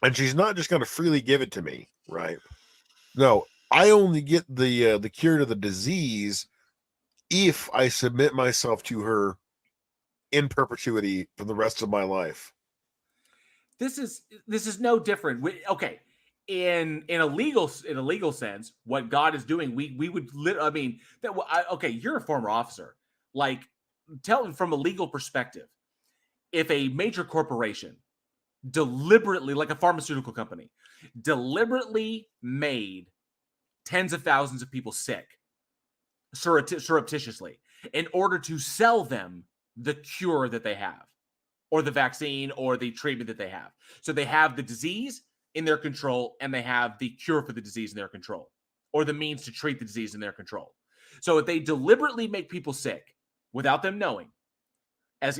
and she's not just going to freely give it to me, right? No, I only get the cure to the disease if I submit myself to her in perpetuity for the rest of my life. This is no different. Okay, in a legal sense, what God is doing, we would okay, you're a former officer. Like, tell from a legal perspective, if a major corporation deliberately, like a pharmaceutical company, deliberately made tens of thousands of people sick surreptitiously in order to sell them the cure that they have, or the vaccine, or the treatment that they have. So they have the disease in their control, and they have the cure for the disease in their control, or the means to treat the disease in their control. So if they deliberately make people sick without them knowing, as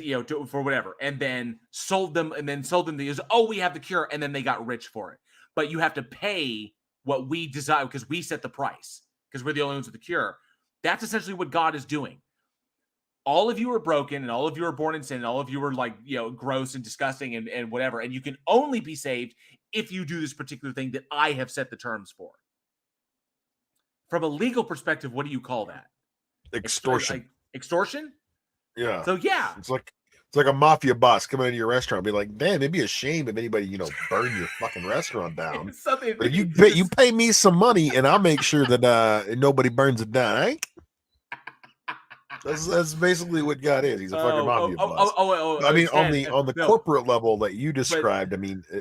for whatever, and then sold them the, oh, we have the cure, and then they got rich for it. But you have to pay what we desire because we set the price, because we're the only ones with the cure. That's essentially what God is doing. All of you are broken, and all of you are born in sin, and all of you are like, gross and disgusting and whatever. And you can only be saved if you do this particular thing that I have set the terms for. From a legal perspective, what do you call that? Extortion. Extortion? Yeah. So yeah. It's like a mafia boss coming into your restaurant and be like, damn, it'd be a shame if anybody, burn your fucking restaurant down. But you pay me some money and I'll make sure that nobody burns it down, right? That's basically what God is. He's a fucking mafia boss. I mean, on the corporate level that you described,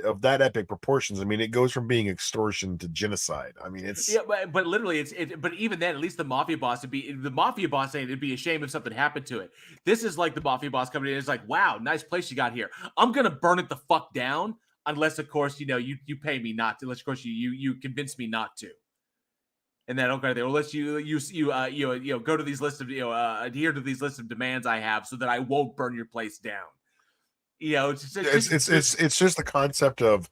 of that epic proportions, it goes from being extortion to genocide. It's but literally, but even then, at least the mafia boss saying it'd be a shame if something happened to it. This is like the mafia boss coming in. It's like, wow, nice place you got here. I'm gonna burn it the fuck down, unless of course you pay me not to. Unless of course you convince me not to. And then okay, unless you go to these lists of adhere to these lists of demands I have, so that I won't burn your place down. It's just the concept of,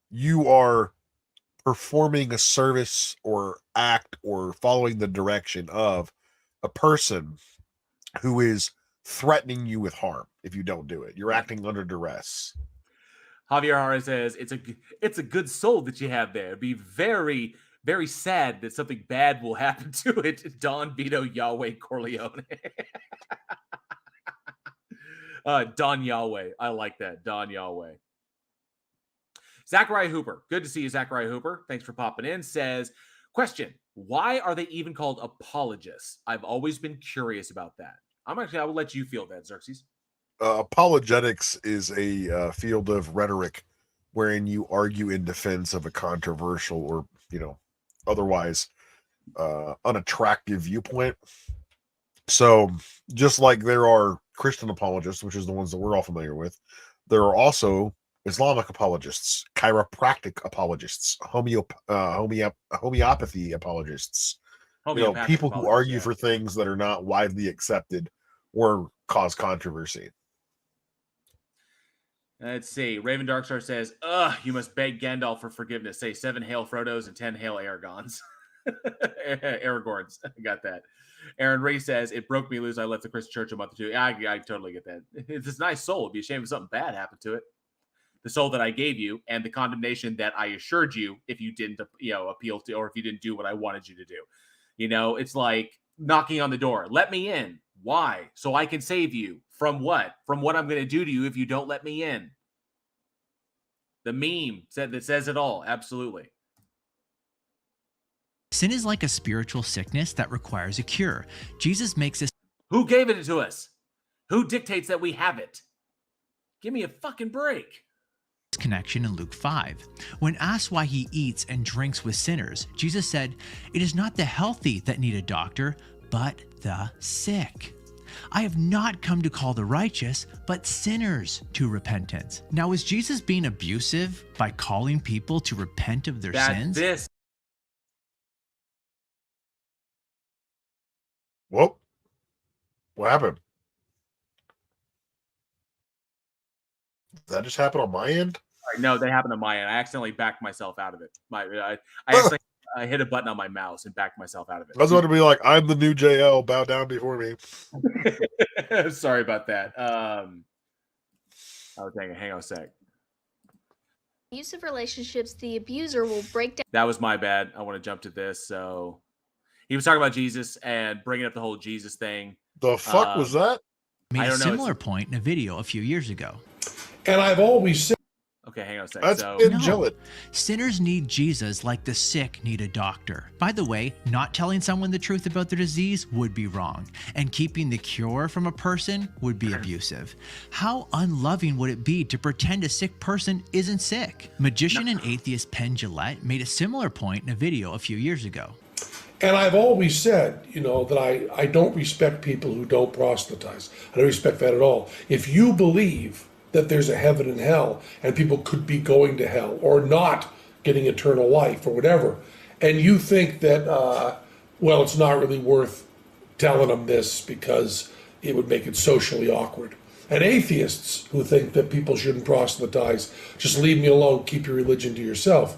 you are performing a service or act or following the direction of a person who is threatening you with harm if you don't do it. You're acting under duress. Javier Hara says it's a good soul that you have there. It'd be very, very sad that something bad will happen to it. Don Vito Yahweh Corleone. Don Yahweh. I like that. Don Yahweh. Zachariah Hooper. Good to see you, Zachariah Hooper. Thanks for popping in. Says, question. Why are they even called apologists? I've always been curious about that. I will let you feel that, Xerxes. Apologetics is a field of rhetoric wherein you argue in defense of a controversial or, otherwise unattractive viewpoint. So just like there are Christian apologists, which is the ones that we're all familiar with, there are also Islamic apologists, chiropractic apologists, homeopathy apologists, people who argue for things that are not widely accepted or cause controversy. Let's see. Raven Darkstar says, you must beg Gandalf for forgiveness. Say 7 Hail Frodos and 10 Hail Aragons. Aragorns. I got that. Aaron Reese says, it broke me loose. I left the Christian church a month or two. I totally get that. It's a nice soul. It'd be a shame if something bad happened to it. The soul that I gave you and the condemnation that I assured you if you didn't, appeal to, or if you didn't do what I wanted you to do. It's like knocking on the door. Let me in. Why? So I can save you. From what? From what I'm going to do to you if you don't let me in. The meme that says it all. Absolutely. Sin is like a spiritual sickness that requires a cure. Jesus makes this. Who gave it to us? Who dictates that we have it? Give me a fucking break. Connection in Luke 5. When asked why he eats and drinks with sinners, Jesus said, "It is not the healthy that need a doctor, but the sick. I have not come to call the righteous, but sinners to repentance." Now, is Jesus being abusive by calling people to repent of their sins? Whoa. What happened? Did that just happen on my end? No, that happened on my end. I accidentally backed myself out of it. I accidentally hit a button on my mouse and backed myself out of it. I was about to be like, I'm the new JL. Bow down before me. Sorry about that. Hang on a sec. Abusive relationships, the abuser will break down. That was my bad. I want to jump to this. So he was talking about Jesus and bringing up the whole Jesus thing. The fuck was that? Made a similar point in a video a few years ago. And I've always said. Okay, hang on a second. That's angelic. Sinners need Jesus like the sick need a doctor. By the way, not telling someone the truth about their disease would be wrong, and keeping the cure from a person would be abusive. How unloving would it be to pretend a sick person isn't sick? Magician and atheist Penn Jillette made a similar point in a video a few years ago. And I've always said, that I don't respect people who don't proselytize. I don't respect that at all. If you believe that there's a heaven and hell and people could be going to hell or not getting eternal life or whatever, and you think that, it's not really worth telling them this because it would make it socially awkward. And atheists who think that people shouldn't proselytize, just leave me alone, keep your religion to yourself.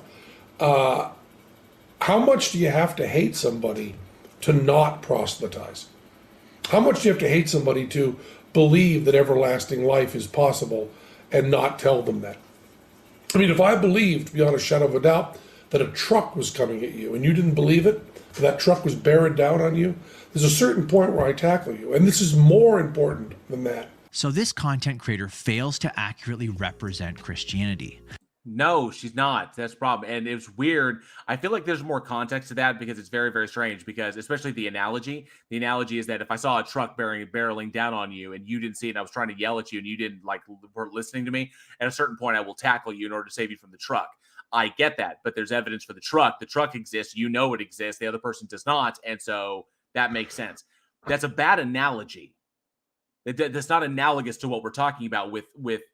How much do you have to hate somebody to not proselytize? How much do you have to hate somebody to believe that everlasting life is possible and not tell them that? I mean, if I believed beyond a shadow of a doubt that a truck was coming at you and you didn't believe it, that truck was bearing down on you, there's a certain point where I tackle you. And this is more important than that. So this content creator fails to accurately represent Christianity. No, she's not. That's the problem. And it's weird. I feel like there's more context to that because it's very, very strange, because especially the analogy is that if I saw a truck barreling down on you and you didn't see it and I was trying to yell at you and you didn't weren't listening to me, at a certain point I will tackle you in order to save you from the truck. I get that, but there's evidence for the truck. The truck exists. You know it exists. The other person does not. And so that makes sense. That's a bad analogy. That's not analogous to what we're talking about with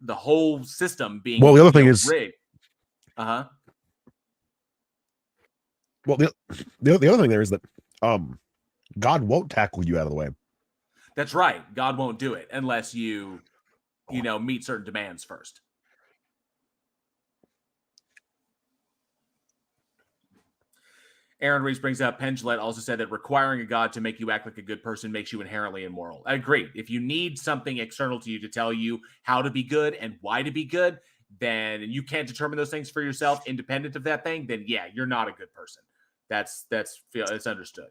the whole system being the other thing is rigged. Uh-huh. Well, the other thing there is that God won't tackle you out of the way. That's right. God won't do it unless you meet certain demands first. Aaron Reese brings up, Penn Jillette also said that requiring a God to make you act like a good person makes you inherently immoral. I agree. If you need something external to you to tell you how to be good and why to be good, then you can't determine those things for yourself independent of that thing, then yeah, you're not a good person. That's understood.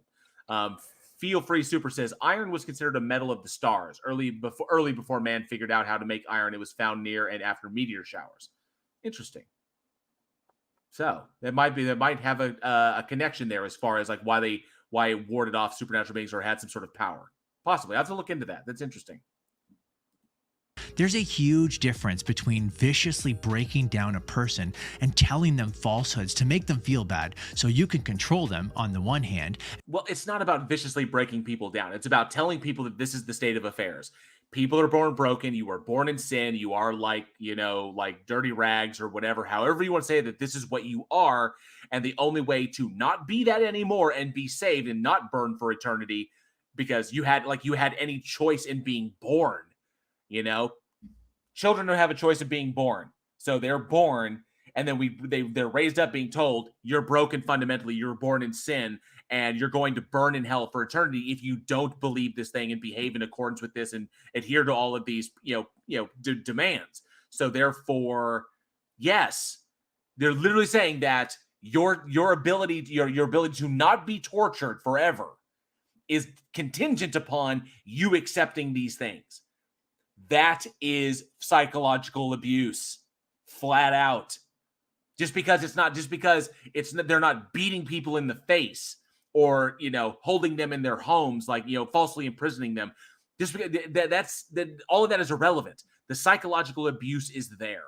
Feel Free Super says, iron was considered a metal of the stars. Early before man figured out how to make iron, it was found near and after meteor showers. Interesting. So that might have a connection there as far as like why it warded off supernatural beings or had some sort of power. Possibly. I have to look into that. That's interesting. There's a huge difference between viciously breaking down a person and telling them falsehoods to make them feel bad so you can control them on the one hand. Well, it's not about viciously breaking people down. It's about telling people that this is the state of affairs. People are born broken. You are born in sin. You are like dirty rags or whatever, however you want to say that this is what you are. And the only way to not be that anymore and be saved and not burn for eternity because you had any choice in being born. Children don't have a choice of being born. So they're born, and then they're raised up being told, you're broken fundamentally, you're born in sin, and you're going to burn in hell for eternity if you don't believe this thing and behave in accordance with this and adhere to all of these, demands. So therefore, yes, they're literally saying that your ability to not be tortured forever is contingent upon you accepting these things. That is psychological abuse, flat out. Just because they're not beating people in the face or holding them in their homes, like falsely imprisoning them. Just because all of that is irrelevant. The psychological abuse is there.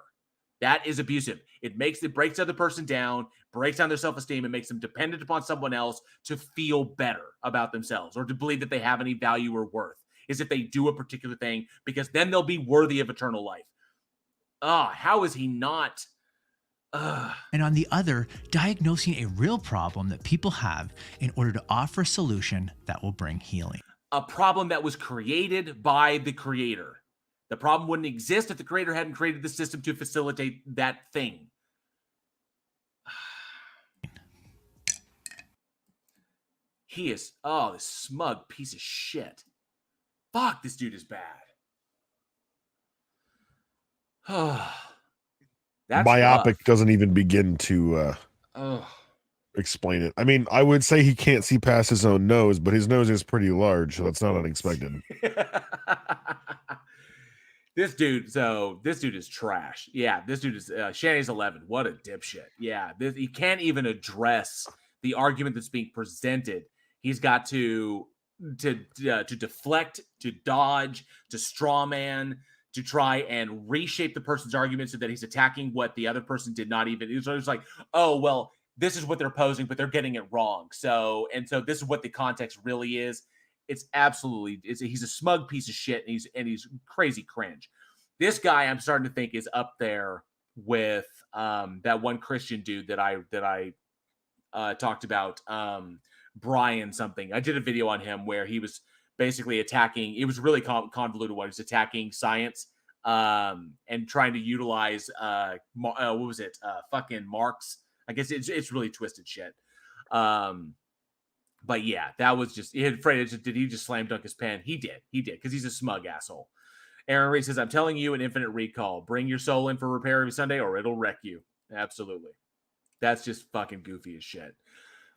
That is abusive. It breaks the other person down, breaks down their self-esteem, and makes them dependent upon someone else to feel better about themselves or to believe that they have any value or worth. Is if they do a particular thing, because then they'll be worthy of eternal life. How is he not? And on the other, diagnosing a real problem that people have in order to offer a solution that will bring healing. A problem that was created by the creator. The problem wouldn't exist if the creator hadn't created the system to facilitate that thing. He is, this smug piece of shit. Fuck, this dude is bad. That's Myopic rough. doesn't even begin to explain it. I mean, I would say he can't see past his own nose, but his nose is pretty large, so that's not unexpected. This dude is trash. Yeah, this dude is Shanny's 11. What a dipshit. Yeah, he can't even address the argument that's being presented. He's got to deflect, to dodge, to straw man, to try and reshape the person's argument so that he's attacking what the other person did not even. It was like, oh, well, this is what they're posing, but they're getting it wrong. So this is what the context really is. It's absolutely, he's a smug piece of shit, and he's crazy cringe. This guy, I'm starting to think, is up there with that one Christian dude that I talked about. Brian something. I did a video on him where he was basically attacking. It was really convoluted. What he was attacking science and trying to utilize what was it? Fucking Marx. I guess it's really twisted shit. But yeah, that was just. Did he just slam dunk his pen? He did because he's a smug asshole. Aaron Reese says, "I'm telling you, an infinite recall. Bring your soul in for repair every Sunday, or it'll wreck you." Absolutely, that's just fucking goofy as shit.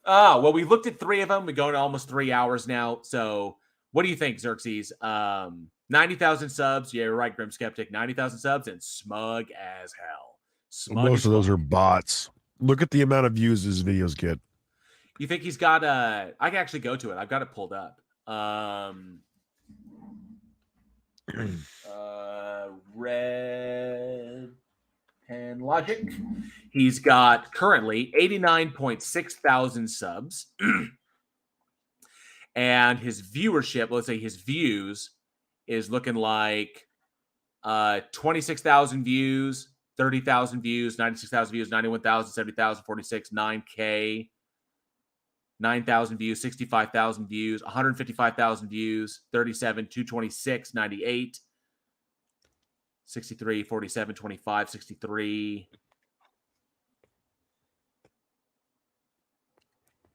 Well, we looked at 3 of them. We're going to almost 3 hours now. So what do you think, Xerxes? 90,000 subs. Yeah, you're right, Grim Skeptic. 90,000 subs and smug as hell. Most of those are bots. Look at the amount of views his videos get. You think he's got I can actually go to it. I've got it pulled up. Red Pen Logic. He's got currently 89.6 thousand subs. And his viewership, let's say his views, is looking like 26,000 views, 30,000 views, 96,000 views, 91,000, 70,000, 46, 9K, 9,000 views, 65,000 views, 155,000 views, 37, 226, 98, 63, 47, 25, 63.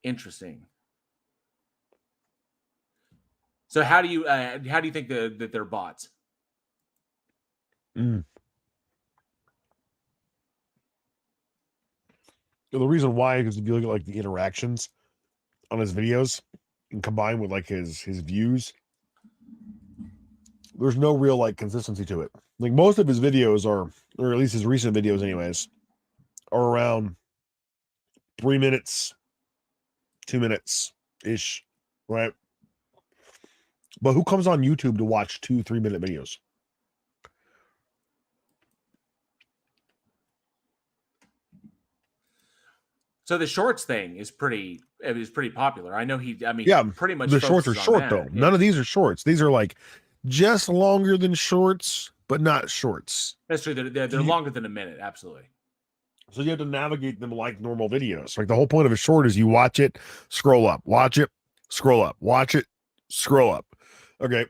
Interesting. So how do you think that they're bots? The reason why is if you look at like the interactions on his videos and combine with like his views, there's no real like consistency to it. Like most of his videos are, or at least his recent videos anyways, are around 3 minutes, 2 minutes ish, right? But who comes on YouTube to watch 2-3 minute videos? So the shorts thing is pretty popular. I know Yeah, pretty much the shorts are focuses on short that. though. Yeah. None of these are shorts. These are like just longer than shorts, but not shorts. That's true. They're longer than a minute. Absolutely. So you have to navigate them like normal videos. Like the whole point of a short is you watch it, scroll up, watch it, scroll up, watch it, scroll up. Okay.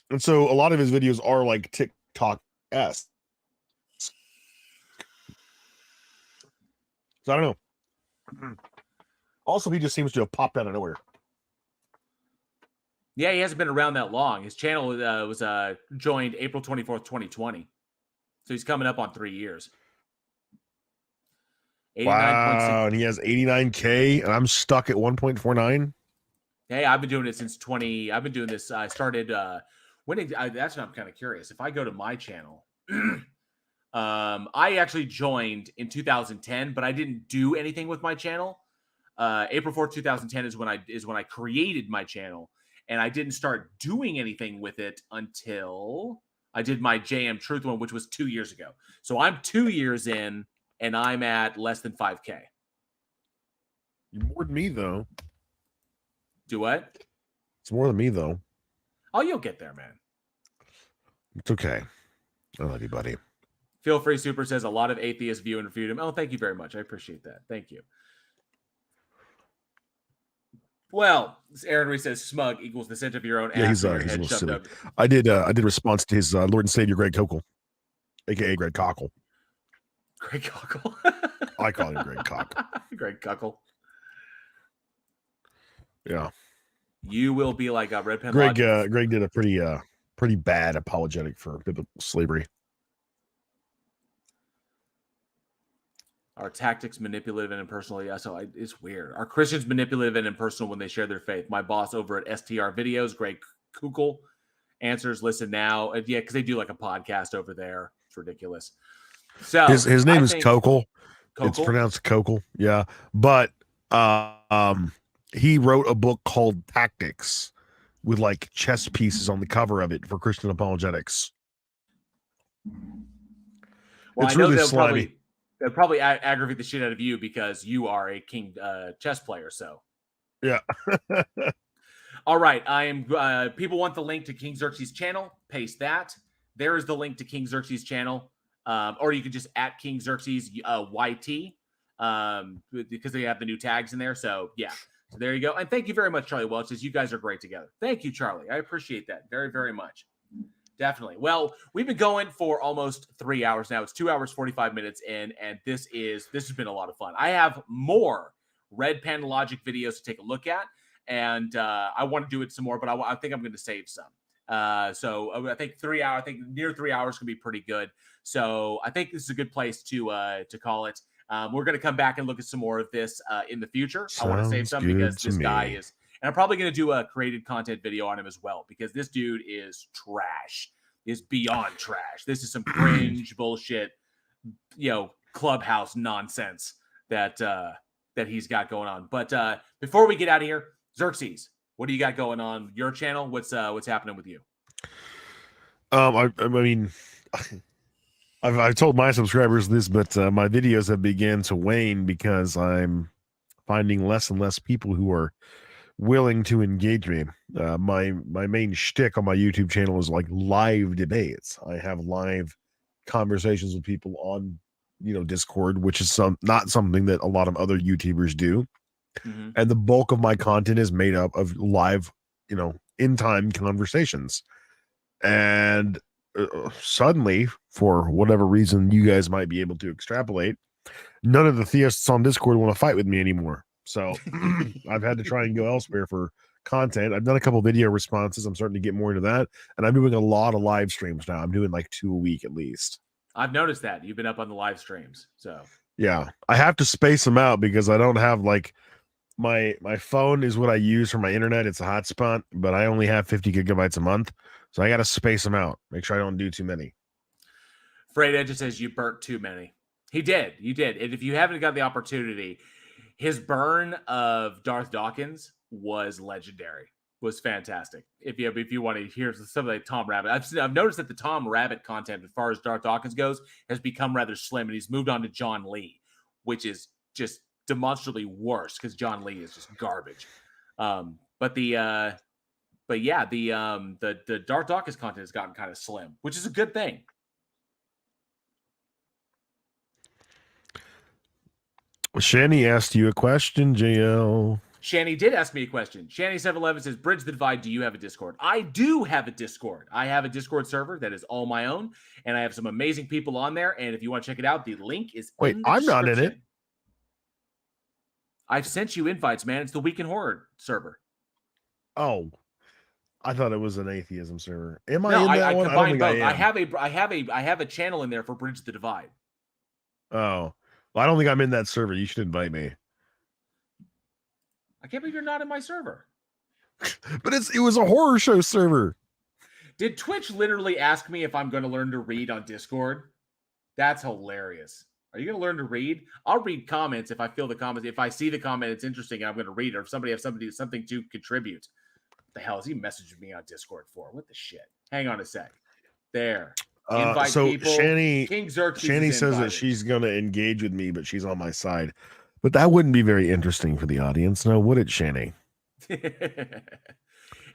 And so a lot of his videos are like TikTok-esque. So I don't know. Also, he just seems to have popped out of nowhere. Yeah, he hasn't been around that long. His channel was joined April 24th, 2020. So he's coming up on 3 years. 89.6. Wow, and he has 89K, and I'm stuck at 1.49. Hey, I've been doing it since 20. I've been doing this. I started that's what I'm kind of curious. If I go to my channel, I actually joined in 2010, but I didn't do anything with my channel. April 4th, 2010 is when I created my channel, and I didn't start doing anything with it until I did my JM Truth one, which was 2 years ago. So I'm 2 years in, and I'm at less than 5K. You're more than me, though. Do what? It's more than me, though. Oh, you'll get there, man. It's okay. I love you, buddy. Feel Free Super says a lot of atheists view and refute him. Oh, thank you very much. I appreciate that. Thank you. Well, Aaron Reese says smug equals the scent of your own ass. Yeah, he's a little silly. I did response to his Lord and Savior Greg Cockle, aka Greg Cockle. Greg Cockle. I call him Greg Cockle. Greg Cockle. Yeah. You will be like a Red Pen. Greg did a pretty bad apologetic for biblical slavery. Our tactics manipulative and impersonal. Yeah, so it's weird. Are Christians manipulative and impersonal when they share their faith? My boss over at STR Videos, Greg Kukul, answers. Listen now. Yeah, because they do like a podcast over there. It's ridiculous. So his name is Kokol. It's pronounced Kokol. Yeah, but he wrote a book called Tactics with like chess pieces on the cover of it for Christian apologetics. Well, it's I know really they'll slimy. probably aggravate the shit out of you because you are a king chess player. So yeah. All right. I am. People want the link to King Xerxes' channel. Paste that. There is the link to King Xerxes' channel. Or you could just at King Xerxes YT because they have the new tags in there. So yeah. So there you go. And thank you very much, Charlie Welch. You guys are great together. Thank you, Charlie. I appreciate that very, very much. Definitely. Well, we've been going for almost 3 hours now. It's 2 hours, 45 minutes in, and this has been a lot of fun. I have more Red Pen Logic videos to take a look at, and I want to do it some more, but I think I'm going to save some. So I think 3 hours. I think near 3 hours can be pretty good. So I think this is a good place to call it. We're going to come back and look at some more of this in the future. I want to save some because this guy is, and I'm probably going to do a created content video on him as well because this dude is trash, is beyond trash. This is some cringe bullshit, clubhouse nonsense that he's got going on. But before we get out of here, Xerxes, what do you got going on your channel? What's happening with you? I mean, I've told my subscribers this, but my videos have began to wane because I'm finding less and less people who are willing to engage me. My main shtick on my YouTube channel is like live debates. I have live conversations with people on, Discord, which is not something that a lot of other YouTubers do. Mm-hmm. And the bulk of my content is made up of live, in time conversations. And suddenly, for whatever reason you guys might be able to extrapolate, none of the theists on Discord want to fight with me anymore. So I've had to try and go elsewhere for content. I've done a couple video responses. I'm starting to get more into that. And I'm doing a lot of live streams now. I'm doing like 2 a week at least. I've noticed that. You've been up on the live streams. So yeah, I have to space them out because I don't have like my phone is what I use for my internet. It's a hotspot, but I only have 50 gigabytes a month. So I got to space them out. Make sure I don't do too many. Freight Edge says you burnt too many. He did. You did. And if you haven't got the opportunity, his burn of Darth Dawkins was legendary. Was fantastic. If you want to hear some of the Tom Rabbit, I've noticed that the Tom Rabbit content as far as Darth Dawkins goes has become rather slim, and he's moved on to John Lee, which is just demonstrably worse because John Lee is just garbage. But the Darth Dawkins content has gotten kind of slim, which is a good thing. Shani asked you a question, JL. Shani did ask me a question. Shani711 says, Bridge the Divide, do you have a Discord? I do have a Discord. I have a Discord server that is all my own, and I have some amazing people on there, and if you want to check it out, the link is Wait, in the I'm not in it. I've sent you invites, man. It's the Week in Horror server. Oh, I thought it was an atheism server. Am I No, in that one? I don't think both. I am. I have a channel in there for Bridge the Divide. Oh, well, I don't think I'm in that server. You should invite me. I can't believe you're not in my server. But it was a horror show server. Did Twitch literally ask me if I'm going to learn to read on Discord? That's hilarious. Are you going to learn to read? I'll read comments if I feel the comments. If I see the comment, it's interesting, and I'm going to read it. Or if somebody has something to contribute. What the hell is he messaging me on Discord for? What the shit? Hang on a sec. There. Invite so people. Shani, King Xerxes Shani says that she's going to engage with me, but she's on my side. But that wouldn't be very interesting for the audience, no, would it, Shani?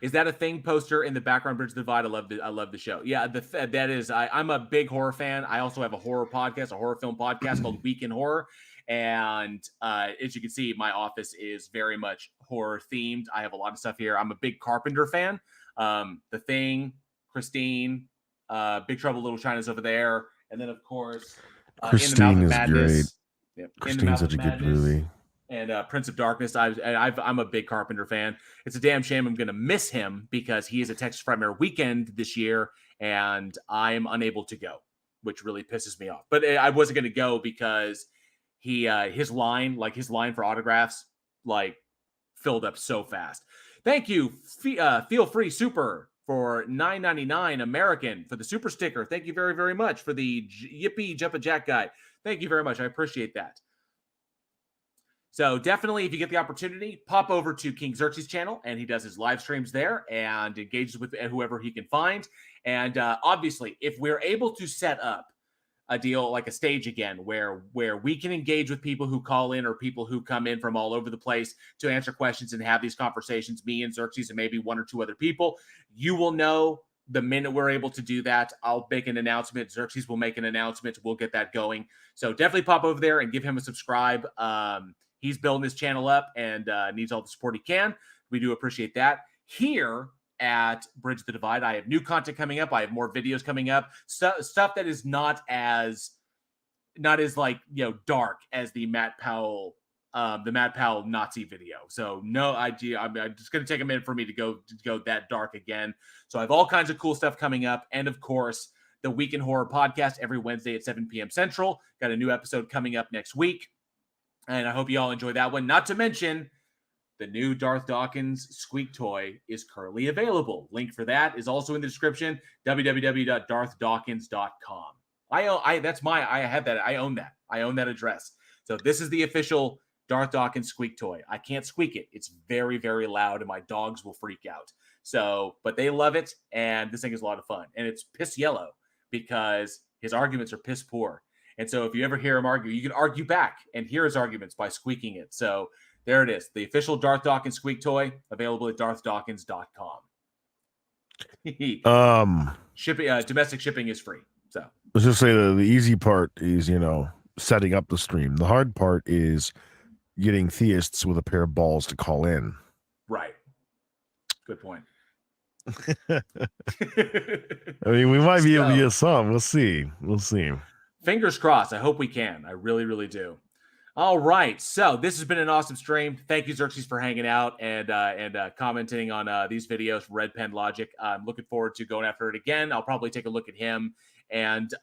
Is that a thing poster in the background, Bridge the Divide? I love the show. Yeah, that is. I'm a big horror fan. I also have a horror podcast, a horror film podcast called Week in Horror. And as you can see, my office is very much horror themed. I have a lot of stuff here. I'm a big Carpenter fan. The Thing, Christine, Big Trouble in Little China's over there. And then, of course, Christine is great. Yep. Christine's such a good movie. And Prince of Darkness. I'm a big Carpenter fan. It's a damn shame I'm going to miss him because he is a Texas Frightmare weekend this year, and I'm unable to go, which really pisses me off. But I wasn't going to go because his line for autographs filled up so fast. Thank you, Feel Free Super, for $9.99 American for the super sticker. Thank you very, very much for the Yippee Jumpa Jack guy. Thank you very much. I appreciate that. So definitely, if you get the opportunity, pop over to King Xerxes' channel, and he does his live streams there and engages with whoever he can find. And obviously, if we're able to set up a deal like a stage again where we can engage with people who call in or people who come in from all over the place to answer questions and have these conversations, me and Xerxes and maybe one or two other people, you will know the minute we're able to do that. I'll make an announcement. Xerxes will make an announcement. We'll get that going. So definitely pop over there and give him a subscribe. He's building his channel up and needs all the support he can. We do appreciate that. Here at Bridge the Divide, I have new content coming up. I have more videos coming up. Stuff that is not as dark as the Matt Powell Nazi video. So no idea. I'm just going to take a minute for me to go that dark again. So I have all kinds of cool stuff coming up. And of course, the Week in Horror podcast every Wednesday at 7 p.m. Central. Got a new episode coming up next week. And I hope you all enjoy that one. Not to mention, the new Darth Dawkins squeak toy is currently available. Link for that is also in the description, www.darthdawkins.com. I have that. I own that. I own that address. So this is the official Darth Dawkins squeak toy. I can't squeak it. It's very, very loud, and my dogs will freak out. So, but they love it, and this thing is a lot of fun. And it's piss yellow because his arguments are piss poor. And so if you ever hear him argue, you can argue back and hear his arguments by squeaking it. So there it is. The official Darth Dawkins squeak toy, available at darthdawkins.com. Domestic shipping is free. So let's just say the easy part is, setting up the stream. The hard part is getting theists with a pair of balls to call in. Right. Good point. I mean, we might be able to get some. We'll see. Fingers crossed. I hope we can. I really, really do. All right. So this has been an awesome stream. Thank you, Xerxes, for hanging out and commenting on these videos from Red Pen Logic. I'm looking forward to going after it again. I'll probably take a look at him and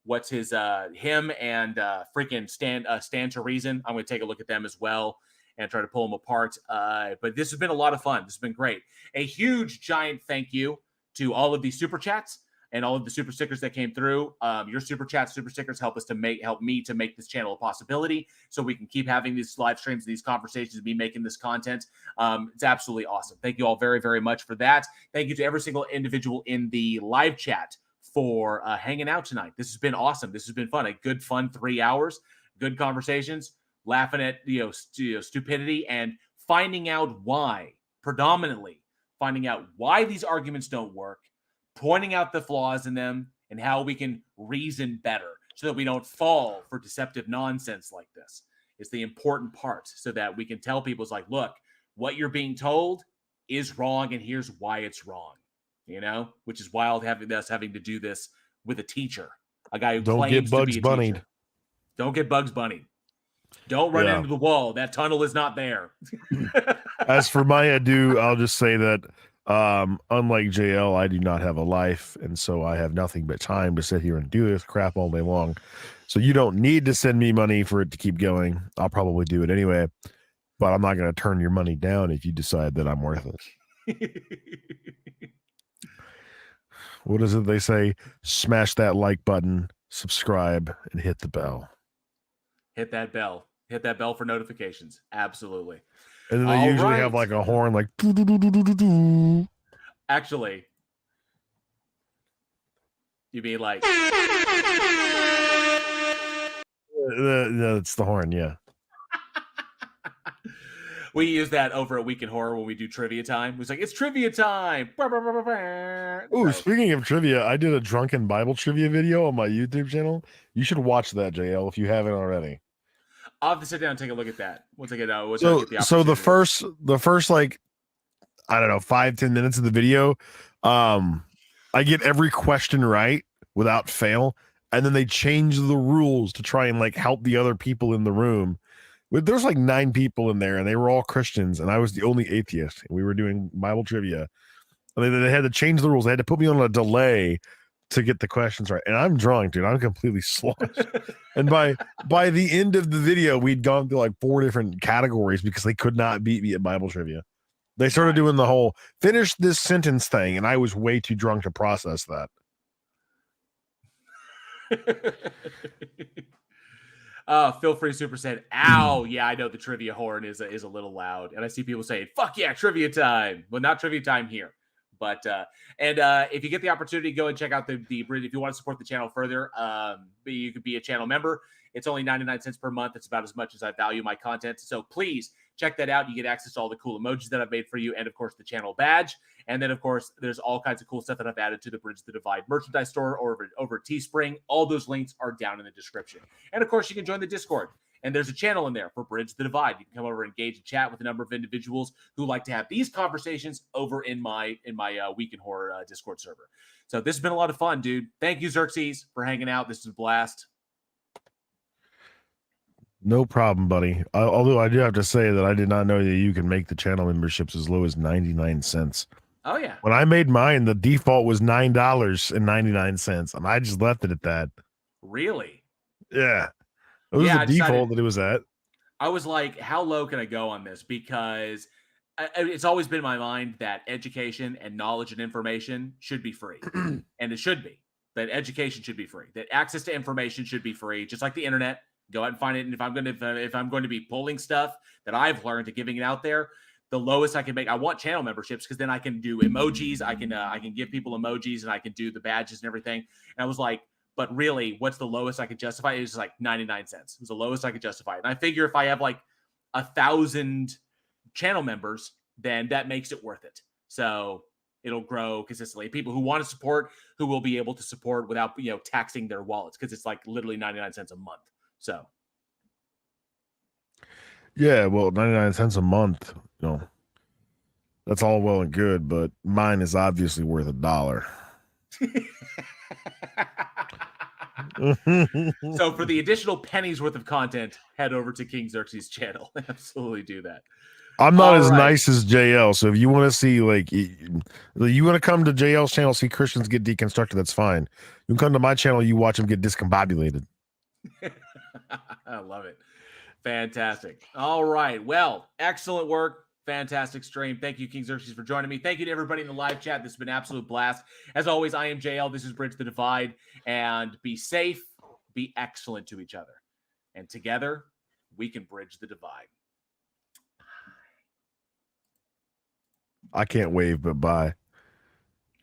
what's his him and freaking Stand to Reason. I'm going to take a look at them as well and try to pull them apart. But this has been a lot of fun. This has been great. A huge, giant thank you to all of these super chats. and all of the super stickers that came through. Your super chat, super stickers help me to make this channel a possibility, so we can keep having these live streams, these conversations, me making this content. It's absolutely awesome. Thank you all very, very much for that. Thank you to every single individual in the live chat for hanging out tonight. This has been awesome. This has been fun. A good, fun 3 hours, good conversations, laughing at stupidity, and finding out why, predominantly finding out why these arguments don't work, pointing out the flaws in them, and how we can reason better so that we don't fall for deceptive nonsense like this. It's the important part, so that we can tell people, it's like, look, what you're being told is wrong, and here's why it's wrong. Which is wild having to do this with a teacher, a guy who claims to be a teacher. Don't get Bugs Bunnied. Don't run into the wall. That tunnel is not there. As for my ado, I'll just say that unlike JL, I do not have a life, and so I have nothing but time to sit here and do this crap all day long. So you don't need to send me money for it to keep going. I'll probably do it anyway, but I'm not going to turn your money down if you decide that I'm worthless. What is it they say? Smash that like button, subscribe, and hit the bell. Hit that bell. Hit that bell for notifications. Absolutely. And then they usually have like a horn, like doo-doo-doo-doo-doo-doo. Actually, you mean like it's the horn, yeah. We use that over at Week in Horror when we do trivia time. It's like, it's trivia time. Oh, speaking of trivia, I did a drunken Bible trivia video on my YouTube channel. You should watch that, JL, if you haven't already. I'll have to sit down and take a look at that once I get out. So the first like, I don't know, 5-10 minutes of the video, I get every question right without fail, and then they change the rules to try and like help the other people in the room. There's like 9 people in there, and they were all Christians, and I was the only atheist. And we were doing Bible trivia, and they had to change the rules. They had to put me on a delay to get the questions right. And I'm drunk, dude. I'm completely sloshed. And by the end of the video, we'd gone through like 4 different categories because they could not beat me at Bible trivia. They started doing the whole finish this sentence thing, and I was way too drunk to process that. Feel free super said, ow, yeah, I know the trivia horn is a little loud. And I see people saying, fuck yeah, trivia time. Well, not trivia time here. But if you get the opportunity, go and check out the bridge. If you want to support the channel further, you could be a channel member. It's only 99 cents per month. It's about as much as I value my content. So please check that out. You get access to all the cool emojis that I've made for you, and of course the channel badge. And then of course there's all kinds of cool stuff that I've added to the Bridge the Divide merchandise store or over Teespring. All those links are down in the description. And of course you can join the Discord. And there's a channel in there for Bridge the Divide. You can come over and engage and chat with a number of individuals who like to have these conversations over in my Week in Horror Discord server. So this has been a lot of fun, dude. Thank you, Xerxes, for hanging out. This is a blast. No problem, buddy. Although I do have to say that I did not know that you can make the channel memberships as low as 99 cents. Oh, yeah. When I made mine, the default was $9.99, and I just left it at that. Really? Yeah. It was the default that it was at. I was like, how low can I go on this? Because it's always been in my mind that education and knowledge and information should be free. And it should be. That education should be free. That access to information should be free, just like the internet. Go out and find it. And if I'm going to be pulling stuff that I've learned and giving it out there, the lowest I can make, I want channel memberships because then I can do emojis. I can give people emojis, and I can do the badges and everything. And I was like, but really, what's the lowest I could justify? It was like 99 cents. It was the lowest I could justify. And I figure if I have like 1,000 channel members, then that makes it worth it. So it'll grow consistently. People who want to support, who will be able to support without taxing their wallets, because it's like literally 99 cents a month. So yeah, well, 99 cents a month, that's all well and good, but mine is obviously worth $1. So for the additional pennies worth of content, head over to King Xerxes' channel. Absolutely do that. I'm not as nice as JL, so if you want to see, you want to come to JL's channel, see Christians get deconstructed, that's fine. You can come to my channel, you watch them get discombobulated. I love it. Fantastic. All right. Well, excellent work. Fantastic stream. Thank you, King Xerxes, for joining me. Thank you to everybody in the live chat. This has been an absolute blast. As always, I am JL. This is Bridge the Divide. And be safe, be excellent to each other. And together, we can bridge the divide. I can't wave, but bye.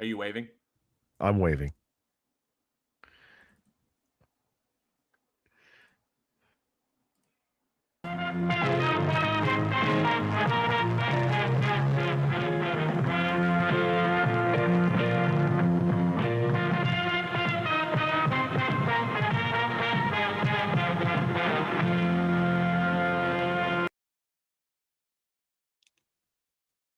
Are you waving? I'm waving.